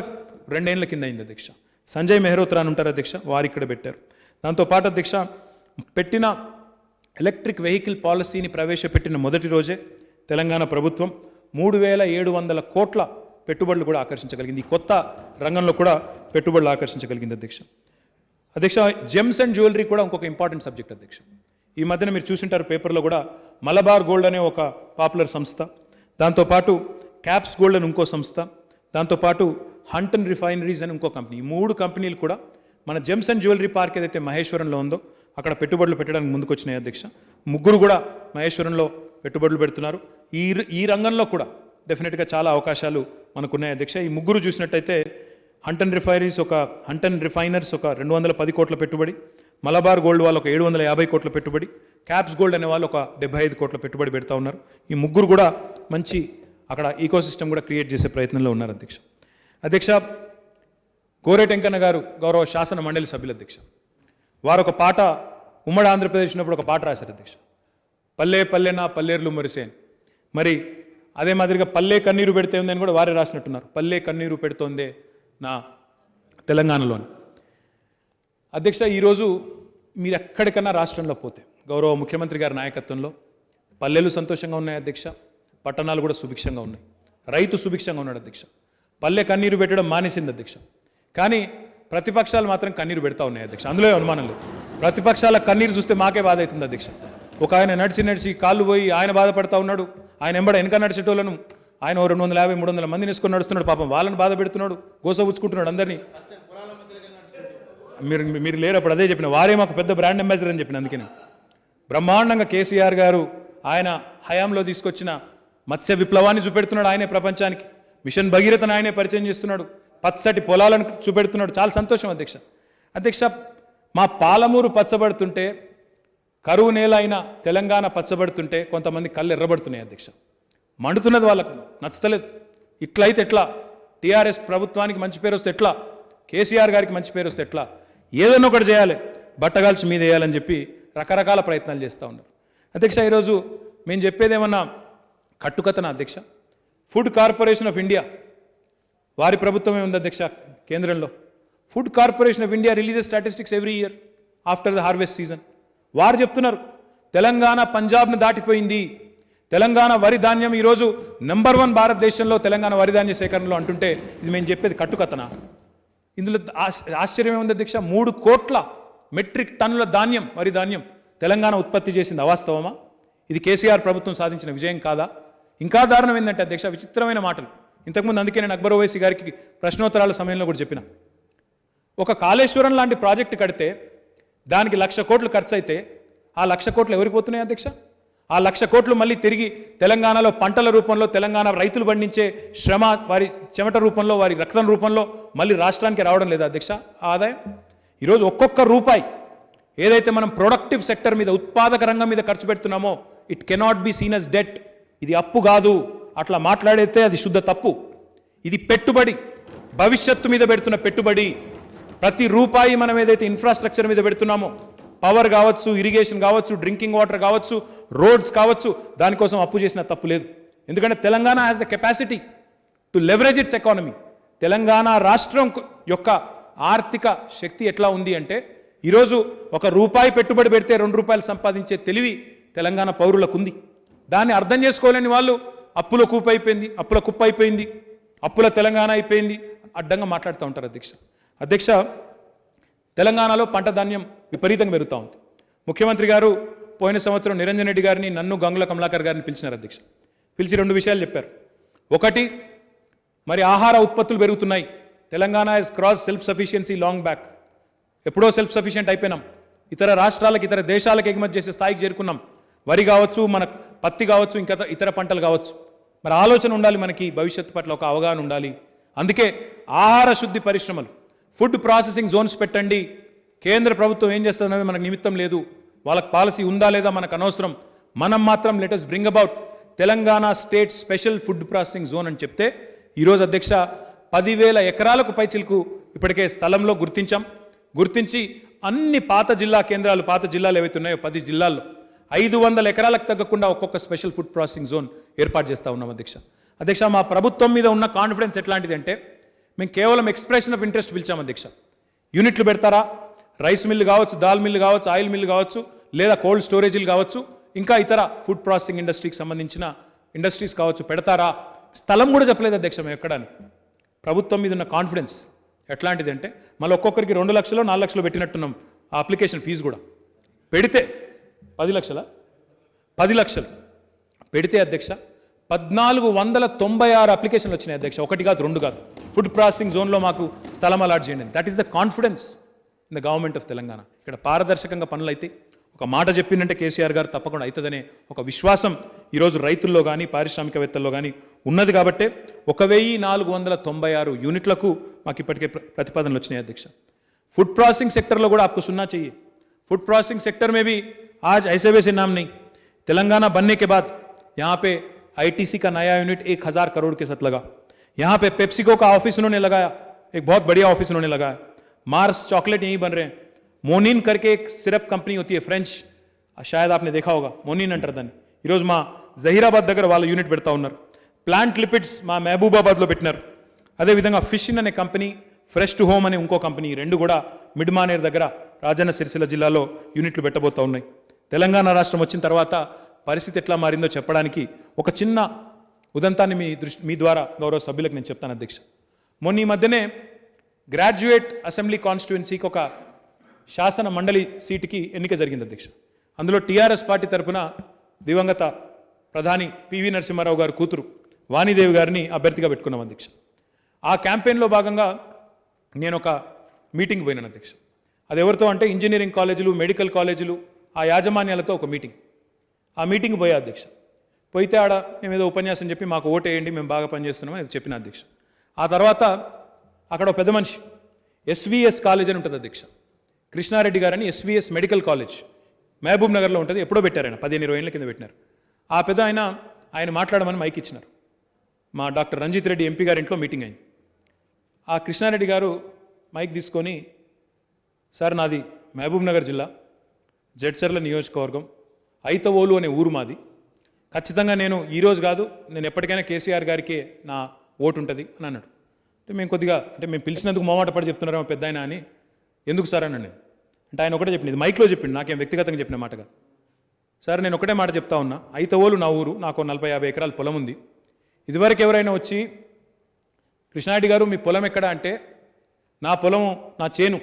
2 ఏళ్ల కింద అయింది అధ్యక్ష. సంజయ్ మెహ్రోత్రా అని ఉంటారు అధ్యక్ష, వారు ఇక్కడ పెట్టారు. దాంతో పాటు అధ్యక్ష పెట్టిన ఎలక్ట్రిక్ వెహికల్ పాలసీని ప్రవేశపెట్టిన మొదటి రోజే తెలంగాణ ప్రభుత్వం 3700 కోట్ల పెట్టుబడులు కూడా ఆకర్షించగలిగింది. ఈ కొత్త రంగంలో కూడా పెట్టుబడులు ఆకర్షించగలిగింది అధ్యక్ష. జెమ్స్ అండ్ జ్యువెలరీ కూడా ఇంకొక ఇంపార్టెంట్ సబ్జెక్ట్ అధ్యక్ష. ఈ మధ్యన మీరు చూసింటారు పేపర్లో కూడా, మలబార్ గోల్డ్ అనే ఒక పాపులర్ సంస్థ, దాంతోపాటు క్యాప్స్ గోల్డ్ అని ఇంకో సంస్థ, దాంతోపాటు హంటన్ రిఫైనరీస్ అని ఇంకో కంపెనీ, ఈ 3 కంపెనీలు కూడా మన జెమ్స్ అండ్ జ్యువెలరీ పార్క్ ఏదైతే మహేశ్వరంలో ఉందో అక్కడ పెట్టుబడులు పెట్టడానికి ముందుకు వచ్చినాయి అధ్యక్ష. 3 కూడా మహేశ్వరంలో పెట్టుబడులు పెడుతున్నారు. ఈ రంగంలో కూడా డెఫినెట్గా చాలా అవకాశాలు మనకున్నాయి అధ్యక్ష. ఈ 3 చూసినట్టయితే హంటన్ రిఫైనర్స్ ఒక 210 కోట్ల పెట్టుబడి, మలబార్ గోల్డ్ వాళ్ళు ఒక 750 కోట్ల పెట్టుబడి, క్యాప్స్ గోల్డ్ అనే వాళ్ళు ఒక 75 కోట్ల పెట్టుబడి పెడతా ఉన్నారు. ఈ 3 కూడా మంచి అక్కడ ఈకోసిస్టమ్ కూడా క్రియేట్ చేసే ప్రయత్నంలో ఉన్నారు అధ్యక్ష. గోరేట్ వెంకన్న గారు గౌరవ శాసన మండలి సభ్యులు అధ్యక్ష, వారు ఒక పాట ఉమ్మడి ఆంధ్రప్రదేశ్ ఉన్నప్పుడు ఒక పాట రాశారు అధ్యక్ష, పల్లె పల్లె నా పల్లేర్లు మురిసేన్. మరి అదే మాదిరిగా పల్లె కన్నీరు పెడితే ఉందని కూడా వారే రాసినట్టున్నారు, పల్లె కన్నీరు పెడుతోందే నా తెలంగాణలోని. అధ్యక్ష, ఈరోజు మీరు ఎక్కడికన్నా రాష్ట్రంలో పోతే గౌరవ ముఖ్యమంత్రి గారి నాయకత్వంలో పల్లెలు సంతోషంగా ఉన్నాయి అధ్యక్ష, పట్టణాలు కూడా సుభిక్షంగా ఉన్నాయి, రైతు సుభిక్షంగా ఉన్నాడు అధ్యక్ష. పల్లె కన్నీరు పెట్టడం మానేసింది అధ్యక్ష, కానీ ప్రతిపక్షాలు మాత్రం కన్నీరు పెడతా ఉన్నాయి అధ్యక్ష. అందులో అనుమానం లేదు. ప్రతిపక్షాల కన్నీరు చూస్తే మాకే బాధ అవుతుంది అధ్యక్ష. ఒక ఆయన నడిచి కాళ్ళు పోయి ఆయన బాధపడతా ఉన్నాడు, ఆయన ఎంబడ వెనక నడిచేటోళ్ళను ఆయన 250-300 మందిని వేసుకొని నడుస్తున్నాడు, పాపం వాళ్ళని బాధ పెడుతున్నాడు, గోసపుచ్చుకుంటున్నాడు అందరినీ. మీరు లేరు అప్పుడు అదే చెప్పిన, వారే మాకు పెద్ద బ్రాండ్ అంబాసిడర్ అని చెప్పిన. అందుకని బ్రహ్మాండంగా కేసీఆర్ గారు ఆయన హయాంలో తీసుకొచ్చిన మత్స్య విప్లవాన్ని చూపెడుతున్నాడు ఆయనే ప్రపంచానికి, మిషన్ భగీరథను ఆయనే పరిచయం చేస్తున్నాడు, పచ్చటి పొలాలను చూపెడుతున్నాడు. చాలా సంతోషం అధ్యక్ష. మా పాలమూరు పచ్చబడుతుంటే, కరువు నేల అయిన తెలంగాణ పచ్చబడుతుంటే కొంతమంది కళ్ళు ఎర్రబడుతున్నాయి అధ్యక్ష. మండుతున్నది, వాళ్ళకు నచ్చలేదు. ఇట్లయితే ఎట్లా, టీఆర్ఎస్ ప్రభుత్వానికి మంచి పేరు వస్తే ఎట్లా, కేసీఆర్ గారికి మంచి పేరు వస్తే ఎట్లా, ఏదైనా ఒకటి చేయాలి, బట్టగాల్చి మీద వేయాలని చెప్పి రకరకాల ప్రయత్నాలు చేస్తూ ఉన్నారు అధ్యక్ష. ఈరోజు మేము చెప్పేదేమన్నా కట్టుకథన అధ్యక్ష. ఫుడ్ కార్పొరేషన్ ఆఫ్ ఇండియా వారి ప్రభుత్వమే ఉంది అధ్యక్ష కేంద్రంలో. Food corporation of India releases statistics every year after the harvest season. వారు చెప్తున్నారు తెలంగాణ పంజాబ్ను దాటిపోయింది, తెలంగాణ వరి ధాన్యం ఈరోజు నెంబర్ 1 భారతదేశంలో తెలంగాణ వరి ధాన్య సేకరణలో అంటుంటే ఇది మేము చెప్పేది కట్టుకథన. ఇందులో ఆశ్చర్యం ఏముంది అధ్యక్ష, 3 కోట్ల మెట్రిక్ టన్నుల ధాన్యం, వరి ధాన్యం తెలంగాణ ఉత్పత్తి చేసింది అవాస్తవమా? ఇది కేసీఆర్ ప్రభుత్వం సాధించిన విజయం కాదా? ఇంకా దారుణం ఏంటంటే అధ్యక్ష, విచిత్రమైన మాటలు. ఇంతకుముందు అందుకే నేను అక్బర్ ఓవైసీ గారికి ప్రశ్నోత్తరాల సమయంలో కూడా చెప్పిన, ఒక కాళేశ్వరం లాంటి ప్రాజెక్టు కడితే దానికి 1,00,000 కోట్లు ఖర్చు అయితే ఆ 1,00,000 కోట్లు ఎవరికి పోతున్నాయి అధ్యక్ష? ఆ 1,00,000 కోట్లు మళ్ళీ తిరిగి తెలంగాణలో పంటల రూపంలో, తెలంగాణ రైతులు పండించే శ్రమ, వారి చెమట రూపంలో, వారి రక్తం రూపంలో మళ్ళీ రాష్ట్రానికి రావడం లేదా అధ్యక్ష ఆదాయం? ఈరోజు ఒక్కొక్క రూపాయి ఏదైతే మనం ప్రొడక్టివ్ సెక్టర్ మీద, ఉత్పాదక రంగం మీద ఖర్చు పెడుతున్నామో it cannot be seen as debt. ఇది అప్పు కాదు, అట్లా మాట్లాడితే అది శుద్ధ తప్పు. ఇది పెట్టుబడి, భవిష్యత్తు మీద పెడుతున్న పెట్టుబడి. ప్రతి రూపాయి మనం ఏదైతే ఇన్ఫ్రాస్ట్రక్చర్ మీద పెడుతున్నామో, పవర్ కావచ్చు, ఇరిగేషన్ కావచ్చు, డ్రింకింగ్ వాటర్ కావచ్చు, రోడ్స్ కావచ్చు, దానికోసం అప్పు చేసిన తప్పు లేదు. ఎందుకంటే Telangana has the capacity to leverage it's economy. Telangana రాష్ట్రం యొక్క ఆర్థిక శక్తి ఎట్లా ఉంది అంటే, ఈరోజు 1 రూపాయి పెట్టుబడి పెడితే 2 రూపాయలు సంపాదించే తెలివి తెలంగాణ పౌరులకు ఉంది. దాన్ని అర్థం చేసుకోలేని వాళ్ళు అప్పుల కుప్ప అయిపోయింది, అప్పుల తెలంగాణ అయిపోయింది, అడ్డంగా మాట్లాడుతూ ఉంటారు అధ్యక్ష. తెలంగాణలో పంట ధాన్యం విపరీతంగా పెరుగుతూ ఉంది. ముఖ్యమంత్రి గారు పోయిన సంవత్సరం నిరంజన్ రెడ్డి గారిని, నన్ను, గంగుల కమలాకర్ గారిని పిలిచినారు అధ్యక్ష. పిలిచి 2 విషయాలు చెప్పారు. ఒకటి, మరి ఆహార ఉత్పత్తులు పెరుగుతున్నాయి. Telangana is cross self sufficiency long back. ఎప్పుడో సెల్ఫ్ సఫిషియెంట్ అయిపోయినాం. ఇతర రాష్ట్రాలకు ఇతర దేశాలకు ఎగుమతి చేసే స్థాయికి చేరుకున్నాం. వరి కావచ్చు, మన పత్తి కావచ్చు, ఇంకా ఇతర పంటలు కావచ్చు. మరి ఆలోచన ఉండాలి, మనకి భవిష్యత్తు పట్ల ఒక అవగాహన ఉండాలి. అందుకే ఆహార శుద్ధి పరిశ్రమలు, ఫుడ్ ప్రాసెసింగ్ జోన్స్ పెట్టండి. కేంద్ర ప్రభుత్వం ఏం చేస్తుందనేది మనకు నిమిత్తం లేదు. వాళ్ళకి పాలసీ ఉందా లేదా మనకు అనవసరం. మనం మాత్రం let us bring about Telangana state special food processing zone అని చెప్తే ఈరోజు అధ్యక్ష 10,000 ఎకరాలకు పైచిలకు ఇప్పటికే స్థలంలో గుర్తించి అన్ని పాత జిల్లా కేంద్రాలు, పాత జిల్లాలు ఏవైతే ఉన్నాయో 10 జిల్లాల్లో 500 ఎకరాలకు తగ్గకుండా ఒక్కొక్క స్పెషల్ ఫుడ్ ప్రాసెసింగ్ జోన్ ఏర్పాటు చేస్తూ ఉన్నాం అధ్యక్ష. మా ప్రభుత్వం మీద ఉన్న కాన్ఫిడెన్స్ ఎట్లాంటిది అంటే మేము కేవలం ఎక్స్ప్రెషన్ ఆఫ్ ఇంట్రెస్ట్ పిలిచాం అధ్యక్ష. యూనిట్లు పెడతారా, రైస్ మిల్లు కావచ్చు, దాల్ మిల్లు కావచ్చు, ఆయిల్ మిల్లు కావచ్చు, లేదా కోల్డ్ స్టోరేజీలు కావచ్చు, ఇంకా ఇతర ఫుడ్ ప్రాసెసింగ్ ఇండస్ట్రీకి సంబంధించిన ఇండస్ట్రీస్ కావచ్చు, పెడతారా? స్థలం కూడా చెప్పలేదు అధ్యక్ష మేము ఎక్కడని. ప్రభుత్వం మీద ఉన్న కాన్ఫిడెన్స్ ఎట్లాంటిది అంటే మళ్ళీ ఒక్కొక్కరికి 2 లక్షలు 4 లక్షలు పెట్టినట్టున్నాం. ఆ అప్లికేషన్ ఫీజు కూడా పెడితే 10 లక్షలు పెడితే అధ్యక్ష 1496 అప్లికేషన్లు వచ్చినాయి అధ్యక్ష. 1 కాదు 2 కాదు. ఫుడ్ ప్రాసెసింగ్ జోన్లో మాకు స్థలం అలాట్ చేయండి. That is the confidence in the government of Telangana. ఇక్కడ పారదర్శకంగా పనులు అయితే ఒక మాట చెప్పిందంటే కేసీఆర్ గారు తప్పకుండా అవుతుందనే ఒక విశ్వాసం ఈరోజు రైతుల్లో కానీ పారిశ్రామికవేత్తల్లో కానీ ఉన్నది. కాబట్టే 1496 యూనిట్లకు మాకు ఇప్పటికే ప్రతిపాదనలు వచ్చినాయి అధ్యక్ష. फूड प्रोसेसिंग सेक्टर लो కూడా आपको सुनना चाहिए. फूड प्रोसेसिंग सेक्टर में भी आज ऐसे वैसे नाम नहीं. तेलंगाना बनने के बाद यहाँ पे आईटीसी का नया यूनिट 1000 करोड़ के साथ लगा. यहाँ पे पेप्सिको का ऑफिस उन्होंने लगाया, एक बहुत बढ़िया ऑफिस उन्होंने लगाया. मार्स चॉकलेट यहीं बन रहे हैं. मोनिन करके एक सिरप कंपनी होती है फ्रेंच, शायद आपने देखा होगा, मोनिन अंटर दानी ఈరోజు మా జహీరాబాద్ దగ్గర వాళ్ళ యూనిట్ పెడతా ఉన్నారు. ప్లాంట్ లిపిడ్స్ మా మహబూబాబాద్లో పెట్టినారు. అదేవిధంగా ఫిషిన్ అనే కంపెనీ, ఫ్రెష్ టు హోమ్ అనే ఇంకో కంపెనీ, రెండు కూడా మిడ్మానేర్ దగ్గర రాజన్న సిరిసిల్ల జిల్లాలో యూనిట్లు పెట్టబోతూ ఉన్నాయి. తెలంగాణ రాష్ట్రం వచ్చిన తర్వాత పరిస్థితి ఎట్లా మారిందో చెప్పడానికి ఒక చిన్న ఉదంతాన్ని మీ ద్వారా గౌరవ సభ్యులకు నేను చెప్తాను అధ్యక్ష. మొన్న ఈ మధ్యనే గ్రాడ్యుయేట్ అసెంబ్లీ కాన్స్టిట్యుయెన్సీకి ఒక శాసన మండలి సీటుకి ఎన్నిక జరిగింది అధ్యక్ష. అందులో టీఆర్ఎస్ పార్టీ తరఫున దివంగత ప్రధాని పివి నరసింహారావు గారి కూతురు వాణిదేవి గారిని అభ్యర్థిగా పెట్టుకున్నాం అధ్యక్ష. ఆ క్యాంపెయిన్లో భాగంగా నేను ఒక మీటింగ్ పోయినాను అధ్యక్ష. అది ఎవరితో అంటే ఇంజనీరింగ్ కాలేజీలు, మెడికల్ కాలేజీలు, ఆ యాజమాన్యాలతో ఒక మీటింగ్. ఆ మీటింగ్ పోయా అధ్యక్ష. పోయితే ఆడ మేము ఏదో ఉపన్యాసం చెప్పి మాకు ఓటేయండి, మేము బాగా పనిచేస్తున్నామని అది చెప్పిన అధ్యక్ష. ఆ తర్వాత అక్కడ ఒక పెద్ద మనిషి ఎస్విఎస్ కాలేజ్ అని ఉంటుంది అధ్యక్ష. కృష్ణారెడ్డి గారని ఎస్విఎస్ మెడికల్ కాలేజ్ మహబూబ్ నగర్లో ఉంటుంది. ఎప్పుడో పెట్టారు ఆయన, 15-20 ఏళ్ళ కింద పెట్టినారు. ఆ పెద్ద ఆయన మాట్లాడమని మైక్ ఇచ్చినారు. మా డాక్టర్ రంజిత్ రెడ్డి ఎంపీ గారి ఇంట్లో మీటింగ్ అయింది. ఆ కృష్ణారెడ్డి గారు మైక్ తీసుకొని, సార్ నాది మహబూబ్ నగర్ జిల్లా, జడ్చర్ల నియోజకవర్గం, ఐతవోలు అనే ఊరు మాది. ఖచ్చితంగా నేను ఈరోజు కాదు, నేను ఎప్పటికైనా కేసీఆర్ గారికి నా ఓటు ఉంటుంది అని అన్నాడు. అంటే మేము కొద్దిగా మేము పిలిచినందుకు మొహమాట పడి చెప్తున్నారేమో పెద్ద ఆయన అని, ఎందుకు సార్ అన్నాను నేను. అంటే ఆయన ఒకటే చెప్పింది, మైక్లో చెప్పింది, నాకేం వ్యక్తిగతంగా చెప్పిన మాట కాదు. సార్ నేను ఒకటే మాట చెప్తా ఉన్నా, ఐతవోలు నా ఊరు, నాకు 40-50 ఎకరాల పొలం ఉంది. ఇదివరకు ఎవరైనా వచ్చి కృష్ణారెడ్డి గారు మీ పొలం ఎక్కడ అంటే, నా పొలము నా చేను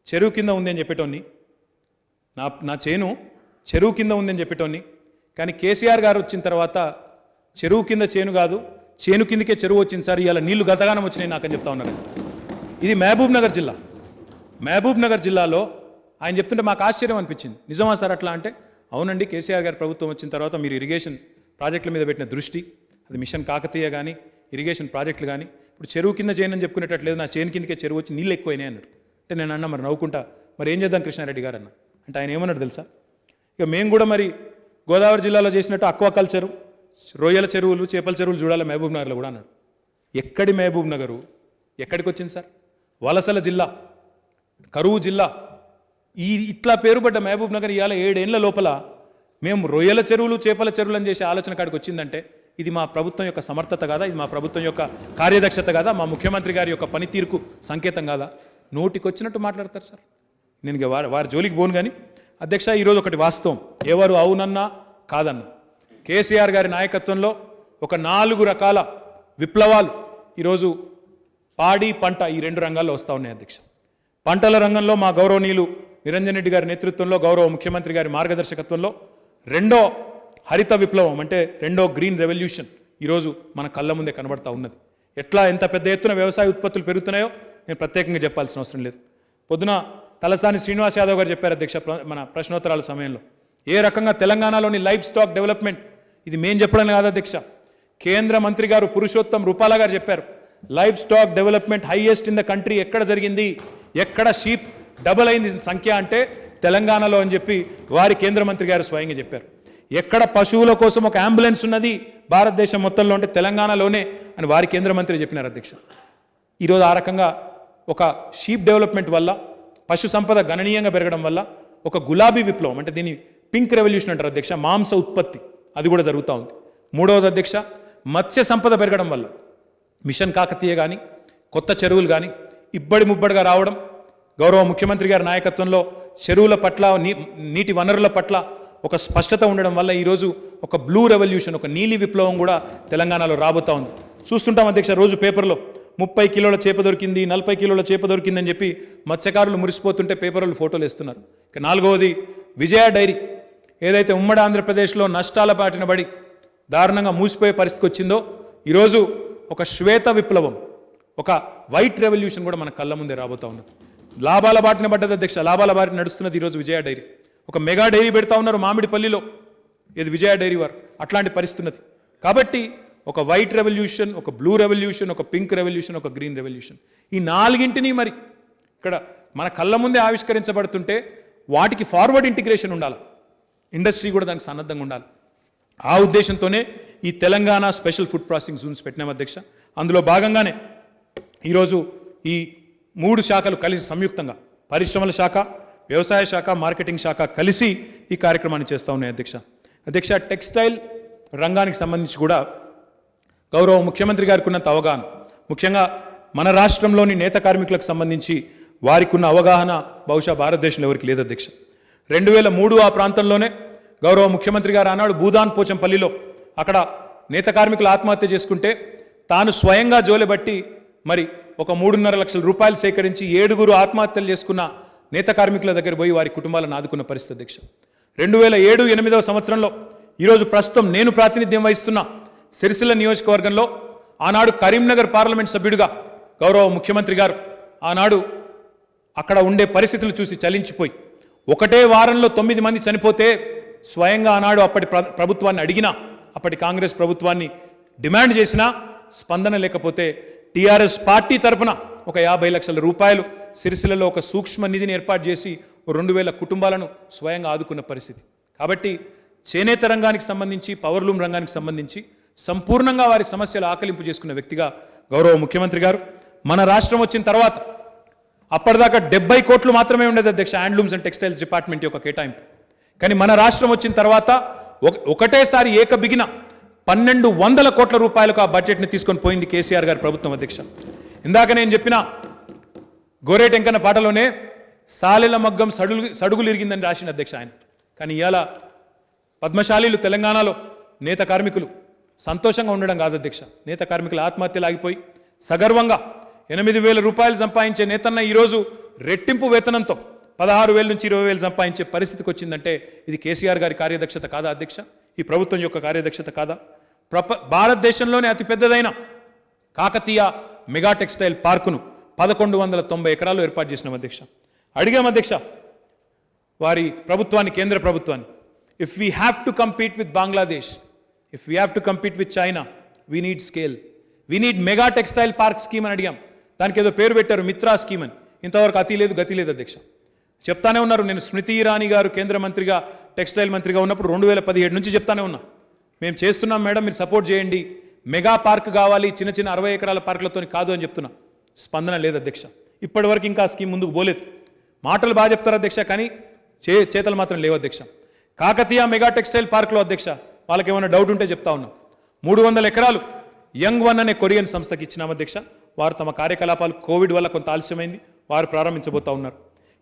చెరువు కింద ఉంది అని చెప్పేటోని, నా చేను చెరువు కింద ఉంది అని చెప్పేటోని. కానీ కేసీఆర్ గారు వచ్చిన తర్వాత చెరువు కింద చేను కాదు, చేను కిందకే చెరువు వచ్చింది సార్, ఇవాళ నీళ్లు గతగానం వచ్చినాయి నాకని చెప్తా ఉన్నారు. ఇది మహబూబ్ నగర్ జిల్లా. మహబూబ్ నగర్ జిల్లాలో ఆయన చెప్తుంటే మాకు ఆశ్చర్యం అనిపించింది. నిజమా సార్ అట్లా అంటే, అవునండి, కేసీఆర్ గారి ప్రభుత్వం వచ్చిన తర్వాత మీరు ఇరిగేషన్ ప్రాజెక్టుల మీద పెట్టిన దృష్టి, అది మిషన్ కాకతీయ కానీ ఇరిగేషన్ ప్రాజెక్టులు కానీ, ఇప్పుడు చెరువు కింద చేయనని చెప్పుకునేటట్లేదు, నా చేను కిందకే చెరువు వచ్చి నీళ్ళు ఎక్కువైనాయి అన్నాడు. అంటే నేను అన్నా, మరి నవ్వుకుంటా, మరి ఏం చేద్దాం కృష్ణారెడ్డి గారు అన్న. అంటే ఆయన ఏమన్నాడు తెలుసా, ఇక మేము కూడా మరి గోదావరి జిల్లాలో చేసినట్టు అక్వాకల్చరు, రొయ్యల చెరువులు, చేపల చెరువులు చూడాలి మహబూబ్ నగర్లో కూడా అన్నాడు. ఎక్కడి మహబూబ్ నగరు, ఎక్కడికి వచ్చింది సార్? వలసల జిల్లా, కరువు జిల్లా. ఇట్లా పేరుపడ్డ మహబూబ్ నగర్ ఇవాళ 7 ఏళ్ల లోపల మేము రొయ్యల చెరువులు, చేపల చెరువులు అని చేసే ఆలోచన కాడికి వచ్చిందంటే ఇది మా ప్రభుత్వం యొక్క సమర్థత కాదా? ఇది మా ప్రభుత్వం యొక్క కార్యదక్షత కాదా? మా ముఖ్యమంత్రి గారి యొక్క పనితీరుకు సంకేతం కాదా? నోటికి వచ్చినట్టు మాట్లాడతారు సార్. నేను వారి జోలికి పోను. కానీ అధ్యక్ష, ఈరోజు ఒకటి వాస్తవం, ఎవరు అవునన్నా కాదన్నా, కేసీఆర్ గారి నాయకత్వంలో ఒక 4 రకాల విప్లవాలు ఈరోజు పాడి, పంట ఈ 2 రంగాల్లో వస్తూ ఉన్నాయి అధ్యక్ష. పంటల రంగంలో మా గౌరవనీయులు నిరంజన్ రెడ్డి గారి నేతృత్వంలో, గౌరవ ముఖ్యమంత్రి గారి మార్గదర్శకత్వంలో రెండో హరిత విప్లవం అంటే రెండో గ్రీన్ రెవల్యూషన్ ఈరోజు మన కళ్ళ ముందే కనబడతా ఉన్నది. ఎట్లా ఎంత పెద్ద ఎత్తున వ్యవసాయ ఉత్పత్తులు పెరుగుతున్నాయో నేను ప్రత్యేకంగా చెప్పాల్సిన అవసరం లేదు. పొద్దున తలసాని శ్రీనివాస్ యాదవ్ గారు చెప్పారు అధ్యక్ష మన ప్రశ్నోత్తరాల సమయంలో ఏ రకంగా తెలంగాణలోని లైఫ్ స్టాక్ డెవలప్మెంట్, ఇది మేం చెప్పడం కాదు అధ్యక్ష, కేంద్ర మంత్రి గారు పురుషోత్తం రూపాలా గారు చెప్పారు. Life stack development highest in the country ఎక్కడ జరిగింది, ఎక్కడ షీప్ డబుల్ అయింది సంఖ్య అంటే తెలంగాణలో అని చెప్పి వారి కేంద్ర మంత్రి గారు స్వయంగా చెప్పారు. ఎక్కడ పశువుల కోసం ఒక అంబులెన్స్ ఉన్నది భారతదేశం మొత్తంలో అంటే తెలంగాణలోనే అని వారి కేంద్ర మంత్రి చెప్పినారు అధ్యక్ష. ఈరోజు ఆ రకంగా ఒక షీప్ డెవలప్మెంట్ వల్ల పశు సంపద గణనీయంగా పెరగడం వల్ల ఒక గులాబీ విప్లవం అంటే దీన్ని పింక్ రెవల్యూషన్ అంటారు అధ్యక్ష, మాంస ఉత్పత్తి అది కూడా జరుగుతూ ఉంది. మూడవది అధ్యక్ష మత్స్య సంపద పెరగడం వల్ల మిషన్ కాకతీయ కానీ కొత్త చెరువులు కానీ ఇబ్బడి ముబ్బడిగా రావడం, గౌరవ ముఖ్యమంత్రి గారి నాయకత్వంలో చెరువుల పట్ల నీటి వనరుల పట్ల ఒక స్పష్టత ఉండడం వల్ల ఈరోజు ఒక బ్లూ రెవల్యూషన్ ఒక నీలి విప్లవం కూడా తెలంగాణలో రాబోతా ఉంది. చూస్తుంటాం అధ్యక్ష రోజు పేపర్లో 30 కిలోల చేప దొరికింది 40 కిలోల చేప దొరికిందని చెప్పి మత్స్యకారులు మురిసిపోతుంటే పేపర్లు ఫోటోలు ఇస్తున్నారు. ఇక నాలుగవది విజయ డైరీ ఏదైతే ఉమ్మడి ఆంధ్రప్రదేశ్లో నష్టాల బాటిన పడి దారుణంగా మూసిపోయే పరిస్థితికి వచ్చిందో ఈరోజు ఒక శ్వేత విప్లవం ఒక వైట్ రెవల్యూషన్ కూడా మన కళ్ళ ముందే రాబోతా ఉన్నది. లాభాల బాటిన పడ్డది అధ్యక్ష, లాభాల బాటిన నడుస్తున్నది ఈరోజు విజయ డైరీ. ఒక మెగా డైరీ పెడతా ఉన్నారు మామిడిపల్లిలో, ఇది విజయ డైరీ వారు, అట్లాంటి పరిస్థితి ఉన్నది. కాబట్టి ఒక వైట్ రెవల్యూషన్, ఒక బ్లూ రెవల్యూషన్, ఒక పింక్ రెవల్యూషన్, ఒక గ్రీన్ రెవల్యూషన్, ఈ నాలుగింటిని మరి ఇక్కడ మన కళ్ళ ముందే ఆవిష్కరించబడుతుంటే వాటికి ఫార్వర్డ్ ఇంటిగ్రేషన్ ఉండాలి, ఇండస్ట్రీ కూడా దానికి సన్నద్ధంగా ఉండాలి. ఆ ఉద్దేశంతోనే ఈ Telangana special food processing zones పెట్టినాం అధ్యక్ష. అందులో భాగంగానే ఈరోజు ఈ 3 శాఖలు కలిసి సంయుక్తంగా పరిశ్రమల శాఖ, వ్యవసాయ శాఖ, మార్కెటింగ్ శాఖ కలిసి ఈ కార్యక్రమాన్ని చేస్తూ ఉన్నాయి అధ్యక్ష. టెక్స్టైల్ రంగానికి సంబంధించి కూడా గౌరవ ముఖ్యమంత్రి గారికి ఉన్నంత అవగాహన, ముఖ్యంగా మన రాష్ట్రంలోని నేత కార్మికులకు సంబంధించి వారికి ఉన్న అవగాహన బహుశా భారతదేశంలో ఎవరికి లేదు అధ్యక్ష. 2003 ఆ ప్రాంతంలోనే గౌరవ ముఖ్యమంత్రి గారు ఆనాడు భూదాన్ పోచంపల్లిలో అక్కడ నేత కార్మికులు ఆత్మహత్య చేసుకుంటే తాను స్వయంగా జోలెబట్టి మరి ఒక 3.5 లక్షల రూపాయలు సేకరించి 7 ఆత్మహత్యలు చేసుకున్న నేత కార్మికుల దగ్గర పోయి వారి కుటుంబాలను ఆదుకున్న పరిస్థితి అధ్యక్ష. 2007-8 సంవత్సరంలో ఈరోజు ప్రస్తుతం నేను ప్రాతినిధ్యం వహిస్తున్న సిరిసిల్ల నియోజకవర్గంలో ఆనాడు కరీంనగర్ పార్లమెంట్ సభ్యుడిగా గౌరవ ముఖ్యమంత్రి గారు ఆనాడు అక్కడ ఉండే పరిస్థితులు చూసి చలించిపోయి ఒకటే వారంలో 9 మంది చనిపోతే స్వయంగా ఆనాడు అప్పటి ప్రభుత్వాన్ని అడిగినా, అప్పటి కాంగ్రెస్ ప్రభుత్వాన్ని డిమాండ్ చేసినా స్పందన లేకపోతే టీఆర్ఎస్ పార్టీ తరఫున ఒక 50 లక్షల రూపాయలు సిరిసిల్లలో ఒక సూక్ష్మ నిధిని ఏర్పాటు చేసి 2,000 కుటుంబాలను స్వయంగా ఆదుకున్న పరిస్థితి. కాబట్టి చేనేత రంగానికి సంబంధించి పవర్లూమ్ రంగానికి సంబంధించి సంపూర్ణంగా వారి సమస్యలు ఆకలింపు చేసుకున్న వ్యక్తిగా గౌరవ ముఖ్యమంత్రి గారు మన రాష్ట్రం వచ్చిన తర్వాత అప్పటిదాకా 70 కోట్లు మాత్రమే ఉండేది అధ్యక్ష హ్యాండ్లూమ్స్ అండ్ టెక్స్టైల్స్ డిపార్ట్మెంట్ యొక్క కేటాయింపు. కానీ మన రాష్ట్రం వచ్చిన తర్వాత ఒకటేసారి ఏకబిగిన 1,200 కోట్ల రూపాయలకు ఆ బడ్జెట్ని తీసుకొని పోయింది కేసీఆర్ గారి ప్రభుత్వం అధ్యక్ష. ఇందాక నేను చెప్పిన గోరేటెంకన్న పాటలోనే సాలెల మగ్గం సడుగులు ఇరిగిందని రాసిన అధ్యక్ష ఆయన. కానీ ఇవాళ పద్మశాలీలు తెలంగాణలో నేత కార్మికులు సంతోషంగా ఉండడం కాదు అధ్యక్ష, నేత కార్మికుల ఆత్మహత్యలు ఆగిపోయి సగర్వంగా 8,000 రూపాయలు సంపాదించే నేతన్న ఈరోజు రెట్టింపు వేతనంతో 16,000 నుంచి 20,000 సంపాదించే పరిస్థితికి వచ్చిందంటే ఇది కేసీఆర్ గారి కార్యదక్షత కాదా అధ్యక్ష? ఈ ప్రభుత్వం యొక్క కార్యదక్షత కాదా? భారతదేశంలోనే అతిపెద్దదైన కాకతీయ మెగా టెక్స్టైల్ పార్కును 1,190 ఎకరాలు ఏర్పాటు చేసినాం అధ్యక్ష. అడిగాం అధ్యక్ష వారి ప్రభుత్వాన్ని, కేంద్ర ప్రభుత్వాన్ని, if we have to compete with Bangladesh, if we have to compete with China, we need scale, we need mega textile park scheme అని అడిగాం. దానికి ఏదో పేరు పెట్టారు మిత్రా స్కీమ్ అని. ఇంతవరకు అతి లేదు గతి లేదు అధ్యక్ష. చెప్తానే ఉన్నారు. నేను స్మృతి ఇరానీ గారు కేంద్ర మంత్రిగా టెక్స్టైల్ మంత్రిగా ఉన్నప్పుడు 2017 నుంచి చెప్తానే ఉన్నా, మేము చేస్తున్నాం మేడం, మీరు సపోర్ట్ చేయండి, మెగా పార్క్ కావాలి, చిన్న 60 ఎకరాల పార్కులతో కాదు అని చెప్తున్నా. స్పందన లేదు అధ్యక్ష. ఇప్పటివరకు ఇంకా స్కీమ్ ముందుకు పోలేదు. మాటలు బాగా చెప్తారు అధ్యక్ష, కానీ చేతలు మాత్రం లేవు అధ్యక్ష. కాకతీయ మెగా టెక్స్టైల్ పార్క్లో అధ్యక్ష వాళ్ళకి ఏమైనా డౌట్ ఉంటే చెప్తా ఉన్నా, 300 ఎకరాలు యంగ్ వన్ అనే కొరియన్ సంస్థకి ఇచ్చినాం అధ్యక్ష. వారు తమ కార్యకలాపాలు కోవిడ్ వల్ల కొంత ఆలస్యమైంది, వారు ప్రారంభించబోతా ఉన్నారు.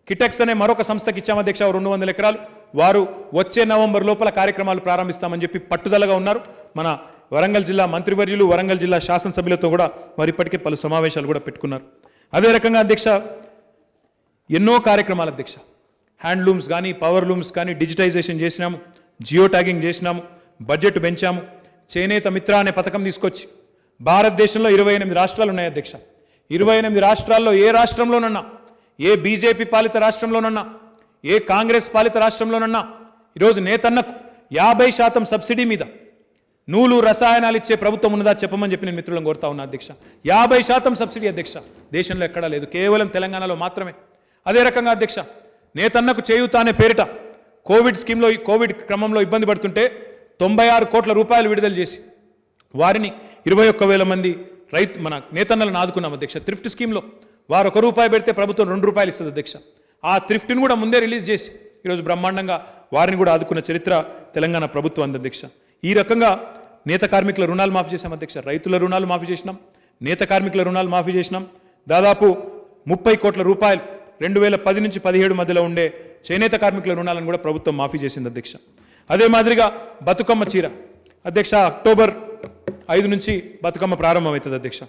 కిటెక్స్ అనే మరొక సంస్థకి ఇచ్చాం అధ్యక్ష 200 ఎకరాలు. వారు వచ్చే నవంబర్ లోపల కార్యక్రమాలు ప్రారంభిస్తామని చెప్పి పట్టుదలగా ఉన్నారు. మన వరంగల్ జిల్లా మంత్రివర్యులు, వరంగల్ జిల్లా శాసనసభ్యులతో కూడా వారు ఇప్పటికే పలు సమావేశాలు కూడా పెట్టుకున్నారు. అదే రకంగా అధ్యక్ష ఎన్నో కార్యక్రమాలు అధ్యక్ష, హ్యాండ్లూమ్స్ కానీ పవర్ లూమ్స్ కానీ డిజిటైజేషన్ చేసినాము, జియో ట్యాగింగ్ చేసినాము, బడ్జెట్ పెంచాము, చేనేత మిత్ర అనే పథకం తీసుకొచ్చి భారతదేశంలో 28 రాష్ట్రాలు ఉన్నాయి అధ్యక్ష. 28 రాష్ట్రాల్లో ఏ రాష్ట్రంలోనన్నా, ఏ బీజేపీ పాలిత రాష్ట్రంలోనన్నా, ఏ కాంగ్రెస్ పాలిత రాష్ట్రంలోనన్నా ఈరోజు నేతన్నకు 50% సబ్సిడీ మీద నూలు రసాయనాలు ఇచ్చే ప్రభుత్వం ఉన్నదా చెప్పమని చెప్పి నేను మిత్రులను కోరుతా ఉన్నా అధ్యక్ష. 50% సబ్సిడీ అధ్యక్ష దేశంలో ఎక్కడా లేదు, కేవలం తెలంగాణలో మాత్రమే. అదే రకంగా అధ్యక్ష, నేతన్నకు చేయూత అనే పేరిట కోవిడ్ క్రమంలో ఇబ్బంది పడుతుంటే 96 కోట్ల రూపాయలు విడుదల చేసి వారిని 21,000 మంది మన నేతన్నలను ఆదుకున్నాం అధ్యక్ష. థ్రిఫ్ట్ స్కీమ్లో వారు ₹1 పెడితే ప్రభుత్వం ₹2 ఇస్తుంది అధ్యక్ష. ఆ థ్రిఫ్ట్ని కూడా ముందే రిలీజ్ చేసి ఈరోజు బ్రహ్మాండంగా వారిని కూడా ఆదుకున్న చరిత్ర తెలంగాణ ప్రభుత్వం అంది అధ్యక్ష. ఈ రకంగా నేత కార్మికుల రుణాలు మాఫీ చేశాం అధ్యక్ష. రైతుల రుణాలు మాఫీ చేసినాం, నేత కార్మికుల రుణాలు మాఫీ చేసినాం. దాదాపు 30 కోట్ల రూపాయలు 2010 నుంచి 17 మధ్యలో ఉండే చేనేత కార్మికుల రుణాలను కూడా ప్రభుత్వం మాఫీ చేసింది అధ్యక్ష. అదే మాదిరిగా బతుకమ్మ చీర అధ్యక్ష, అక్టోబర్ 5 నుంచి బతుకమ్మ ప్రారంభమవుతుంది అధ్యక్ష.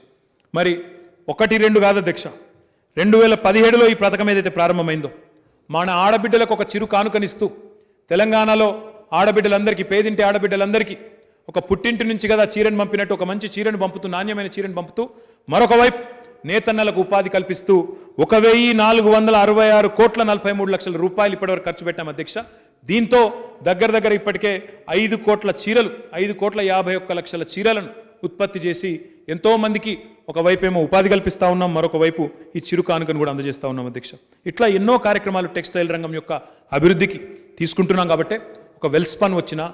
మరి 1-2 కాదు అధ్యక్ష, 2017లో ఈ పథకం ఏదైతే ప్రారంభమైందో మన ఆడబిడ్డలకు ఒక చిరు కానుకనిస్తూ తెలంగాణలో ఆడబిడ్డలందరికీ, పేదింటి ఆడబిడ్డలందరికీ ఒక పుట్టింటి నుంచి కదా చీరను పంపినట్టు ఒక మంచి చీరను పంపుతూ, నాణ్యమైన చీరను పంపుతూ, మరొక వైపు నేతన్నలకు ఉపాధి కల్పిస్తూ 1,466 కోట్ల 43 లక్షల రూపాయలు ఇప్పటివరకు ఖర్చు పెట్టాం అధ్యక్ష. దీంతో దగ్గర ఇప్పటికే 5 కోట్ల చీరలు, 5,51 లక్షల చీరలను ఉత్పత్తి చేసి ఎంతో మందికి ఒకవైపేమో ఉపాధి కల్పిస్తూ ఉన్నాం, మరొక వైపు ఈ చిరు కానుకను కూడా అందజేస్తూ ఉన్నాం అధ్యక్ష. ఇట్లా ఎన్నో కార్యక్రమాలు టెక్స్టైల్ రంగం యొక్క అభివృద్ధికి తీసుకుంటున్నాం. కాబట్టి ఒక వెల్స్పన్ వచ్చినా,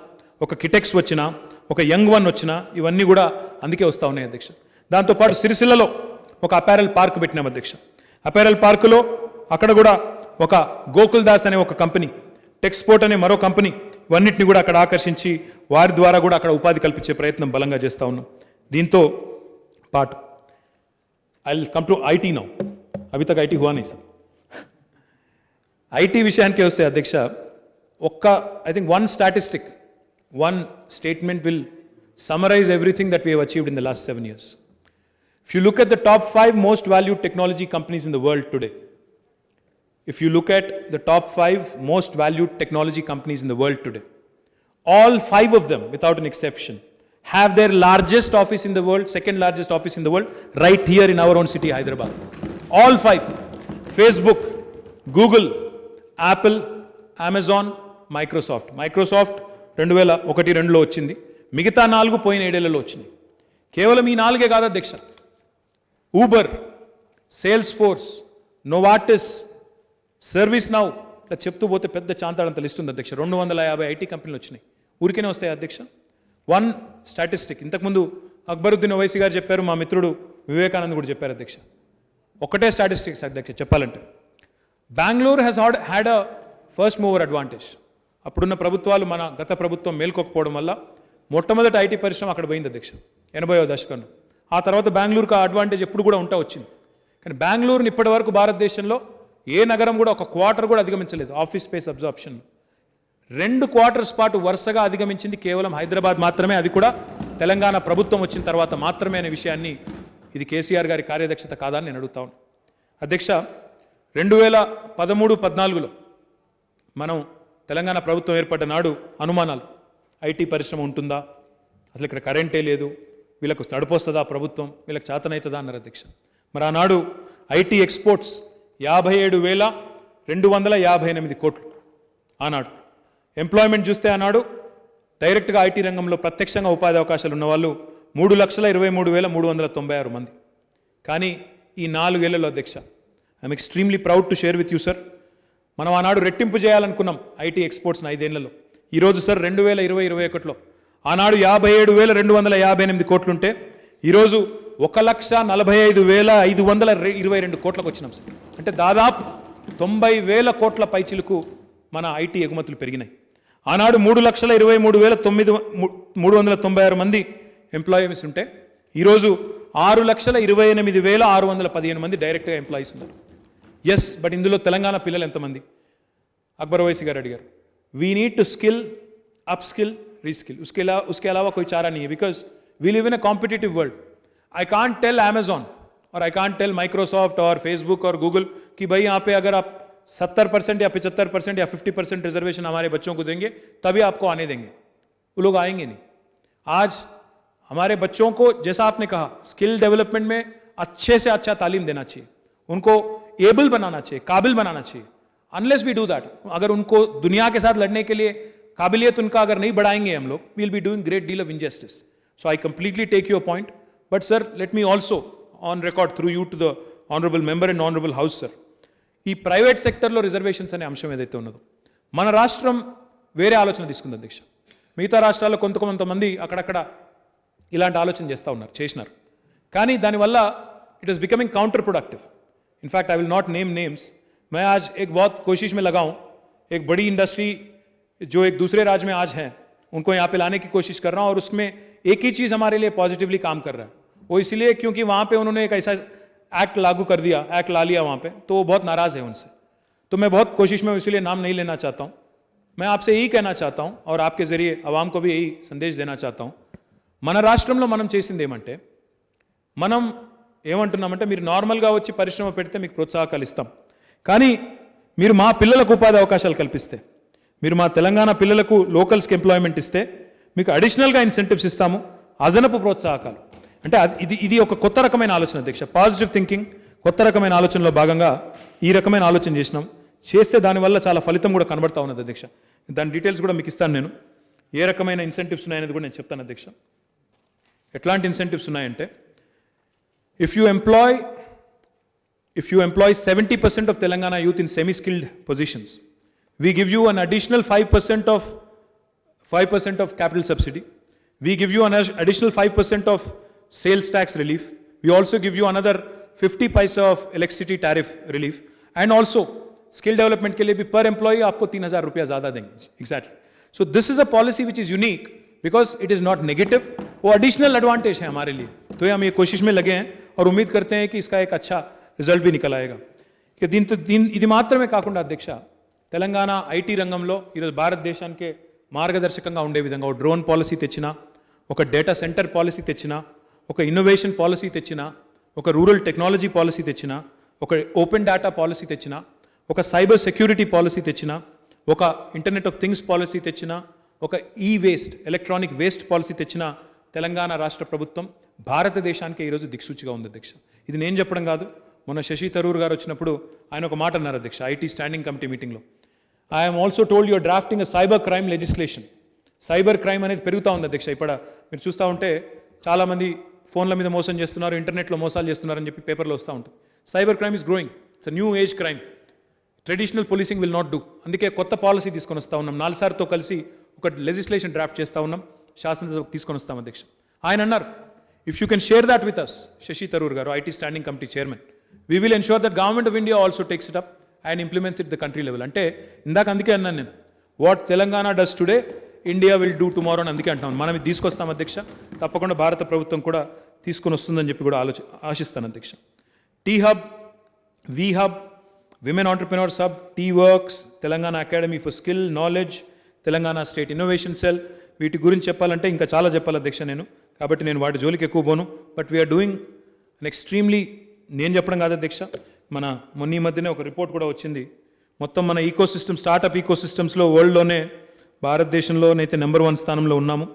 ఒక కిటెక్స్ వచ్చినా, ఒక యంగ్ వన్ వచ్చినా ఇవన్నీ కూడా అందుకే వస్తూ ఉన్నాయి అధ్యక్ష. దాంతోపాటు సిరిసిల్లలో ఒక అపారెల్ పార్క్ పెట్టినాం అధ్యక్ష. అపారెల్ పార్కులో అక్కడ కూడా ఒక గోకుల్ దాస్ అనే ఒక కంపెనీ, టెక్స్పోర్ట్ అనే మరో కంపెనీ, ఇవన్నిటిని కూడా అక్కడ ఆకర్షించి వారి ద్వారా కూడా అక్కడ ఉపాధి కల్పించే ప్రయత్నం బలంగా చేస్తూ ఉన్నాం. దీంతో పాటు I will come to IT now. అభి తక్ ఐటీ హువా नहीं सर. ఐటీ విషయానికి వస్తే అధ్యక్ష, I think one statement will summarize everything that we have achieved in the last 7 years. If you look at the top 5 most valued technology companies in the world today, all 5 of them without an exception have their largest office in the world, second largest office in the world, right here in our own city, Hyderabad. All 5. Facebook, Google, Apple, Amazon, Microsoft. Microsoft 2001-2లో వచ్చింది, మిగతా 4 పోయిన 7 ఏళ్లలో వచ్చినాయి. కేవలం ఈ 4 కాదు అధ్యక్ష, Uber, sales force, Novartis, service now, ఇట్లా చెప్తూ పోతే పెద్ద చాంతాడంత లిస్ట్ ఉంది అధ్యక్ష. 250 ఐటీ కంపెనీలు వచ్చినాయి. ఊరికేనే వస్తాయి అధ్యక్ష. వన్ స్టాటిస్టిక్ ఇంతకుముందు అక్బరుద్దీన్ ఓవైసీ గారు చెప్పారు, మా మిత్రుడు వివేకానంద్ కూడా చెప్పారు అధ్యక్ష. ఒకటే స్టాటిస్టిక్స్ అధ్యక్ష చెప్పాలంటే, Bengaluru has had a first mover advantage. అప్పుడున్న ప్రభుత్వాలు, మన గత ప్రభుత్వం మేల్కొకపోవడం వల్ల మొట్టమొదటి ఐటీ పరిశ్రమ అక్కడ పోయింది అధ్యక్ష 80వ దశకంలో. ఆ తర్వాత బెంగళూరుకు ఆ అడ్వాంటేజ్ ఎప్పుడు కూడా వచ్చింది. కానీ బెంగళూరుని ఇప్పటి వరకు భారతదేశంలో ఏ నగరం కూడా ఒక క్వార్టర్ కూడా అధిగమించలేదు ఆఫీస్ స్పేస్ అబ్జార్ప్షన్. 2 క్వార్టర్స్ పాటు వరుసగా అధిగమించింది కేవలం హైదరాబాద్ మాత్రమే, అది కూడా తెలంగాణ ప్రభుత్వం వచ్చిన తర్వాత మాత్రమే అనే విషయాన్ని, ఇది కేసీఆర్ గారి కార్యదక్షత కాదని నేను అడుగుతా ఉన్నాను అధ్యక్ష. 2013-14లో మనం తెలంగాణ ప్రభుత్వం ఏర్పడ్డ నాడు అనుమానాలు, ఐటీ పరిశ్రమ ఉంటుందా, అసలు ఇక్కడ కరెంటే లేదు, వీళ్ళకు తడిపోస్తుందా ప్రభుత్వం, వీళ్ళకి చేతనవుతుందా అన్నారు అధ్యక్ష. మరి ఆనాడు ఐటీ ఎక్స్పోర్ట్స్ 57,258 కోట్లు ఆనాడు. ఎంప్లాయ్మెంట్ చూస్తే ఆనాడు డైరెక్ట్గా ఐటీ రంగంలో ప్రత్యక్షంగా ఉపాధి అవకాశాలు ఉన్నవాళ్ళు 3,23,396 మంది. కానీ ఈ 4 ఏళ్లలో అధ్యక్ష, I'm extremely proud to share with you sir, మనం ఆనాడు రెట్టింపు చేయాలనుకున్నాం ఐటీ ఎక్స్పోర్ట్స్ని 5 ఏళ్లలో. ఈరోజు సార్ 2020-21లో ఆనాడు 57,258 కోట్లుంటే ఈరోజు 1,45,522 కోట్లకు వచ్చినాం సార్. అంటే దాదాపు 90,000 కోట్ల పైచిలకు మన ఐటీ ఎగుమతులు పెరిగినాయి. ఆనాడు 3,23,396 మంది ఎంప్లాయీస్ ఉంటే ఈరోజు 6,28,615 మంది డైరెక్ట్గా ఎంప్లాయీస్ ఉన్నారు. ఎస్, బట్ ఇందులో తెలంగాణ పిల్లలు ఎంతమంది? అక్బర్ ఓవైసీ గారు అడిగారు. We need to skill, upskill, reskill, उसके अलावा कोई चारा नहीं है, because we live in a competitive world. I can't tell Amazon और आई कांट टेल माइक्रोसॉफ्ट और फेसबुक और गूगल कि भाई यहाँ पे अगर आप 70% या 75% या 50% रिजर्वेशन हमारे बच्चों को देंगे तभी आपको आने देंगे. वो लोग आएंगे नहीं. आज हमारे बच्चों को जैसा आपने कहा स्किल डेवलपमेंट में अच्छे से अच्छा तालीम देना चाहिए, उनको एबल बनाना चाहिए, काबिल बनाना चाहिए. अनलेस वी डू दैट, अगर उनको दुनिया के साथ लड़ने के लिए काबिलियत उनका अगर नहीं बढ़ाएंगे हम लोग, we will be doing great deal of injustice. So I completely take your point, but sir let me also on record through you to the honourable member and honourable house sir, ఈ private సెక్టర్లో reservations అనే అంశం ఏదైతే ఉన్నదో మన రాష్ట్రం వేరే ఆలోచన తీసుకుంది అధ్యక్ష. మిగతా రాష్ట్రాల్లో కొంతమంది అక్కడక్కడ ఇలాంటి ఆలోచన చేస్తూ ఉన్నారు, చేసినారు. కానీ దానివల్ల it is becoming counter productive. In fact I will not name names. मैं आज एक बहुत कोशिश में लगा हूँ, एक बड़ी इंडस्ट्री जो एक दूसरे राज्य में आज है उनको यहाँ पे लाने की कोशिश कर रहा हूँ, और उसमें एक ही चीज़ हमारे लिए पॉजिटिवली काम कर रहा है. वो इसलिए क्योंकि वहाँ पे उन्होंने एक ऐसा एक्ट लागू कर दिया, एक्ट ला लिया वहाँ पे, तो वो बहुत नाराज़ है उनसे. तो मैं बहुत कोशिश में इसलिए नाम नहीं लेना चाहता हूँ. मैं आपसे यही कहना चाहता हूँ और आपके ज़रिए आवाम को भी यही संदेश देना चाहता हूँ. మన రాష్ట్రంలో మనం చేసింది ఏమంటే, మనం ఏమంటున్నామంటే మీరు నార్మల్గా వచ్చి పరిశ్రమ పెడితే మీకు ప్రోత్సాహకాలు ఇస్తాం, కానీ మీరు మా పిల్లలకు ఉపాధి అవకాశాలు కల్పిస్తే, మీరు మా తెలంగాణ పిల్లలకు లోకల్స్కి ఎంప్లాయ్మెంట్ ఇస్తే మీకు అడిషనల్గా ఇన్సెంటివ్స్ ఇస్తాము, అదనపు ప్రోత్సాహకాలు. అంటే ఇది ఒక కొత్త రకమైన ఆలోచన అధ్యక్ష, పాజిటివ్ థింకింగ్, కొత్త రకమైన ఆలోచనలో భాగంగా ఈ రకమైన ఆలోచన చేస్తే దానివల్ల చాలా ఫలితం కూడా కనబడతా ఉన్నది అధ్యక్ష. దాని డీటెయిల్స్ కూడా మీకు ఇస్తాను నేను, ఏ రకమైన ఇన్సెంటివ్స్ ఉన్నాయనేది కూడా నేను చెప్తాను అధ్యక్ష. ఎట్లాంటి ఇన్సెంటివ్స్ ఉన్నాయంటే, if you employ 70% of Telangana youth in semi-skilled positions, we give you an additional 5% of capital subsidy. We give you an additional 5% of sales tax relief. We also give you another 50 paisa of electricity tariff relief. And also, skill development के लिए भी per employee आपको 3,000 रुपया ज़्यादा देंगे. Exactly. So this is a policy which is unique because it is not negative. वो additional advantage है हमारे लिए. तो ये हम ये कोशिश में लगे हैं और उम्मीद करते हैं कि इसका एक अच्छा रिजल्ट भी निकल आएगा. ఇది మాత్రమే కాకుండా అధ్యక్ష, తెలంగాణ ఐటీ రంగంలో ఈరోజు భారతదేశానికి మార్గదర్శకంగా ఉండే విధంగా ఒక డ్రోన్ పాలసీ తెచ్చినా, ఒక డేటా సెంటర్ పాలసీ తెచ్చినా, ఒక ఇన్నోవేషన్ పాలసీ తెచ్చినా, ఒక రూరల్ టెక్నాలజీ పాలసీ తెచ్చినా, ఒక ఓపెన్ డేటా పాలసీ తెచ్చినా, ఒక సైబర్ సెక్యూరిటీ పాలసీ తెచ్చినా, ఒక ఇంటర్నెట్ ఆఫ్ థింగ్స్ పాలసీ తెచ్చినా, ఒక ఈ వేస్ట్ ఎలక్ట్రానిక్ వేస్ట్ పాలసీ తెచ్చినా తెలంగాణ రాష్ట్ర ప్రభుత్వం భారతదేశానికి ఈరోజు దిక్సూచిగా ఉంది అధ్యక్ష. ఇది నేను చెప్పడం కాదు, మొన్న శశి థరూర్ గారు వచ్చినప్పుడు ఆయన ఒక మాట అన్నారు అధ్యక్ష ఐటీ స్టాండింగ్ కమిటీ మీటింగ్లో. I'm also told you're drafting a cyber crime legislation. Cyber crime అనేది పెరుగుతూ ఉంది అధ్యక్ష. ఇప్పుడు మీరు చూస్తూ ఉంటే చాలామంది ఫోన్ల మీద మోసం చేస్తున్నారు, ఇంటర్నెట్లో మోసాలు చేస్తున్నారని చెప్పి పేపర్లో వస్తూ ఉంటుంది. Cyber crime is growing, it's a new age crime. Traditional policing will not do. అందుకే కొత్త పాలసీ తీసుకొని వస్తూ ఉన్నాం. 4 సార్తో కలిసి ఒక లెజిస్లేషన్ డ్రాఫ్ట్ చేస్తూ ఉన్నాం, శాసనసభకు తీసుకొని వస్తాం అధ్యక్ష. ఆయన అన్నారు, if you can share that with us, Shashi Tharoor garu IT standing committee chairman, we will ensure that government of India also takes it up and implements it the country level. అంటే ఇందాక అందుకే అన్నాను నేను, what Telangana does today India will do tomorrow అని అందుకే అంటున్నాను. మనం ఇది తీసుకొస్తాం అధ్యక్ష, తప్పకుండా భారత ప్రభుత్వం కూడా తీసుకొని వస్తుందని చెప్పి కూడా ఆశిస్తాను అధ్యక్ష. T hub, we hub, women entrepreneurs hub, T works, Telangana academy for skill knowledge, Telangana state innovation cell, వీటి గురించి చెప్పాలంటే ఇంకా చాలా చెప్పాలి అధ్యక్ష నేను, కాబట్టి నేను వాటి జోలికి ఎక్కువ పోను. But we're doing an extremely, నేను చెప్పడం కాదు అధ్యక్ష, మొన్న ఈ మధ్యనే ఒక రిపోర్ట్ కూడా వచ్చింది. మొత్తం మన ఈకో సిస్టమ్, స్టార్టప్ ఈకో సిస్టమ్స్లో వరల్డ్లోనే భారతదేశంలోనైతే నెంబర్ 1 స్థానంలో ఉన్నాము.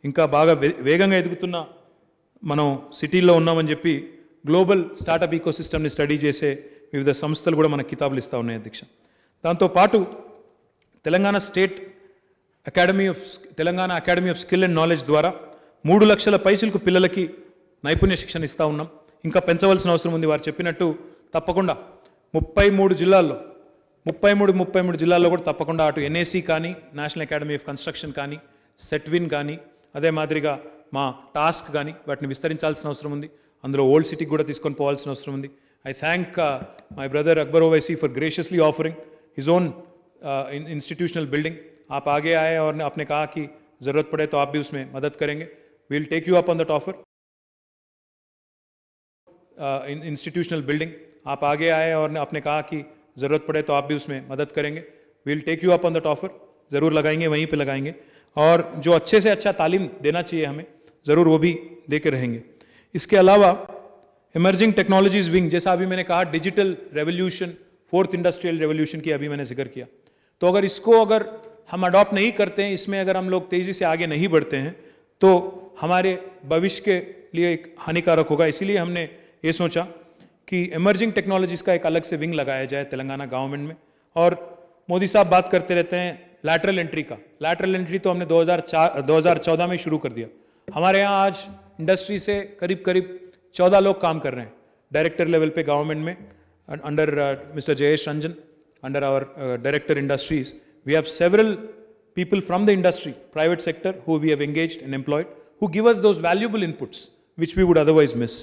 ఇంకా బాగా వేగంగా ఎదుగుతున్న మనం సిటీల్లో ఉన్నామని చెప్పి గ్లోబల్ స్టార్టప్ ఈకో సిస్టమ్ని స్టడీ చేసే వివిధ సంస్థలు కూడా మనకు కితాబులు ఇస్తూ ఉన్నాయి అధ్యక్ష. దాంతోపాటు Telangana academy of skill and knowledge ద్వారా 3 లక్షల పైసలకు పిల్లలకి నైపుణ్య శిక్షణ ఇస్తూ ఉన్నాం. ఇంకా పెంచవలసిన అవసరం ఉంది. వారు చెప్పినట్టు తప్పకుండా 33 జిల్లాల్లో కూడా తప్పకుండా అటు ఎన్ఏసి కానీ, నేషనల్ అకాడమీ ఆఫ్ కన్స్ట్రక్షన్ కానీ, సెట్విన్ కానీ, అదే మాదిరిగా మా టాస్క్ కానీ వాటిని విస్తరించాల్సిన అవసరం ఉంది. అందులో ఓల్డ్ సిటీకి కూడా తీసుకొని పోవాల్సిన అవసరం ఉంది. I thank my brother Akbar Owaisi for graciously offering his own institutional building. आप आगे आए और आपने कहा कि ज़रूरत पड़े तो आप भी उसमें मदद करेंगे. We will take you up on that offer. Institutional building, आप आगे आए और आपने कहा कि ज़रूरत पड़े तो आप भी उसमें मदद करेंगे. We will take you up on that offer. ज़रूर लगाएंगे, वहीं पे लगाएंगे. और जो अच्छे से अच्छा तालीम देना चाहिए हमें, ज़रूर वो भी दे के रहेंगे. इसके अलावा इमर्जिंग टेक्नोलॉजीज विंग, जैसा अभी मैंने कहा digital revolution, 4th industrial revolution की अभी मैंने जिक्र किया, तो अगर इसको हम अडॉप्ट नहीं करते हैं, इसमें अगर हम लोग तेज़ी से आगे नहीं बढ़ते हैं, तो हमारे भविष्य के लिए एक हानिकारक होगा। इसीलिए हमने ये सोचा कि इमर्जिंग टेक्नोलॉजीज़ का एक अलग से विंग लगाया जाए तेलंगाना गवर्नमेंट में। और मोदी साहब बात करते रहते हैं लैटरल एंट्री का। लैटरल एंट्री तो हमने 2014 में शुरू कर दिया। हमारे यहाँ आज इंडस्ट्री से करीब करीब 14 लोग काम कर रहे हैं डायरेक्टर लेवल पे गवर्नमेंट में, under mister Jayesh Ranjan, under our director industries. We have several people from the industry, private sector, who we have engaged and employed, who give us those valuable inputs which we would otherwise miss.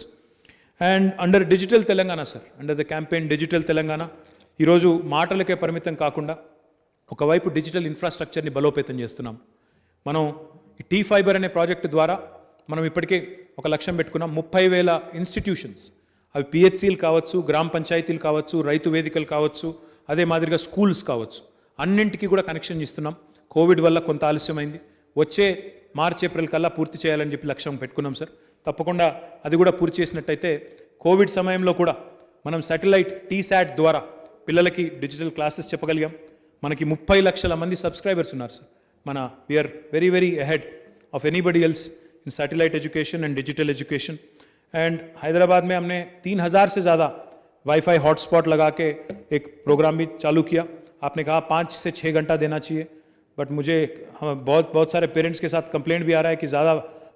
And under Digital Telangana, sir, under the campaign Digital Telangana, ఈరోజు మాటలకే పరిమితం కాకుండా ఒకవైపు digital ఇన్ఫ్రాస్ట్రక్చర్ని బలోపేతం చేస్తున్నాం. మనం ఈ tea fibre అనే ప్రాజెక్టు ద్వారా మనం ఇప్పటికే ఒక లక్ష్యం పెట్టుకున్నాం. 30,000 ఇన్స్టిట్యూషన్స్, అవి పిహెచ్సిలు కావచ్చు, గ్రామ పంచాయతీలు కావచ్చు, రైతు వేదికలు కావచ్చు, అదే మాదిరిగా స్కూల్స్ కావచ్చు, అన్నింటికి కూడా కనెక్షన్ ఇస్తున్నాం. కోవిడ్ వల్ల కొంత ఆలస్యమైంది, వచ్చే మార్చ్ ఏప్రిల్ కల్లా పూర్తి చేయాలని చెప్పి లక్ష్యం పెట్టుకున్నాం సార్. తప్పకుండా అది కూడా పూర్తి చేసినట్టయితే కోవిడ్ సమయంలో కూడా మనం శాటిలైట్ టీశాట్ ద్వారా పిల్లలకి డిజిటల్ క్లాసెస్ చెప్పగలిగాం. మనకి 30 లక్షల మంది సబ్స్క్రైబర్స్ ఉన్నారు సార్. మన we're very very ahead of anybody else in satellite education and digital education. And Hyderabad में हमने 3,000 से ज़्यादा वाईफाई हॉटस्पॉट लगा के एक प्रोग्राम भी चालू किया. आपने कहा 5 से 6 घंटा देना चाहिए, बट मुझे बहुत सारे पेरेंट्स के साथ कंप्लेंट भी आ रहा है कि ज़्यादा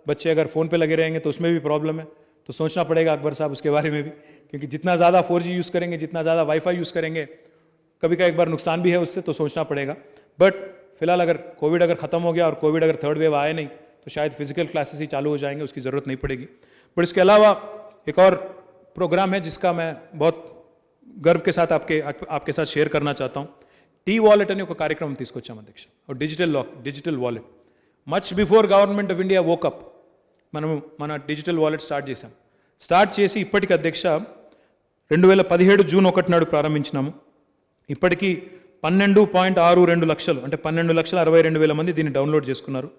बच्चे अगर फ़ोन पे लगे रहेंगे तो उसमें भी प्रॉब्लम है. तो सोचना पड़ेगा अकबर साहब उसके बारे में भी, क्योंकि जितना ज़्यादा 4G यूज़ करेंगे, जितना ज़्यादा वाईफाई यूज़ करेंगे, कभी का एक बार नुकसान भी है उससे, तो सोचना पड़ेगा. बट फिलहाल अगर कोविड अगर ख़त्म हो गया और कोविड अगर थर्ड वेव आए नहीं तो शायद फिजिकल क्लासेस ही चालू हो जाएंगे, उसकी ज़रूरत नहीं पड़ेगी. बट इसके अलावा एक और प्रोग्राम है जिसका मैं बहुत गर्व के साथ आपके साथ शेयर करना चाहता हूँ. టీ వాలెట్ అనే ఒక కార్యక్రమం తీసుకొచ్చాం అధ్యక్ష. Digital wallet much before government of India woke up మనము మన డిజిటల్ వాలెట్ స్టార్ట్ చేసి ఇప్పటికి అధ్యక్ష 2017 జూన్ 1 నాడు ప్రారంభించినాము. ఇప్పటికీ 12.62 లక్షలు అంటే 12,62,000 మంది దీన్ని డౌన్లోడ్ చేసుకున్నారు.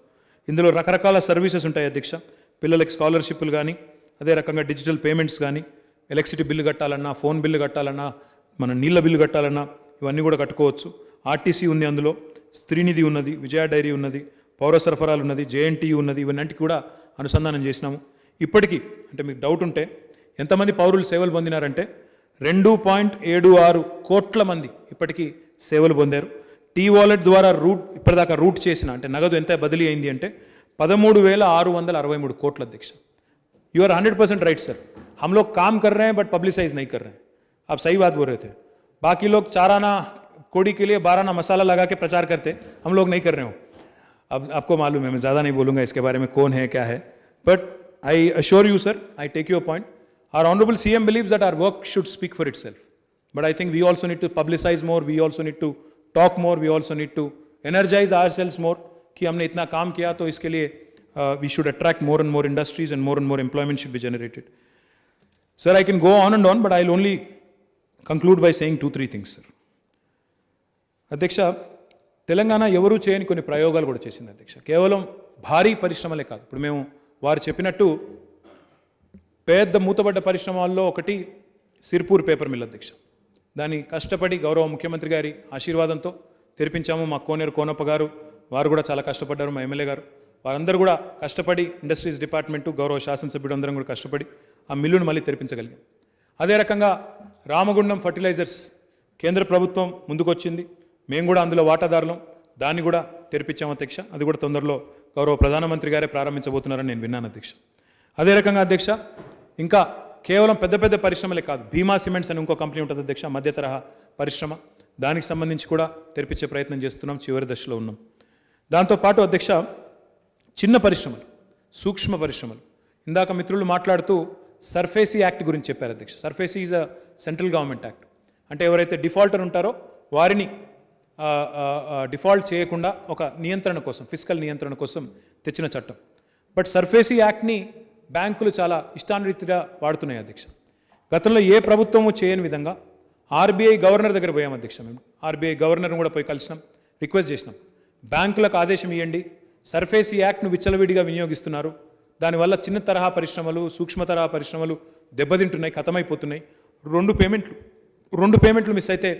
ఇందులో రకరకాల సర్వీసెస్ ఉంటాయి అధ్యక్ష. పిల్లలకి స్కాలర్షిప్లు కానీ, అదే రకంగా డిజిటల్ పేమెంట్స్ కానీ, ఎలక్ట్రిసిటీ బిల్లు కట్టాలన్నా, ఫోన్ బిల్లు కట్టాలన్నా, మన నీళ్ళ బిల్లు కట్టాలన్నా ఇవన్నీ కూడా కట్టుకోవచ్చు. ఆర్టీసీ ఉంది, అందులో స్త్రీనిధి ఉన్నది, విజయ డైరీ ఉన్నది, పౌర సరఫరాలు ఉన్నది, జేఎన్టీ ఉన్నది, ఇవన్నింటికి కూడా అనుసంధానం చేసినాము. ఇప్పటికీ అంటే మీకు డౌట్ ఉంటే ఎంతమంది పౌరులు సేవలు పొందినారంటే 2.76 కోట్ల మంది ఇప్పటికీ సేవలు పొందారు. టీ వాలెట్ ద్వారా ఇప్పటిదాకా రూట్ చేసిన అంటే నగదు ఎంత బదిలీ అయింది అంటే 13,663 కోట్ల అధ్యక్ష. You are 100% right sir. हम लोग काम कर रहे हैं बट पब्लिसाइज नहीं कर रहे हैं. आप सही बात बोल रहे थे. बाकी लोग 4 आना कोड़ी के लिए 12 आना मसाला लगा के प्रचार करते, हम लोग नहीं कर रहे हो. अब आपको मालूम है, मैं ज़्यादा नहीं बोलूँगा इसके बारे में कौन है क्या है. But I assure you sir, I take your point. Our honourable CM believes that our work should speak for itself. But I think we also need to publicize more, we also need to talk more, we also need to energize ourselves more कि हमने इतना काम किया तो इसके लिए we should attract more and more industries and more employment should be generated. Sir, I can go on, but I'll only conclude by saying 2-3 things, sir. అధ్యక్ష, తెలంగాణ ఎవరూ చేయని కొన్ని ప్రయోగాలు కూడా చేసింది అధ్యక్ష. కేవలం భారీ పరిశ్రమలే కాదు. ఇప్పుడు మేము వారు చెప్పినట్టు పెద్ద మూతబడ్డ పరిశ్రమల్లో ఒకటి సిర్పూర్ పేపర్ మిల్ అధ్యక్ష. దాన్ని కష్టపడి గౌరవ ముఖ్యమంత్రి గారి ఆశీర్వాదంతో తెరిపించాము. మా కోనేరు కోనప్ప గారు వారు కూడా చాలా కష్టపడ్డారు, మా ఎమ్మెల్యే గారు వారందరూ కూడా కష్టపడి, ఇండస్ట్రీస్ డిపార్ట్మెంటు, గౌరవ శాసనసభ్యుడు అందరం కూడా కష్టపడి ఆ మిల్లును మళ్ళీ తెరిపించగలిగాం. అదే రకంగా రామగుండం ఫర్టిలైజర్స్ కేంద్ర ప్రభుత్వం ముందుకొచ్చింది, మేము కూడా అందులో వాటాదారులం, దాన్ని కూడా తెరిపించాం అధ్యక్ష. అది కూడా తొందరలో గౌరవ ప్రధానమంత్రి గారే ప్రారంభించబోతున్నారని నేను విన్నాను అధ్యక్ష. అదే రకంగా అధ్యక్ష ఇంకా కేవలం పెద్ద పెద్ద పరిశ్రమలే కాదు, భీమా సిమెంట్స్ అని ఇంకో కంపెనీ ఉంటుంది అధ్యక్ష, మధ్య తరహా పరిశ్రమ, దానికి సంబంధించి కూడా తెరిపించే ప్రయత్నం చేస్తున్నాం, చివరి దశలో ఉన్నాం. దాంతోపాటు అధ్యక్ష చిన్న పరిశ్రమలు, సూక్ష్మ పరిశ్రమలు, ఇందాక మిత్రులు మాట్లాడుతూ సర్ఫేసీ యాక్ట్ గురించి చెప్పారు అధ్యక్ష. SARFAESI is a central government act. అంటే ఎవరైతే డిఫాల్టర్ ఉంటారో వారిని డిఫాల్ట్ చేయకుండా ఒక నియంత్రణ కోసం, ఫిస్కల్ నియంత్రణ కోసం తెచ్చిన చట్టం. బట్ సర్ఫేసీ యాక్ట్ని బ్యాంకులు చాలా ఇష్టానురీతిగా వాడుతున్నాయి అధ్యక్ష. గతంలో ఏ ప్రభుత్వము చేయని విధంగా ఆర్బీఐ గవర్నర్ దగ్గర పోయాం అధ్యక్ష. మేము ఆర్బీఐ గవర్నర్ని కూడా పోయి కలిసినాం, రిక్వెస్ట్ చేసినాం, బ్యాంకులకు ఆదేశం ఇవ్వండి, సర్ఫేసీ యాక్ట్ను విచ్చలవిడిగా వినియోగిస్తున్నారు, దానివల్ల చిన్న తరహా పరిశ్రమలు, సూక్ష్మ తరహా పరిశ్రమలు దెబ్బతింటున్నాయి, ఖతమైపోతున్నాయి. రెండు పేమెంట్లు మిస్ అయితే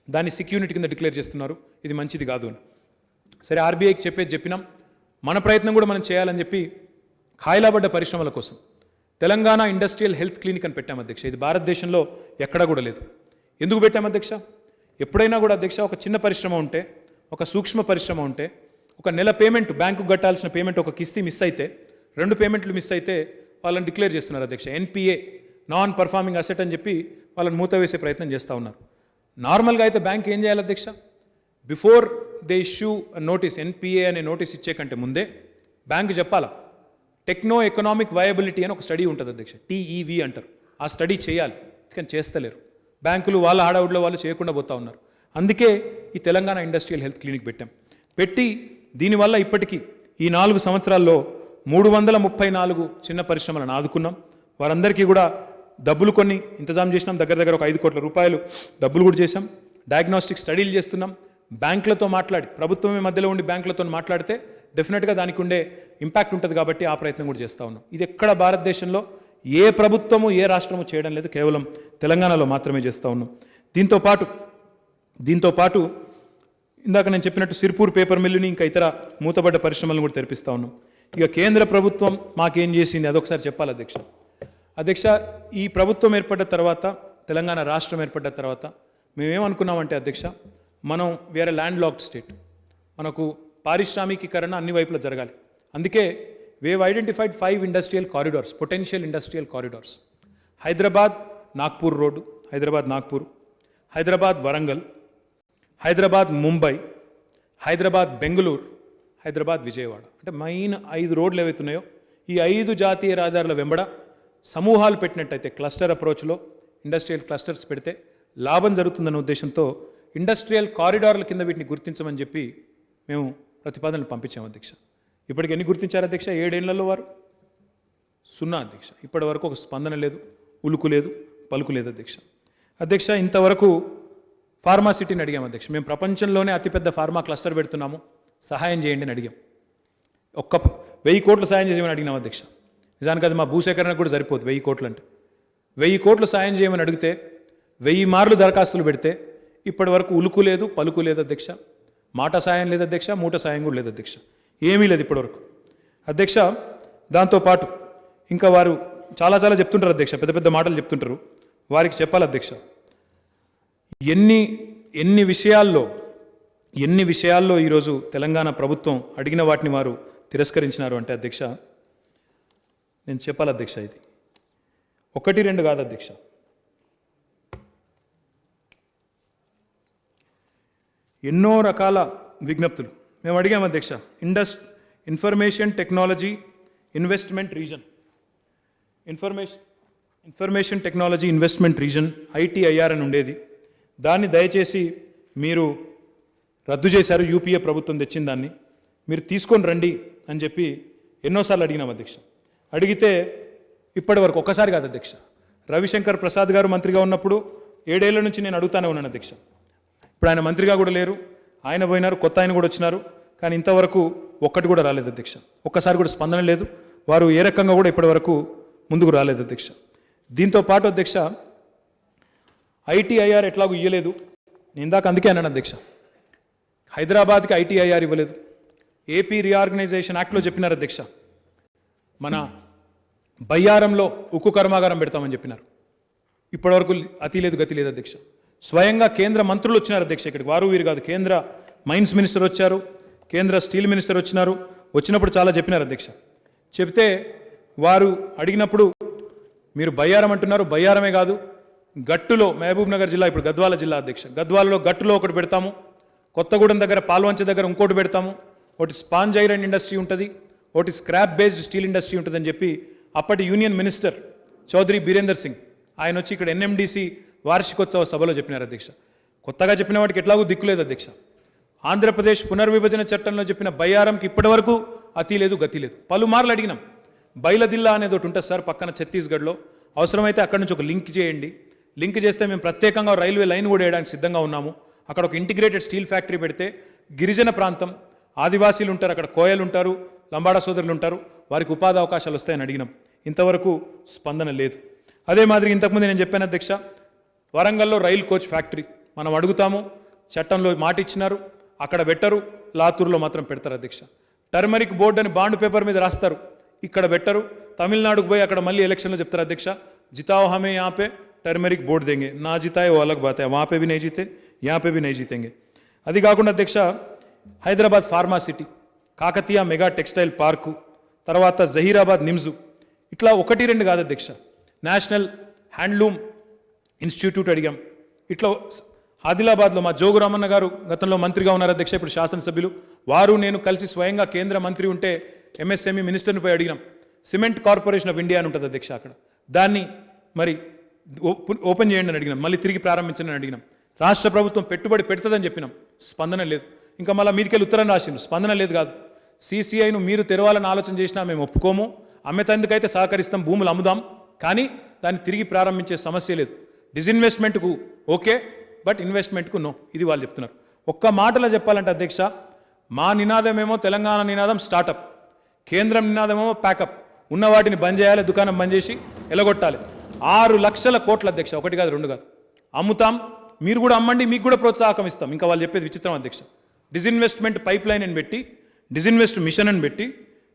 దాన్ని సెక్యూరిటీ కింద డిక్లేర్ చేస్తున్నారు, ఇది మంచిది కాదు అని. సరే, ఆర్బీఐకి చెప్పినాం, మన ప్రయత్నం కూడా మనం చేయాలని చెప్పి ఖాయిలాబడ్డ పరిశ్రమల కోసం తెలంగాణ ఇండస్ట్రియల్ హెల్త్ క్లినిక్ అని పెట్టాం అధ్యక్ష. ఇది భారతదేశంలో ఎక్కడా కూడా లేదు. ఎందుకు పెట్టాం అధ్యక్ష? ఎప్పుడైనా కూడా అధ్యక్ష ఒక చిన్న పరిశ్రమ ఉంటే, ఒక సూక్ష్మ పరిశ్రమ ఉంటే, ఒక నెల పేమెంట్ బ్యాంకుకు కట్టాల్సిన పేమెంట్ ఒక కిస్తీ మిస్ అయితే, 2 పేమెంట్లు మిస్ అయితే వాళ్ళని డిక్లేర్ చేస్తున్నారు అధ్యక్ష. ఎన్పిఏ, నాన్ పర్ఫార్మింగ్ అసెట్ అని చెప్పి వాళ్ళని మూత వేసే ప్రయత్నం చేస్తూ ఉన్నారు. నార్మల్గా అయితే బ్యాంక్ ఏం చేయాలి అధ్యక్ష? Before they issue notice, NPA అనే నోటీస్ ఇచ్చే కంటే ముందే బ్యాంక్ చెప్పాలా, టెక్నో ఎకనామిక్ వయబిలిటీ అని ఒక స్టడీ ఉంటుంది అధ్యక్ష, టీఈవి అంటారు. ఆ స్టడీ చేయాలి, కానీ చేస్తలేరు. బ్యాంకులు వాళ్ళ హడావుడిలో వాళ్ళు చేయకుండా పోతా ఉన్నారు. అందుకే ఈ తెలంగాణ ఇండస్ట్రియల్ హెల్త్ క్లినిక్ పెట్టి దీనివల్ల ఇప్పటికీ ఈ 4 సంవత్సరాల్లో 334 చిన్న పరిశ్రమలను ఆదుకున్నాం. వారందరికీ కూడా డబ్బులు కొన్ని ఇంతజాం చేసినాం, దగ్గర ఒక 5 కోట్ల రూపాయలు డబ్బులు కూడా చేశాం. డయాగ్నోస్టిక్ స్టడీలు చేస్తున్నాం. బ్యాంకులతో మాట్లాడి, ప్రభుత్వమే మధ్యలో ఉండి బ్యాంకులతో మాట్లాడితే డెఫినెట్గా దానికి ఉండే ఇంపాక్ట్ ఉంటుంది కాబట్టి ఆ ప్రయత్నం కూడా చేస్తూ ఉన్నాం. ఇది ఎక్కడ భారతదేశంలో ఏ ప్రభుత్వము ఏ రాష్ట్రము చేయడం లేదు, కేవలం తెలంగాణలో మాత్రమే చేస్తూ ఉన్నాం. దీంతో పాటు ఇందాక నేను చెప్పినట్టు సిర్పూర్ పేపర్ మిల్లుని ఇంకా ఇతర మూతబడ్డ పరిశ్రమలను కూడా తెరిపిస్తూ ఉన్నాం. ఇక కేంద్ర ప్రభుత్వం మాకేం చేసింది అదొకసారి చెప్పాలి అధ్యక్ష. ఈ ప్రభుత్వం ఏర్పడ్డ తర్వాత, తెలంగాణ రాష్ట్రం ఏర్పడ్డ తర్వాత మేమేమనుకున్నామంటే అధ్యక్ష, మనం వేరే ల్యాండ్ లాక్డ్ స్టేట్, మనకు పారిశ్రామికీకరణ అన్ని వైపులా జరగాలి. అందుకే we have identified 5 industrial corridors, potential industrial corridors. Hyderabad Nagpur road, Hyderabad Nagpur, Hyderabad Warangal, Hyderabad Mumbai, Hyderabad Bengaluru, Hyderabad Vijayawada. అంటే మెయిన్ 5 రోడ్లు ఏవైతున్నాయో ఈ 5 జాతీయ రహదారుల వెంబడ సమూహాలు పెట్టినట్టయితే, క్లస్టర్ అప్రోచ్లో ఇండస్ట్రియల్ క్లస్టర్స్ పెడితే లాభం జరుగుతుందన్న ఉద్దేశంతో ఇండస్ట్రియల్ కారిడార్ల కింద వీటిని గుర్తించమని చెప్పి మేము ప్రతిపాదనలు పంపించాము అధ్యక్ష. ఇప్పటికి ఎన్ని గుర్తించారు అధ్యక్ష? 7 ఏళ్లలో వారు 0 అధ్యక్ష. ఇప్పటి వరకు ఒక స్పందన లేదు, ఉలుకు లేదు, పలుకు లేదు అధ్యక్ష. ఇంతవరకు ఫార్మాసిటీని అడిగాం అధ్యక్ష. మేము ప్రపంచంలోనే అతిపెద్ద ఫార్మా క్లస్టర్ పెడుతున్నాము, సహాయం చేయండి అని అడిగాం. 1000 కోట్లు సాయం చేయమని అడిగినాం అధ్యక్ష. నిజానికి అది మా భూసేకరణకు కూడా సరిపోదు 1000 కోట్లు అంటే. 1000 కోట్లు సాయం చేయమని అడిగితే 1000 మార్లు దరఖాస్తులు పెడితే ఇప్పటి వరకు ఉలుకు లేదు, పలుకు లేదు అధ్యక్ష. మాట సాయం లేదు అధ్యక్ష, మూట సాయం కూడా లేదు అధ్యక్ష. ఏమీ లేదు ఇప్పటివరకు అధ్యక్ష. దాంతోపాటు ఇంకా వారు చాలా చెప్తుంటారు అధ్యక్ష, పెద్ద మాటలు చెప్తుంటారు. వారికి చెప్పాలి అధ్యక్ష, ఎన్ని విషయాల్లో ఈరోజు తెలంగాణ ప్రభుత్వం అడిగిన వాటిని వారు తిరస్కరించినారు అంటే అధ్యక్ష, నేను చెప్పాలి అధ్యక్ష, ఇది 1-2 కాదు అధ్యక్ష. ఎన్నో రకాల విజ్ఞప్తులు మేము అడిగాము అధ్యక్ష. Information technology investment reason, information technology investment reason ITIR అని ఉండేది. దాన్ని దయచేసి మీరు రద్దు చేశారు. యూపీఏ ప్రభుత్వం తెచ్చిన దాన్ని మీరు తీసుకొని రండి అని చెప్పి ఎన్నోసార్లు అడిగినాం అధ్యక్ష. అడిగితే ఇప్పటి వరకు ఒక్కసారి కాదు అధ్యక్ష. రవిశంకర్ ప్రసాద్ గారు మంత్రిగా ఉన్నప్పుడు 7 ఏళ్ల నుంచి నేను అడుగుతానే ఉన్నాను అధ్యక్ష. ఇప్పుడు ఆయన మంత్రిగా కూడా లేరు, ఆయన పోయినారు, కొత్త ఆయన కూడా వచ్చినారు. కానీ ఇంతవరకు ఒక్కటి కూడా రాలేదు అధ్యక్ష. ఒక్కసారి కూడా స్పందన లేదు. వారు ఏ రకంగా కూడా ఇప్పటి వరకు ముందుకు రాలేదు అధ్యక్ష. దీంతో పాటు అధ్యక్ష, ఐటీఐఆర్ ఎట్లాగూ ఇవ్వలేదు. నేను ఇందాక అందుకే అన్నాను అధ్యక్ష, హైదరాబాద్కి ఐటీఐఆర్ ఇవ్వలేదు. ఏపీ రీఆర్గనైజేషన్ యాక్ట్లో చెప్పినారు అధ్యక్ష, మన బయ్యారంలో ఉక్కు కర్మాగారం పెడతామని చెప్పినారు. ఇప్పటివరకు అతి లేదు, గతి లేదు అధ్యక్ష. స్వయంగా కేంద్ర మంత్రులు వచ్చినారు అధ్యక్ష ఇక్కడికి, వారు వీరు కాదు. కేంద్ర మైన్స్ మినిస్టర్ వచ్చారు, కేంద్ర స్టీల్ మినిస్టర్ వచ్చినప్పుడు చాలా చెప్పినారు అధ్యక్ష. చెప్తే వారు అడిగినప్పుడు మీరు బయ్యారం అంటున్నారు, బయ్యారమే కాదు గట్టులో, మహబూబ్ నగర్ జిల్లా ఇప్పుడు గద్వాల జిల్లా అధ్యక్ష, గద్వాలలో గట్టులో ఒకటి పెడతాము, కొత్తగూడెం దగ్గర పాల్వంచ దగ్గర ఇంకోటి పెడతాము, ఒకటి స్పాంజ్ ఐరన్ ఇండస్ట్రీ ఉంటుంది, ఒకటి స్క్రాప్ బేస్డ్ స్టీల్ ఇండస్ట్రీ ఉంటుందని చెప్పి అప్పటి యూనియన్ మినిస్టర్ చౌదరి బీరేందర్ సింగ్ ఆయన వచ్చి ఇక్కడ ఎన్ఎండిసి వార్షికోత్సవ సభలో చెప్పినారు అధ్యక్ష. కొత్తగా చెప్పిన వాటికి ఎట్లాగూ దిక్కులేదు అధ్యక్ష. ఆంధ్రప్రదేశ్ పునర్విభజన చట్టంలో చెప్పిన బయ్యారంకి ఇప్పటి వరకు అతి లేదు, గతి లేదు. పలుమార్లు అడిగినాం. బైలదిల్లా అనేది ఒకటి ఉంటుంది సార్ పక్కన ఛత్తీస్గఢ్లో, అవసరమైతే అక్కడి నుంచి ఒక లింక్ చేయండి, లింక్ చేస్తే మేము ప్రత్యేకంగా రైల్వే లైన్ కూడా వేయడానికి సిద్ధంగా ఉన్నాము. అక్కడ ఒక ఇంటిగ్రేటెడ్ స్టీల్ ఫ్యాక్టరీ పెడితే గిరిజన ప్రాంతం, ఆదివాసీలు ఉంటారు, అక్కడ కోయలు ఉంటారు, లంబాడా సోదరులు ఉంటారు, వారికి ఉపాధి అవకాశాలు వస్తాయని అడిగినాం. ఇంతవరకు స్పందన లేదు. అదే మాదిరి ఇంతకుముందు నేను చెప్పాను అధ్యక్ష, వరంగల్లో రైల్ కోచ్ ఫ్యాక్టరీ మనం అడుగుతాము, చట్టంలో మాట ఇచ్చినారు, అక్కడ పెట్టరు, లాతూరులో మాత్రం పెడతారు అధ్యక్ష. టర్మరిక్ బోర్డు అని బాండ్ పేపర్ మీద రాస్తారు, ఇక్కడ బెట్టరు, తమిళనాడుకు పోయి అక్కడ మళ్ళీ ఎలక్షన్లో చెప్తారు అధ్యక్ష जिताओ हमें यहाँ पे टर्मरिक वोट देंगे, ना जिताए वो अलग बात है, वहाँ पे भी नहीं जीते, यहाँ पे भी नहीं जीतेंगे. అది కాకుండా అధ్యక్ష Hyderabad pharma city, Kakatiya mega textile park, తర్వాత జహీరాబాద్ నిమ్జు, ఇట్లా ఒకటి రెండు కాదు అధ్యక్ష, నేషనల్ హ్యాండ్లూమ్ ఇన్స్టిట్యూట్ అడిగాం. ఇట్లా ఆదిలాబాద్లో మా జోగురామన్న గారు గతంలో మంత్రిగా ఉన్నారు అధ్యక్ష, ఇప్పుడు శాసనసభ్యులు, వారు నేను కలిసి స్వయంగా కేంద్ర మంత్రి ఉంటే ఎంఎస్ఎంఈ మినిస్టర్ని పోయి అడిగినాం. సిమెంట్ కార్పొరేషన్ ఆఫ్ ఇండియా అని ఉంటుంది అధ్యక్ష, అక్కడ దాన్ని మరి ఓపెన్ చేయండి అని అడిగినాం, మళ్ళీ తిరిగి ప్రారంభించండి అని అడిగినాం. రాష్ట్ర ప్రభుత్వం పెట్టుబడి పెడుతుందని చెప్పినాం, స్పందన లేదు. ఇంకా మళ్ళీ మీదికెళ్ళి ఉత్తరం రాసిండు, స్పందన లేదు. కాదు, సీసీఐను మీరు తెరవాలని ఆలోచన చేసినా మేము ఒప్పుకోము, అమ్మేతందుకైతే సహకరిస్తాం, భూములు అమ్ముదాం, కానీ దాన్ని తిరిగి ప్రారంభించే సమస్య లేదు. డిజిన్వెస్ట్మెంట్కు ఓకే, బట్ ఇన్వెస్ట్మెంట్కు నో, ఇది వాళ్ళు చెప్తున్నారు. ఒక్క మాటలో చెప్పాలంటే అధ్యక్ష, మా నినాదమేమో తెలంగాణ నినాదం స్టార్టప్, కేంద్రం నినాదమేమో ప్యాకప్. ఉన్న వాటిని బంద్ చేయాలి, దుకాణం బంద్ చేసి ఎలగొట్టాలి. 6 లక్షల కోట్ల అధ్యక్ష, ఒకటి కాదు రెండు కాదు, అమ్ముతాం, మీరు కూడా అమ్మండి, మీకు కూడా ప్రోత్సాహకం ఇస్తాం. ఇంకా వాళ్ళు చెప్పేది విచిత్రం అధ్యక్ష, డిజిన్వెస్ట్మెంట్ పైప్ లైన్ అని పెట్టి,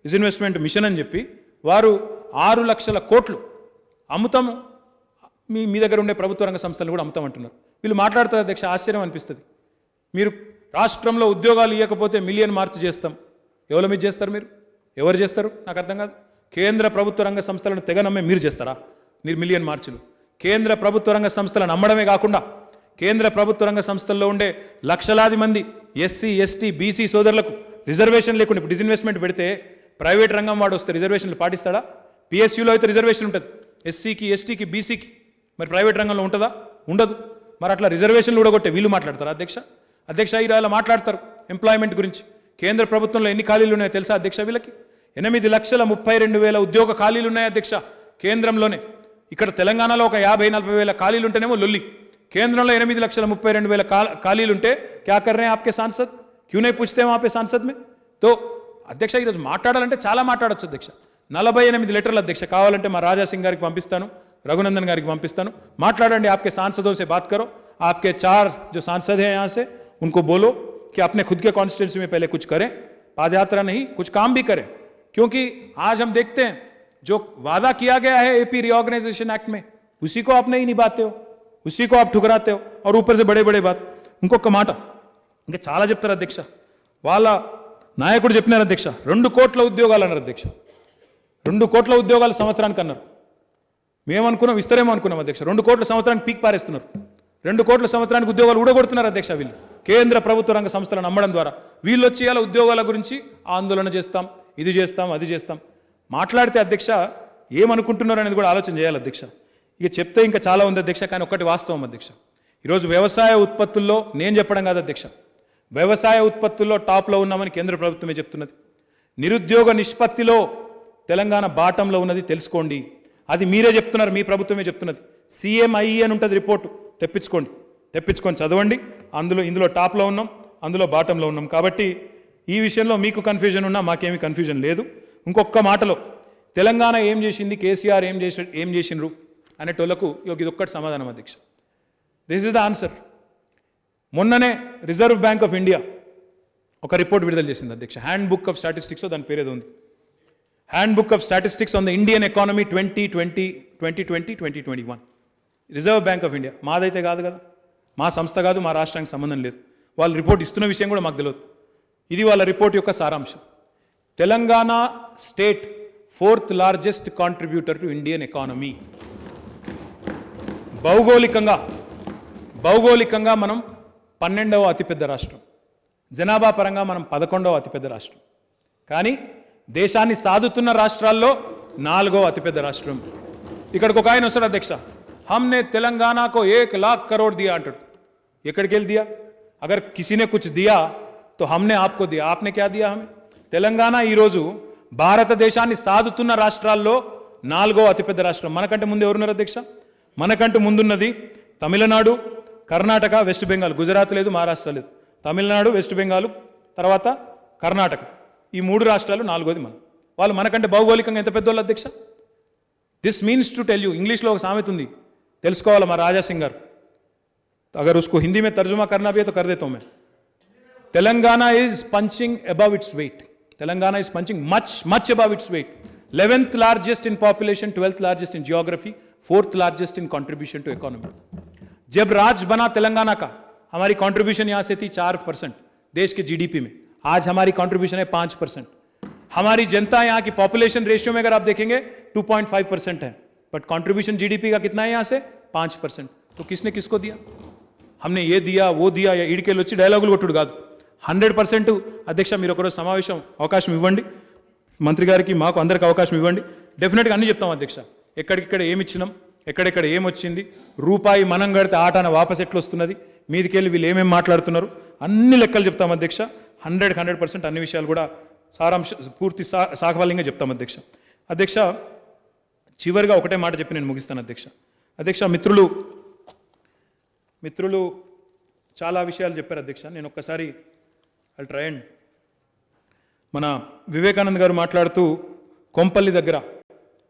డిజిన్వెస్ట్మెంట్ మిషన్ అని చెప్పి వారు 6 లక్షల కోట్లు అమ్ముతాము, మీ దగ్గర ఉండే ప్రభుత్వ రంగ సంస్థలు కూడా అమ్ముతామంటున్నారు. వీళ్ళు మాట్లాడుతారు అధ్యక్ష, ఆశ్చర్యం అనిపిస్తుంది. మీరు రాష్ట్రంలో ఉద్యోగాలు ఇవ్వకపోతే మిలియన్ మార్చ్ చేస్తాం, ఎవరి మీద చేస్తారు మీరు? ఎవరు చేస్తారు నాకు అర్థం కాదు. కేంద్ర ప్రభుత్వ రంగ సంస్థలను తెగ నమ్మే మీరు చేస్తారా మీరు మిలియన్ మార్చులు? కేంద్ర ప్రభుత్వ రంగ సంస్థలను నమ్మడమే కాకుండా కేంద్ర ప్రభుత్వ రంగ సంస్థల్లో ఉండే లక్షలాది మంది ఎస్సీ ఎస్టీ బీసీ సోదరులకు రిజర్వేషన్ లేకుండా ఇప్పుడు డిజిన్వెస్ట్మెంట్ పెడితే ప్రైవేట్ రంగం వాడు వస్తే రిజర్వేషన్లు పాటిస్తాడా? పిఎస్యూలో అయితే రిజర్వేషన్ ఉంటుంది, ఎస్సీకి ఎస్టీకి బీసీకి, మరి ప్రైవేట్ రంగంలో ఉంటుందా? ఉండదు. మరి అట్లా రిజర్వేషన్లు ఊడగొట్టే వీళ్ళు మాట్లాడతారా అధ్యక్ష? అధ్యక్ష ఇలా మాట్లాడతారు ఎంప్లాయ్మెంట్ గురించి. కేంద్ర ప్రభుత్వంలో ఎన్ని ఖాళీలు ఉన్నాయో తెలుసా అధ్యక్ష? వీళ్ళకి 8,32,000 ఉద్యోగ ఖాళీలు ఉన్నాయి అధ్యక్ష కేంద్రంలోనే. ఇక్కడ తెలంగాణలో ఒక 50-40 వేల ఖాళీలు ఉంటేనేమో లొల్లి. కేంద్రంలో 8,32,000 ఖాళీలు ఉంటే క్యా కర్ రहे हैं आपके सांसद, क्यों नहीं पूछते वहाँ पे सांसद में? तो అధ్యక్ష ఈరోజు మాట్లాడాలంటే చాలా మాట్లాడొచ్చు అధ్యక్ష. 48 లెటర్లు అధ్యక్ష, కావాలంటే మా రాజాసింగ్ గారికి పంపిస్తాను, రఘునందన్ గారికి పంపిస్తాను, మాట్లాడండి. आपके सांसदों से बात करो, आपके 4 जो सांसद हैं यहाँ से उनको बोलो कि अपने खुद के कॉन्स्टिट्यूंसी में पहले कुछ करें, पादयात्रा नहीं कुछ काम भी करें. क्योंकि आज हम देखते हैं जो वादा किया गया है एपी रीऑर्गेनाइजेशन एक्ट में, उसी को आप नहीं निभाते हो, उसी को आप ठुकराते हो, और ऊपर से बड़े बड़े बात. ఇంకొక మాట ఇంకా చాలా చెప్తారు అధ్యక్ష. వాళ్ళ నాయకుడు చెప్పినారు అధ్యక్ష, 2 కోట్ల ఉద్యోగాలు అన్నారు అధ్యక్ష. 2 కోట్ల ఉద్యోగాలు సంవత్సరానికి అన్నారు. మేమనుకున్నాం ఇస్తారేమో అనుకున్నాం అధ్యక్ష. 2 కోట్ల సంవత్సరానికి పీక్ పారేస్తున్నారు. 2 కోట్ల సంవత్సరానికి ఉద్యోగాలు ఊడగొడుతున్నారు అధ్యక్ష వీళ్ళు, కేంద్ర ప్రభుత్వ రంగ సంస్థలను నమ్మడం ద్వారా. వీళ్ళు వచ్చి ఇలా ఉద్యోగాల గురించి ఆందోళన చేస్తాం, ఇది చేస్తాం, అది చేస్తాం మాట్లాడితే అధ్యక్ష ఏమనుకుంటున్నారు అనేది కూడా ఆలోచన చేయాలి అధ్యక్ష. ఇక చెప్తే ఇంకా చాలా ఉంది అధ్యక్ష, కానీ ఒక్కటి వాస్తవం అధ్యక్ష. ఈరోజు వ్యవసాయ ఉత్పత్తుల్లో నేను చెప్పడం కాదు అధ్యక్ష, వ్యవసాయ ఉత్పత్తుల్లో టాప్లో ఉన్నామని కేంద్ర ప్రభుత్వమే చెప్తున్నది. నిరుద్యోగ నిష్పత్తిలో తెలంగాణ బాటంలో ఉన్నది తెలుసుకోండి. అది మీరే చెప్తున్నారు, మీ ప్రభుత్వమే చెప్తున్నది. CMIE అని ఉంటుంది రిపోర్టు, తెప్పించుకొని చదవండి. ఇందులో టాప్లో ఉన్నాం, అందులో బాటంలో ఉన్నాం. కాబట్టి ఈ విషయంలో మీకు కన్ఫ్యూజన్ ఉన్నా మాకేమీ కన్ఫ్యూజన్ లేదు. ఇంకొక మాటలో తెలంగాణ ఏం చేసింది, కేసీఆర్ ఏం చేసిండ్రు అనేటోళ్లకు ఇది ఒక్కటి సమాధానం అధ్యక్ష. This is the answer. మొన్ననే రిజర్వ్ బ్యాంక్ ఆఫ్ ఇండియా ఒక రిపోర్ట్ విడుదల చేసింది అధ్యక్ష, హ్యాండ్ బుక్ ఆఫ్ స్టాటిస్టిక్స్, దాని పేరేదో ఉంది, handbook of statistics on the Indian economy 2020-2021. Reserve Bank of India మాదైతే కాదు కదా, మా సంస్థ కాదు, మా రాష్ట్రానికి సంబంధం లేదు. వాళ్ళు రిపోర్ట్ ఇస్తున్న విషయం కూడా మాకు తెలియదు. ఇది వాళ్ళ రిపోర్ట్ యొక్క సారాంశం. Telangana state 4th largest contributor to Indian economy. భౌగోళికంగా మనం 12వ అతిపెద్ద రాష్ట్రం, జనాభా పరంగా మనం 11వ అతిపెద్ద రాష్ట్రం, కానీ దేశాన్ని సాదుతున్న రాష్ట్రాల్లో 4వ అతిపెద్ద రాష్ట్రం. ఇక్కడికి ఒక ఆయన వస్తాడు అధ్యక్ష, हमने तेलंगाना को 1 लाख करोड़ दिया అంటాడు. ఎక్కడికి వెళ్ళి దియా? అగర్ కిసీనే కుచ్ దియా తో హమ్నే ఆప్కో దియా, ఆప్నే క్యా దియా హమే? తెలంగాణ ఈరోజు భారతదేశాన్ని సాదుతున్న రాష్ట్రాల్లో 4వ అతిపెద్ద రాష్ట్రం. మనకంటే ముందు ఎవరున్నారు అధ్యక్ష? మనకంటే ముందున్నది తమిళనాడు, కర్ణాటక, వెస్ట్ బెంగాల్. గుజరాత్ లేదు, మహారాష్ట్ర లేదు, తమిళనాడు, వెస్ట్ బెంగాల్, తర్వాత కర్ణాటక. ఈ 3 రాష్ట్రాలు 4వది మనం. వాళ్ళు మనకంటే భౌగోళికంగా ఎంత పెద్దోళ్ళు అధ్యక్ష? This means to tell you, ఇంగ్లీష్లో ఒక సామెత ఉంది, తెలుసుకోవాలి మా రాజాసింగ్ గారు. अगर उसको हिंदी में तर्जुमा करना भी है तो कर देता हूं मैं. Telangana is punching above its weight. Telangana is punching much above its weight. 11th largest in population, 12th largest in geography, 4th largest in contribution to economy. जब राज्य बना तेलंगाना का, हमारी कंट्रीब्यूशन यहां से थी 4% देश के जीडीपी में, आज हमारी कंट्रीब्यूशन है 5%। हमारी जनता यहां की पॉपुलेशन रेशियो में अगर आप देखेंगे 2.5% है, बट कंट्रीब्यूशन जीडीपी का कितना है यहां से 5%। तो किसने किसको दिया? हमने ये दिया वो दिया, या ఈడికెళ్ళి వచ్చి డైలాగులు కొట్టుడు కాదు। 100% అధ్యక్ష మీరు ఒకరోజు సమావేశం అవకాశం ఇవ్వండి, మంత్రి గారికి మాకు అందరికి అవకాశం ఇవ్వండి, డెఫినెట్గా అన్ని చెప్తాం అధ్యక్ష। ఎక్కడిక్కడ ఏమి ఇచ్చినాం, ఎక్కడెక్కడ ఏమొచ్చింది, రూపాయి మనం కడితే ఆటన వాపస్ ఎట్లా వస్తున్నది, మీదికెళ్ళి వీళ్ళు ఏమేమి మాట్లాడుతున్నారు, అన్ని లెక్కలు చెప్తాం అధ్యక్ష। 100% అన్ని విషయాలు కూడా సారాంశ పూర్తి సాకవాల్యంగా చెప్తాం అధ్యక్ష। అధ్యక్ష చివరిగా ఒకటే మాట చెప్పి నేను ముగిస్తాను అధ్యక్ష। అధ్యక్ష మిత్రులు చాలా విషయాలు చెప్పారు అధ్యక్ష। నేను ఒక్కసారి ఐ ట్రై అండ్ మన వివేకానంద్ గారు మాట్లాడుతూ కొంపల్లి దగ్గర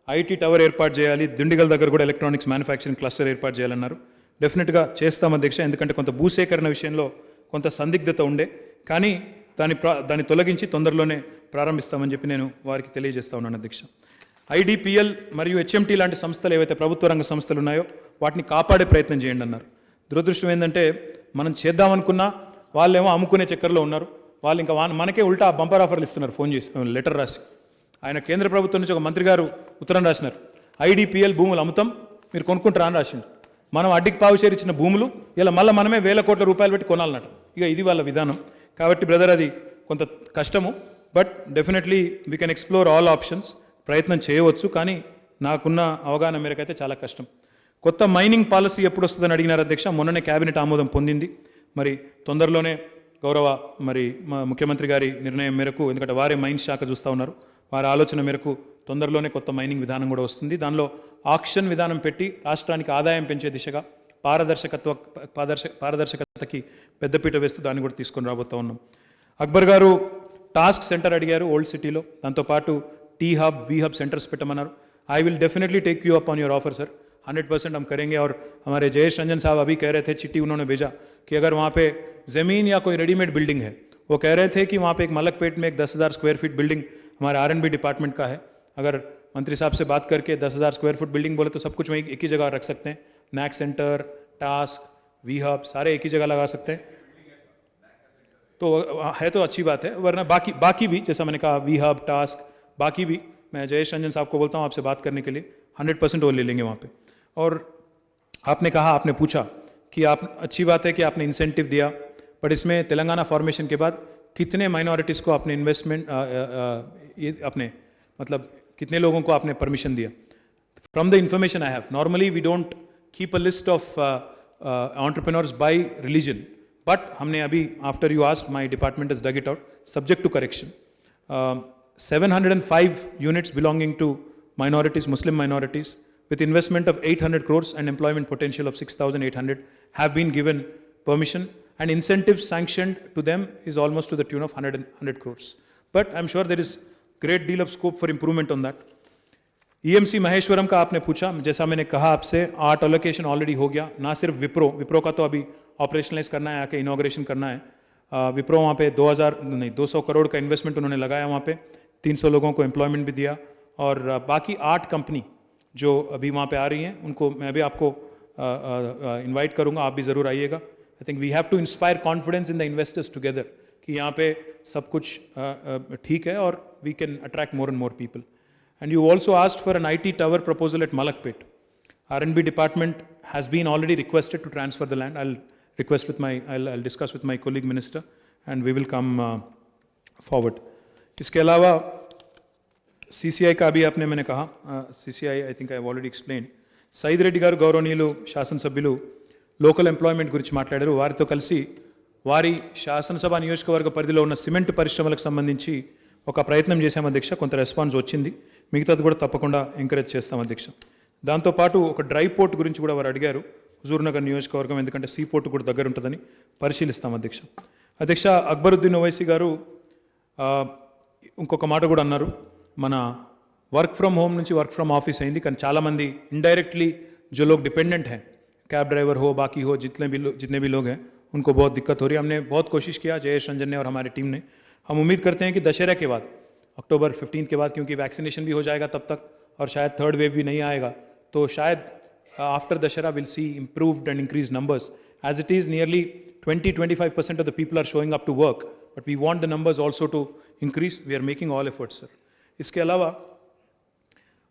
ఐటీ టవర్ ఏర్పాటు చేయాలి, దిండిగల్ దగ్గర కూడా ఎలక్ట్రానిక్స్ మ్యానుఫ్యాక్చరింగ్ క్లస్టర్ ఏర్పాటు చేయాలన్నారు। డెఫినెట్గా చేస్తాం అధ్యక్ష, ఎందుకంటే కొంత భూసేకరణ విషయంలో కొంత సందిగ్ధత ఉండే, కానీ దాన్ని తొలగించి తొందరలోనే ప్రారంభిస్తామని చెప్పి నేను వారికి తెలియజేస్తా ఉన్నాను అధ్యక్ష। ఐడిపిఎల్ మరియు హెచ్ఎంటీ లాంటి సంస్థలు ఏవైతే ప్రభుత్వ రంగ సంస్థలు ఉన్నాయో వాటిని కాపాడే ప్రయత్నం చేయండి అన్నారు। దురదృష్టం ఏంటంటే మనం చేద్దామనుకున్నా వాళ్ళేమో అమ్ముకునే చక్కర్లో ఉన్నారు, వాళ్ళు ఇంకా మనకే ఉల్టా బంపర్ ఆఫర్లు ఇస్తున్నారు, ఫోన్ చేసి లెటర్ రాసి। ఆయన కేంద్ర ప్రభుత్వం నుంచి ఒక మంత్రి గారు ఉత్తరం రాసినారు, ఐడిపిఎల్ భూములు అమ్ముతాం మీరు కొనుక్కుంటారా అని రాసిండు। మనం అడ్డికి పావుచేరి ఇచ్చిన భూములు ఇలా మళ్ళీ మనమే వేల కోట్ల రూపాయలు పెట్టి కొనాలన్నట, ఇక ఇది వాళ్ళ విధానం। కాబట్టి బ్రదర్ అది కొంత కష్టము, but definitely we can explore all options, ప్రయత్నం చేయవచ్చు, కానీ నాకున్న అవగాహన మేరకైతే చాలా కష్టం। కొత్త మైనింగ్ పాలసీ ఎప్పుడు వస్తుందని అడిగినారు అధ్యక్ష, మొన్ననే క్యాబినెట్ ఆమోదం పొందింది, మరి తొందరలోనే గౌరవ ముఖ్యమంత్రి గారి నిర్ణయం మేరకు, ఎందుకంటే వారే మైన్స్ శాఖ చూస్తూ ఉన్నారు, వారి ఆలోచన మేరకు తొందరలోనే కొత్త మైనింగ్ విధానం కూడా వస్తుంది। దానిలో ఆక్షన్ విధానం పెట్టి రాష్ట్రానికి ఆదాయం పెంచే దిశగా పారదర్శకతకి పెద్దపీట వేస్తూ దాన్ని కూడా తీసుకొని రాబోతూ ఉన్నాం। అక్బర్ గారు టాస్క్ సెంటర్ అడిగారు ఓల్డ్ సిటీలో, దాంతోపాటు టీ హబ్ वी हब सेंटर्स పెట్టమన్నారు। I will definitely take you up on your offer sir, 100% हम करेंगे। और हमारे जयेश रंजन साहब अभी कह रहे थे, चिट्ठी उन्होंने भेजा कि अगर वहाँ पे ज़मीन या कोई रेडीमेड बिल्डिंग है, वो कह रहे थे कि वहाँ पे एक मलकपेट में एक 10,000 स्क्वायर फीट बिल्डिंग हमारे R&B डिपार्टमेंट का है, अगर मंत्री साहब से बात करके 10,000 स्क्वायर फुट बिल्डिंग बोले तो सब कुछ वहीं एक ही जगह रख सकते हैं, NAC centre, TASK, we hub सारे एक ही जगह लगा सकते हैं, तो है तो अच्छी बात है। वरना बाकी भी जैसा मैंने कहा वी हब टास्क बाकी भी मैं जयेश रंजन साहब को बोलता हूँ आपसे बात करने के लिए, 100% वो ले लेंगे वहाँ पे। और आपने कहा, आपने पूछा कि आप अच्छी बात है कि आपने इंसेंटिव दिया, बट इसमें तेलंगाना फॉर्मेशन के बाद कितने माइनॉरिटीज़ को आपने इन्वेस्टमेंट अपने मतलब कितने लोगों को आपने परमिशन दिया? From the information I have, normally we don't keep a list of entrepreneurs by religion, but हमने अभी after you asked my department is dug it out subject to correction. 705 units belonging to minorities, Muslim minorities, with investment of 800 crores and employment potential of 6,800 have been given permission, and incentives sanctioned to them is almost to the tune of 100 crores. But I'm sure there is great deal of scope for improvement on that. EMC Maheshwaram का आपने पूछा, जैसा मैंने कहा आपसे, art allocation already हो गया, ना सिर्फ विप्रो का तो अभी ऑपरेशनलाइज करना है, आके इनॉग्रेशन करना है। विप्रो वहाँ पे 200 करोड़ का इन्वेस्टमेंट उन्होंने लगाया, वहाँ पे 300 लोगों को एम्प्लॉयमेंट भी दिया, और बाकी 8 कंपनी जो अभी वहाँ पे आ रही हैं उनको मैं भी आपको इनवाइट करूँगा, आप भी ज़रूर आइएगा। I think we have to inspire confidence in the investors together कि यहाँ पे सब कुछ ठीक है और we can attract more and more people. And you also asked for an IT tower proposal at Malakpet. R&B department has been already requested to transfer the land. I'll discuss with my colleague minister and we will come forward. इसके अलावा CCI का भी आपने मैंने कहा, CCI I think I have already explained. Said Reddy గారు గౌరవనీయులు శాసనసభ్యులు లోకల్ ఎంప్లాయ్మెంట్ గురించి మాట్లాడారు, వారితో కలిసి వారి శాసనసభ నియోజకవర్గ పరిధిలో ఉన్న సిమెంట్ పరిశ్రమలకు సంబంధించి ఒక ప్రయత్నం చేశాం అధ్యక్ష, కొంత రెస్పాన్స్ వచ్చింది, మిగతాది కూడా తప్పకుండా ఎంకరేజ్ చేస్తాం అధ్యక్ష। దాంతోపాటు ఒక డ్రై పోర్ట్ గురించి కూడా వారు అడిగారు, హుజూర్నగర్ నియోజకవర్గం, ఎందుకంటే సీ పోర్ట్ కూడా దగ్గర ఉంటుందని పరిశీలిస్తాం అధ్యక్ష। అధ్యక్ష అక్బరుద్దీన్ ఓవైసీ గారు ఇంకొక మాట కూడా అన్నారు, మన వర్క్ ఫ్రమ్ होम నుంచి వర్క్ ఫ్రమ్ ఆఫీస్ అయింది, కానీ చాలామంది ఇండైरेक्टली जो लोग डिपेंडेंट हैं, कैब ड्राइवर हो बाकी हो जितने भी लोग हैं उनको बहुत दिक्कत हो रही है। हमने बहुत कोशिश किया, जयेश रंजन ने और हमारी टीम ने। हम उम्मीद करते हैं कि दशहरा के बाद अक्टूबर 15 के बाद, क्योंकि वैक्सीनेशन भी हो जाएगा तब तक और शायद थर्ड वेव भी नहीं आएगा, तो शायद after Dussehra will see improved and increased numbers. As it is, nearly 20-25% of the people are showing up to work, but we want the numbers also to increase. We are making all efforts, sir. इसके अलावा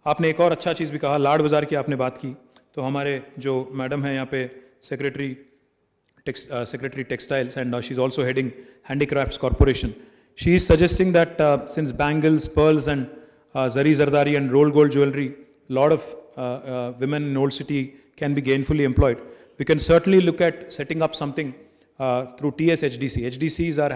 आपने एक और अच्छा चीज़ भी कहा, लाड बाज़ार की आपने बात की, तो हमारे जो मैडम हैं यहाँ पे secretary textiles, and she's also heading handicrafts corporation. She is suggesting that since bangles, pearls and zari zardari and roll gold jewelry, lot of women in Old City can be gainfully employed. We can certainly look at setting up something through TSHDC. HDC is our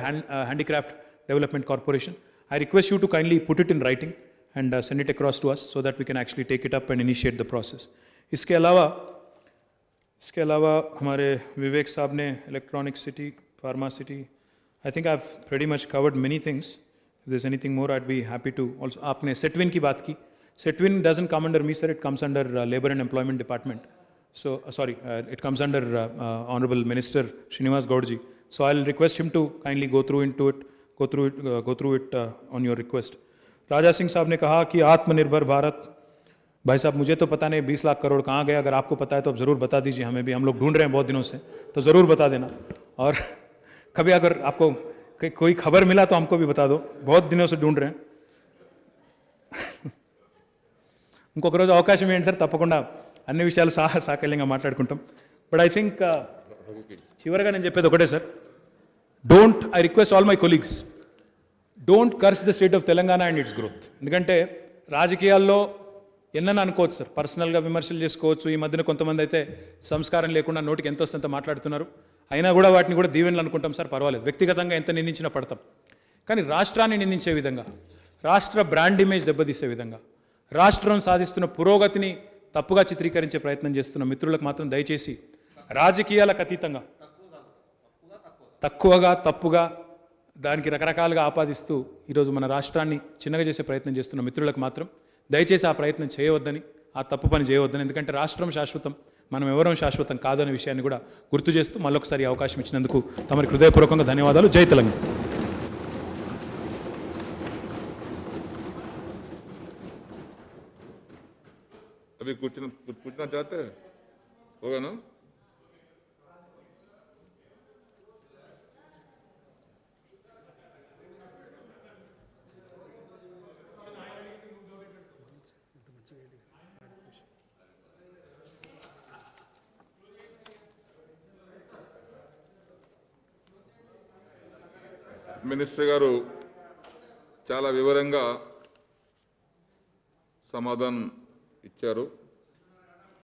handicraft development corporation. I request you to kindly put it in writing and send it across to us so that we can actually take it up and initiate the process. इसके अलावा हमारे विवेक साहब ने electronic city, pharma city, I think I have pretty much covered many things. If there is anything more I'd be happy to also. आपने सेटविन की बात की. सेटविन doesn't come under me, sir. It comes under Labor and Employment Department. So it comes under Honorable Minister Srinivas Gaudji. So I'll request him to kindly go through it on your request. Raja Singh साहब ने कहा कि आत्मनिर्भर भारत. भाई साहब, मुझे तो पता नहीं 20 लाख करोड़ कहाँ गए. अगर आपको पता है तो आप ज़रूर बता दीजिए हमें भी. हम लोग ढूंढ रहे हैं बहुत दिनों से, तो ज़रूर बता देना. और कभी अगर आपको कोई खबर मिला तो हमको भी बता दो. बहुत दिनों से ढूंढ रहे हैं. ఇంకొక రోజు అవకాశం ఏంటి సార్, తప్పకుండా అన్ని విషయాలు సాకల్యంగా మాట్లాడుకుంటాం. బట్ ఐ థింక్ చివరిగా నేను చెప్పేది ఒకటే sir, I request all my colleagues, don't curse the state of Telangana and it's growth. ఎందుకంటే రాజకీయాల్లో ఎన్నని అనుకోవచ్చు సార్, పర్సనల్గా విమర్శలు చేసుకోవచ్చు. ఈ మధ్యన కొంతమంది అయితే సంస్కారం లేకుండా నోటికి ఎంత వస్తుందంత మాట్లాడుతున్నారు. అయినా కూడా వాటిని కూడా దీవెనలు అనుకుంటాం సార్, పర్వాలేదు. వ్యక్తిగతంగా ఎంత నిందించినా పడతాం. కానీ రాష్ట్రాన్ని నిందించే విధంగా, రాష్ట్ర బ్రాండ్ ఇమేజ్ దెబ్బతీసే విధంగా, రాష్ట్రం సాధిస్తున్న పురోగతిని తప్పుగా చిత్రీకరించే ప్రయత్నం చేస్తున్న మిత్రులకు మాత్రం దయచేసి రాజకీయాలకు అతీతంగా తప్పుగా దానికి రకరకాలుగా ఆపాదిస్తూ ఈరోజు మన రాష్ట్రాన్ని చిన్నగా చేసే ప్రయత్నం చేస్తున్న మిత్రులకు మాత్రం దయచేసి ఆ ప్రయత్నం చేయవద్దని, ఆ తప్పు పని చేయవద్దని. ఎందుకంటే రాష్ట్రం శాశ్వతం, మనం ఎవరం శాశ్వతం కాదనే విషయాన్ని కూడా గుర్తు చేస్తూ మళ్ళొకసారి అవకాశం ఇచ్చినందుకు తమరికి హృదయపూర్వకంగా ధన్యవాదాలు. జై తెలంగాణ. अभी कुछ पूछना चाहते हैं? होगा ना? మినిస్టర్ గారు చాలా వివరంగా సమాధానం ఇచ్చారు.